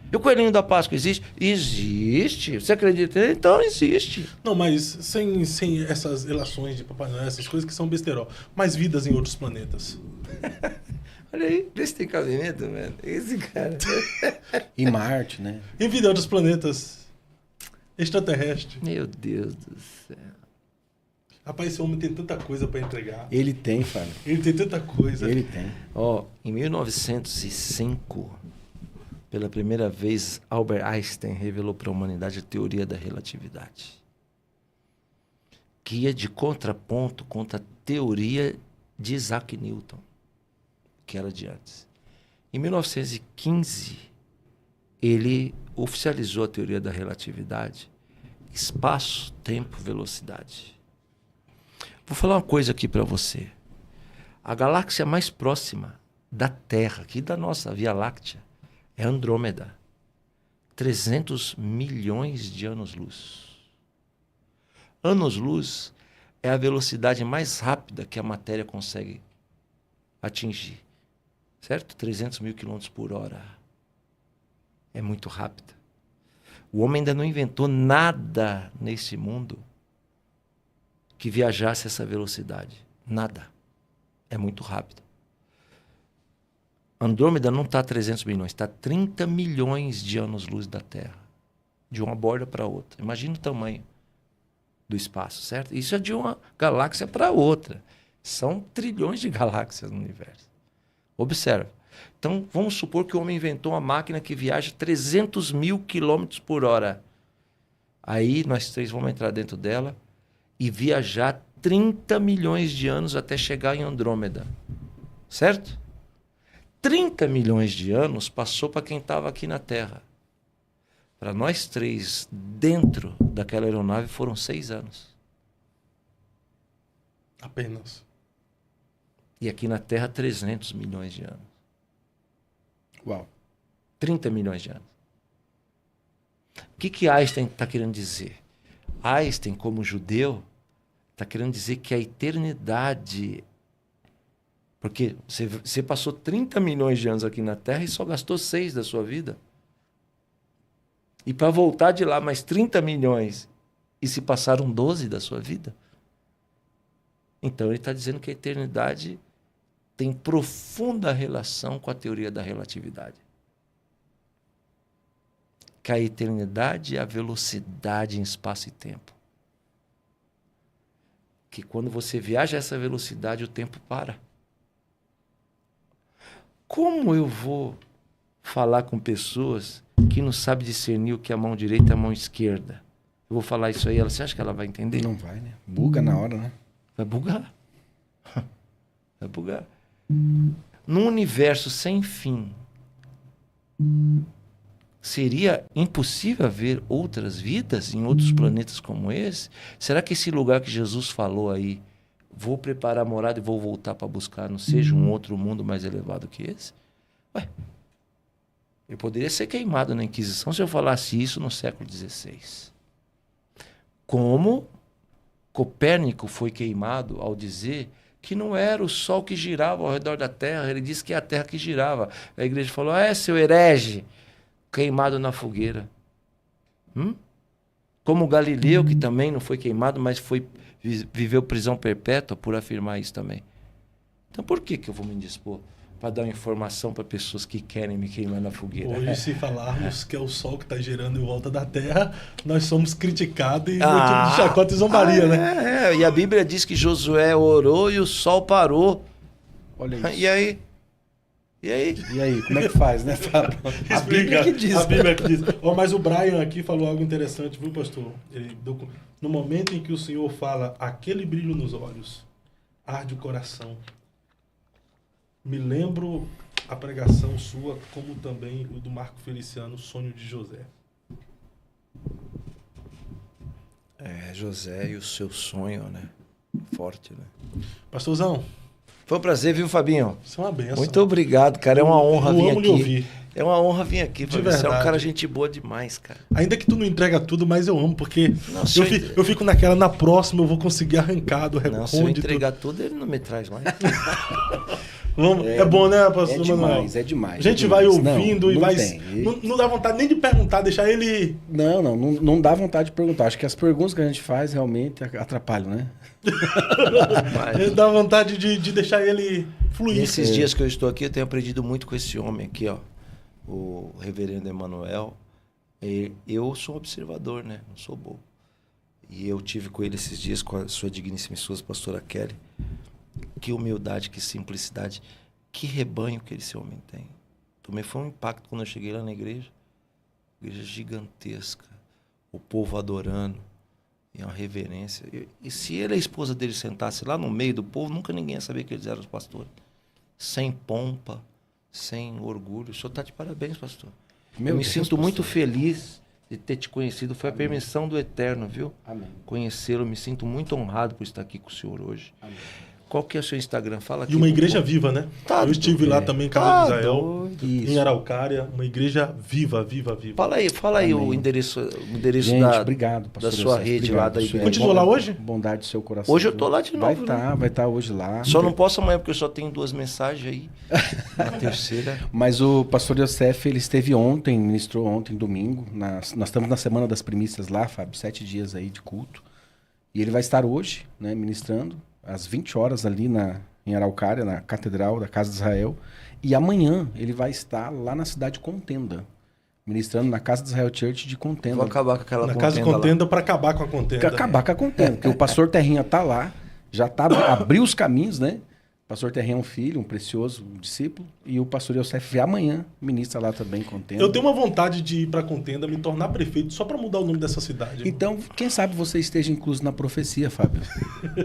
E o Coelhinho da Páscoa existe? Existe. Você acredita nele? Então existe. Não, mas sem essas relações de Papai Noel, essas coisas que são besterol. Mas vidas em outros planetas. Olha aí, vê se tem cabimento, mano. Esse cara. E Marte, né? Em vida em outros planetas. Extraterrestre. Meu Deus do céu. Rapaz, esse homem tem tanta coisa para entregar. Ele tem, Fábio. Ele tem tanta coisa. Ele tem. Ó, em 1905, pela primeira vez, Albert Einstein revelou para a humanidade a teoria da relatividade, que ia de contraponto contra a teoria de Isaac Newton, que era de antes. Em 1915, ele oficializou a teoria da relatividade, espaço, tempo, velocidade. Vou falar uma coisa aqui para você. A galáxia mais próxima da Terra, aqui da nossa Via Láctea, é Andrômeda. 300 milhões de anos-luz. Anos-luz é a velocidade mais rápida que a matéria consegue atingir. Certo? 300 mil quilômetros por hora. É muito rápida. O homem ainda não inventou nada nesse mundo que viajasse essa velocidade. Nada. É muito rápido. Andrômeda não está a 300 milhões, está a 30 milhões de anos-luz da Terra. De uma borda para outra. Imagina o tamanho do espaço, certo? Isso é de uma galáxia para outra. São trilhões de galáxias no universo. Observa. Então, vamos supor que o homem inventou uma máquina que viaja 300 mil quilômetros por hora. Aí, nós três vamos entrar dentro dela e viajar 30 milhões de anos até chegar em Andrômeda. Certo? 30 milhões de anos passou para quem estava aqui na Terra. Para nós três, dentro daquela aeronave, foram 6 anos. Apenas. E aqui na Terra, 300 milhões de anos. Uau. 30 milhões de anos. O que Einstein está querendo dizer? Einstein, como judeu, está querendo dizer que a eternidade... Porque você passou 30 milhões de anos aqui na Terra e só gastou 6 da sua vida. E para voltar de lá mais 30 milhões e se passaram 12 da sua vida? Então ele está dizendo que a eternidade tem profunda relação com a teoria da relatividade. Que a eternidade é a velocidade em espaço e tempo. Que quando você viaja a essa velocidade, o tempo para. Como eu vou falar com pessoas que não sabem discernir o que é a mão direita e a mão esquerda? Eu vou falar isso aí, você acha que ela vai entender? Não vai, né? Buga na hora, né? Vai bugar. Vai bugar. Num universo sem fim, seria impossível haver outras vidas em outros planetas como esse? Será que esse lugar que Jesus falou aí, vou preparar a morada e vou voltar para buscar, não seja um outro mundo mais elevado que esse? Ué, eu poderia ser queimado na Inquisição se eu falasse isso no século XVI. Como Copérnico foi queimado ao dizer que não era o Sol que girava ao redor da Terra, ele disse que é a Terra que girava. A igreja falou, seu herege, queimado na fogueira. Como Galileu, que também não foi queimado, mas viveu prisão perpétua por afirmar isso também. Então por que eu vou me indispor para dar informação para pessoas que querem me queimar na fogueira? Hoje, se falarmos que é o Sol que está girando em volta da Terra, nós somos criticados e motivo de chacota e zombaria, né? E a Bíblia diz que Josué orou e o Sol parou. Olha isso. E aí? E aí, como é que faz, né, Fábio? A Bíblia que diz. A Bíblia que diz. Mas o Brian aqui falou algo interessante, viu, pastor? No momento em que o Senhor fala, aquele brilho nos olhos, arde o coração. Me lembro a pregação sua, como também o do Marco Feliciano, Sonho de José. José e o seu sonho, né? Forte, né? Pastorzão. Foi um prazer, viu, Fabinho? Isso é uma benção. Muito obrigado, cara. É uma honra vir aqui. Ouvir. É uma honra vir aqui. De verdade. Você é um cara gente boa demais, cara. Ainda que tu não entrega tudo, mas eu amo, porque eu fico naquela, na próxima eu vou conseguir arrancar do recôndito. Não, se eu entregar tudo, ele não me traz mais. É bom, né, pastor Manuel? É demais. A gente vai ouvindo e vai... Não dá vontade nem de perguntar, deixar ele... Não dá vontade de perguntar. Acho que as perguntas que a gente faz realmente atrapalham, né? Dá vontade de deixar ele fluir. Nesses dias que eu estou aqui, eu tenho aprendido muito com esse homem aqui, ó. O reverendo Emanuel. Eu sou um observador, né? Não sou bobo. E eu tive com ele esses dias, com a sua digníssima esposa, pastora Kelly. Que humildade, que simplicidade, que rebanho que esse homem tem. Também foi um impacto quando eu cheguei lá na igreja. Igreja gigantesca, o povo adorando, e uma reverência. E se ele e a esposa dele sentasse lá no meio do povo, nunca ninguém ia saber que eles eram os pastores. Sem pompa, sem orgulho. O senhor está de parabéns, pastor. Eu me sinto muito feliz de ter te conhecido. Foi a permissão do Eterno, viu? Amém. Conhecê-lo. Me sinto muito honrado por estar aqui com o senhor hoje. Amém. Qual que é o seu Instagram? Fala aqui. E uma igreja viva, né? Eu estive lá também em Casa de Israel, em Araucária, uma igreja viva. Fala aí o endereço Gente, obrigado, pastor da sua José, rede obrigado, lá da igreja. Continua lá hoje? Bondade do seu coração. Hoje eu tô lá de novo. Vai estar hoje lá. Só não posso amanhã, porque eu só tenho 2 mensagens aí. A terceira. Mas o pastor Youssef, ele esteve ontem, ministrou ontem, domingo. Nós estamos na Semana das Primícias lá, Fábio, 7 dias aí de culto. E ele vai estar hoje, né, ministrando, às 20 horas ali em Araucária, na Catedral da Casa de Israel. E amanhã ele vai estar lá na cidade de Contenda, ministrando na Casa de Israel Church de Contenda. Vou acabar com aquela contenda. Na Casa de Contenda para acabar com a contenda. Acabar com a contenda, porque o pastor Terrinha tá lá, abriu os caminhos, né? O pastor Terrinha é um filho, um precioso discípulo, e o pastor Youssef amanhã ministra lá também Contenda. Eu tenho uma vontade de ir para Contenda, me tornar prefeito, só para mudar o nome dessa cidade. Então, quem sabe você esteja incluso na profecia, Fábio.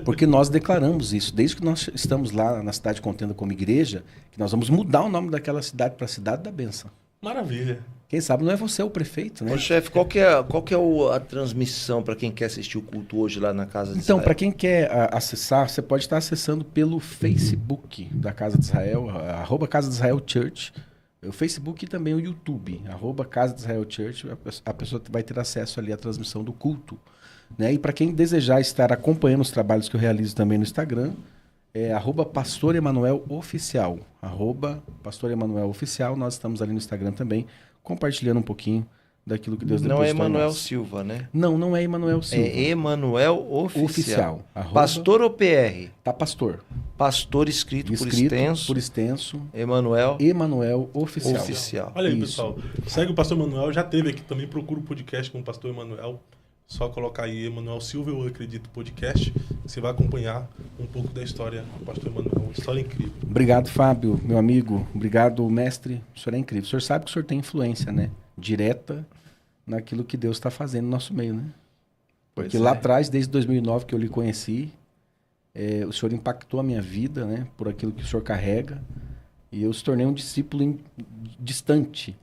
Porque nós declaramos isso. Desde que nós estamos lá na cidade de Contenda como igreja, que nós vamos mudar o nome daquela cidade para a Cidade da Bênção. Maravilha. Quem sabe não é você o prefeito, né? Ô, chefe, qual que é a transmissão para quem quer assistir o culto hoje lá na Casa de Israel? Então, para quem quer acessar, você pode estar acessando pelo Facebook da Casa de Israel, @Casa de Israel Church. o Facebook e também o YouTube, @Casa de Israel Church, a pessoa vai ter acesso ali à transmissão do culto. Né? E para quem desejar estar acompanhando os trabalhos que eu realizo também no Instagram, é @Pastor Emanuel Oficial. @Pastor Emanuel Oficial, nós estamos ali no Instagram também, compartilhando um pouquinho daquilo que Deus depositou. Não é Emanuel nós. Silva, né? Não é Emanuel Silva. É Emanuel Oficial. Pastor ou PR? Tá, pastor. Pastor escrito por extenso. Emanuel Oficial. Olha aí, Isso. pessoal. Segue o pastor Emanuel, já teve aqui também, procura o podcast com o pastor Emanuel. Só colocar aí Emanuel Silva, eu acredito, podcast. Você vai acompanhar um pouco da história do pastor Emanuel. Uma história incrível. Obrigado, Fábio, meu amigo. Obrigado, mestre. O senhor é incrível. O senhor sabe que o senhor tem influência, né? Direta naquilo que Deus está fazendo no nosso meio, né? Porque lá atrás, desde 2009 que eu lhe conheci, o senhor impactou a minha vida, né? Por aquilo que o senhor carrega. E eu se tornei um discípulo distante.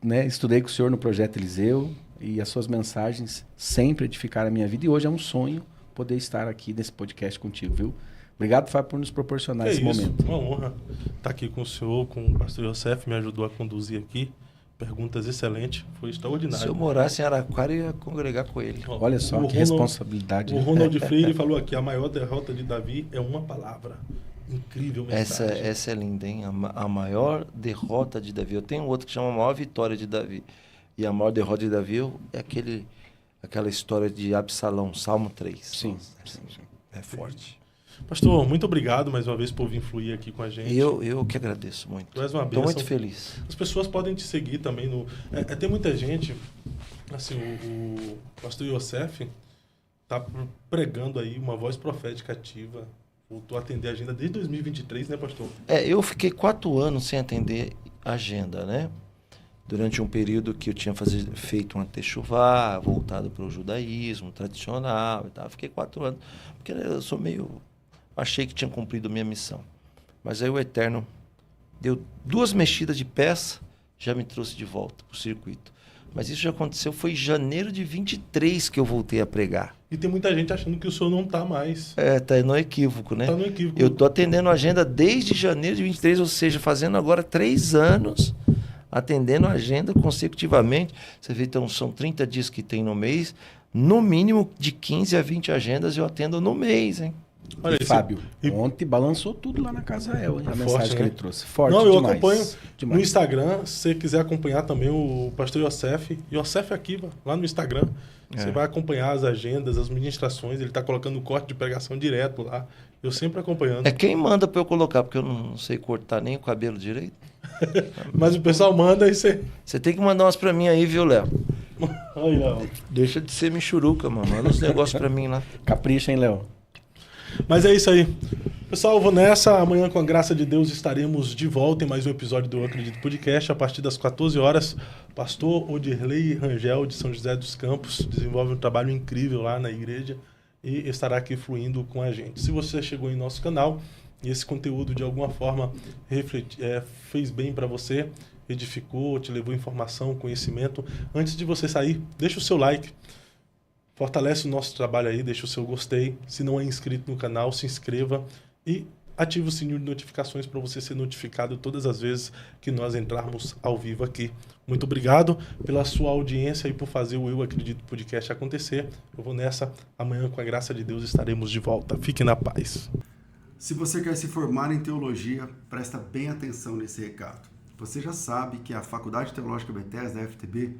Né? Estudei com o senhor no Projeto Eliseu. E as suas mensagens sempre edificaram a minha vida. E hoje é um sonho poder estar aqui nesse podcast contigo, viu? Obrigado, Fábio, por nos proporcionar esse momento. Uma honra estar aqui com o senhor, com o pastor Yosef, me ajudou a conduzir aqui. Perguntas excelentes, foi extraordinário. Se eu morasse em Araquara, eu ia congregar com ele. Olha só que responsabilidade. O Ronald Freire falou aqui, a maior derrota de Davi é uma palavra. Incrível mensagem. Essa é linda, hein? A maior derrota de Davi. Eu tenho outro que chama a maior vitória de Davi. E a maior derrota de Davi é aquela história de Absalão, Salmo 3. Sim. É forte. Pastor, muito obrigado mais uma vez por vir fluir aqui com a gente. Eu que agradeço muito. Tu és uma bênção. Estou muito feliz. As pessoas podem te seguir também. Tem muita gente, assim, o pastor Yosef está pregando aí uma voz profética ativa. Voltou a atender a agenda desde 2023, né, pastor? Eu fiquei 4 anos sem atender a agenda, né? Durante um período que eu tinha feito um techuvá, voltado para o judaísmo tradicional e tal. Fiquei 4 anos, porque eu sou achei que tinha cumprido a minha missão. Mas aí o Eterno deu 2 mexidas de peça, já me trouxe de volta para o circuito. Mas isso já aconteceu, foi em janeiro de 23 que eu voltei a pregar. E tem muita gente achando que o senhor não está mais. Tá no equívoco, né? Tá no equívoco. Eu estou atendendo a agenda desde janeiro de 23, ou seja, fazendo agora 3 anos, atendendo a agenda consecutivamente. Você vê, então, são 30 dias que tem no mês, no mínimo de 15 a 20 agendas eu atendo no mês, hein? Olha, Fábio, ontem balançou tudo lá na Casa Israel, hein? A mensagem que ele trouxe. Forte demais. Eu demais. acompanho no Instagram. Se você quiser acompanhar também o pastor Yosef Akiva, lá no Instagram. Você vai acompanhar as agendas, as ministrações. Ele está colocando o corte de pregação direto lá. Eu sempre acompanhando. É quem manda para eu colocar, porque eu não sei cortar nem o cabelo direito. Mas o pessoal manda e você... Você tem que mandar umas para mim aí, viu, Léo? Aí, Léo. Deixa de ser michuruca, mano. Manda uns negócios para mim lá. Capricha, hein, Léo? Mas é isso aí. Pessoal, eu vou nessa. Amanhã, com a graça de Deus, estaremos de volta em mais um episódio do Eu Acredito Podcast. A partir das 14 horas, pastor Odirley Rangel, de São José dos Campos, desenvolve um trabalho incrível lá na igreja e estará aqui fluindo com a gente. Se você chegou em nosso canal e esse conteúdo de alguma forma fez bem para você, edificou, te levou informação, conhecimento, antes de você sair, deixa o seu like. Fortalece o nosso trabalho aí, deixa o seu gostei. Se não é inscrito no canal, se inscreva e ative o sininho de notificações para você ser notificado todas as vezes que nós entrarmos ao vivo aqui. Muito obrigado pela sua audiência e por fazer o Eu Acredito Podcast acontecer. Eu vou nessa. Amanhã, com a graça de Deus, estaremos de volta. Fique na paz. Se você quer se formar em teologia, presta bem atenção nesse recado. Você já sabe que a Faculdade Teológica Bethesda, a FTB,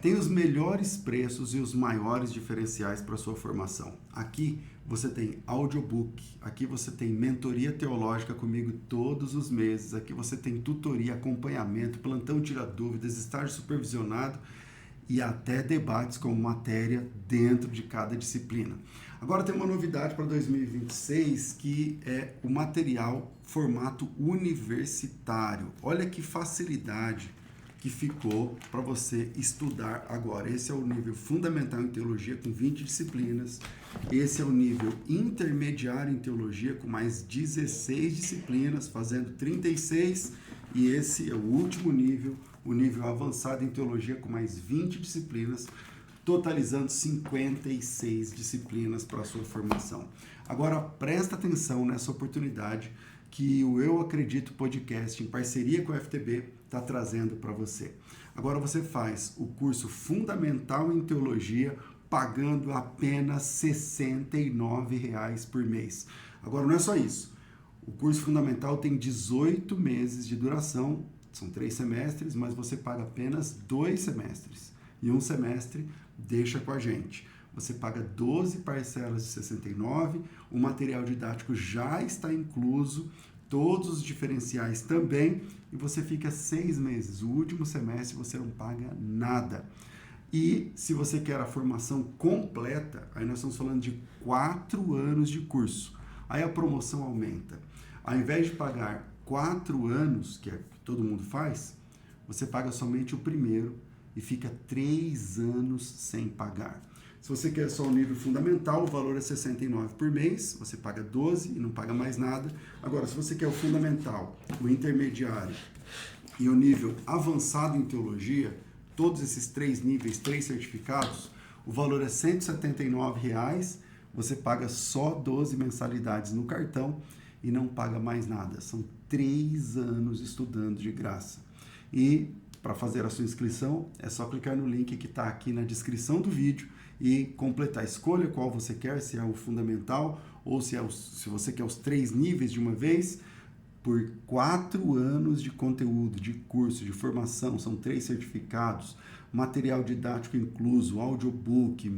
tem os melhores preços e os maiores diferenciais para a sua formação. Aqui você tem audiobook, aqui você tem mentoria teológica comigo todos os meses, aqui você tem tutoria, acompanhamento, plantão tira dúvidas, estágio supervisionado e até debates com matéria dentro de cada disciplina. Agora tem uma novidade para 2026 que é o material formato universitário. Olha que facilidade que ficou para você estudar agora. Esse é o nível fundamental em teologia com 20 disciplinas. Esse é o nível intermediário em teologia com mais 16 disciplinas, fazendo 36. E esse é o último nível, o nível avançado em teologia com mais 20 disciplinas, totalizando 56 disciplinas para a sua formação. Agora presta atenção nessa oportunidade que o Eu Acredito Podcast, em parceria com a FTB, está trazendo para você. Agora você faz o curso Fundamental em Teologia pagando apenas R$ 69,00 por mês. Agora não é só isso. O curso Fundamental tem 18 meses de duração, são 3 semestres, mas você paga apenas 2 semestres. E um semestre deixa com a gente. Você paga 12 parcelas de 69, o material didático já está incluso, todos os diferenciais também, e você fica 6 meses. O último semestre você não paga nada. E se você quer a formação completa, aí nós estamos falando de 4 anos de curso. Aí a promoção aumenta. Ao invés de pagar 4 anos, que é o que todo mundo faz, você paga somente o primeiro e fica 3 anos sem pagar. Se você quer só o nível fundamental, o valor é R$ 69 por mês, você paga 12 e não paga mais nada. Agora, se você quer o fundamental, o intermediário e o nível avançado em teologia, todos esses 3 níveis, 3 certificados, o valor é R$ 179,00, você paga só 12 mensalidades no cartão e não paga mais nada. São 3 anos estudando de graça. E para fazer a sua inscrição, é só clicar no link que está aqui na descrição do vídeo e completar. Escolha qual você quer, se é o fundamental ou se você quer os 3 níveis de uma vez, por 4 anos de conteúdo, de curso, de formação, são 3 certificados, material didático incluso, audiobook,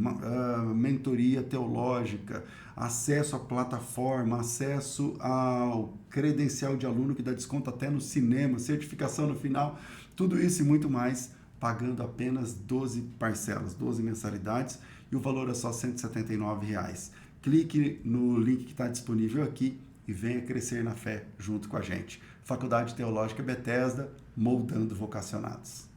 mentoria teológica, acesso à plataforma, acesso ao credencial de aluno que dá desconto até no cinema, certificação no final, tudo isso e muito mais, pagando apenas 12 parcelas, 12 mensalidades, e o valor é só R$ 179,00. Clique no link que está disponível aqui e venha crescer na fé junto com a gente. Faculdade Teológica Bethesda, moldando vocacionados.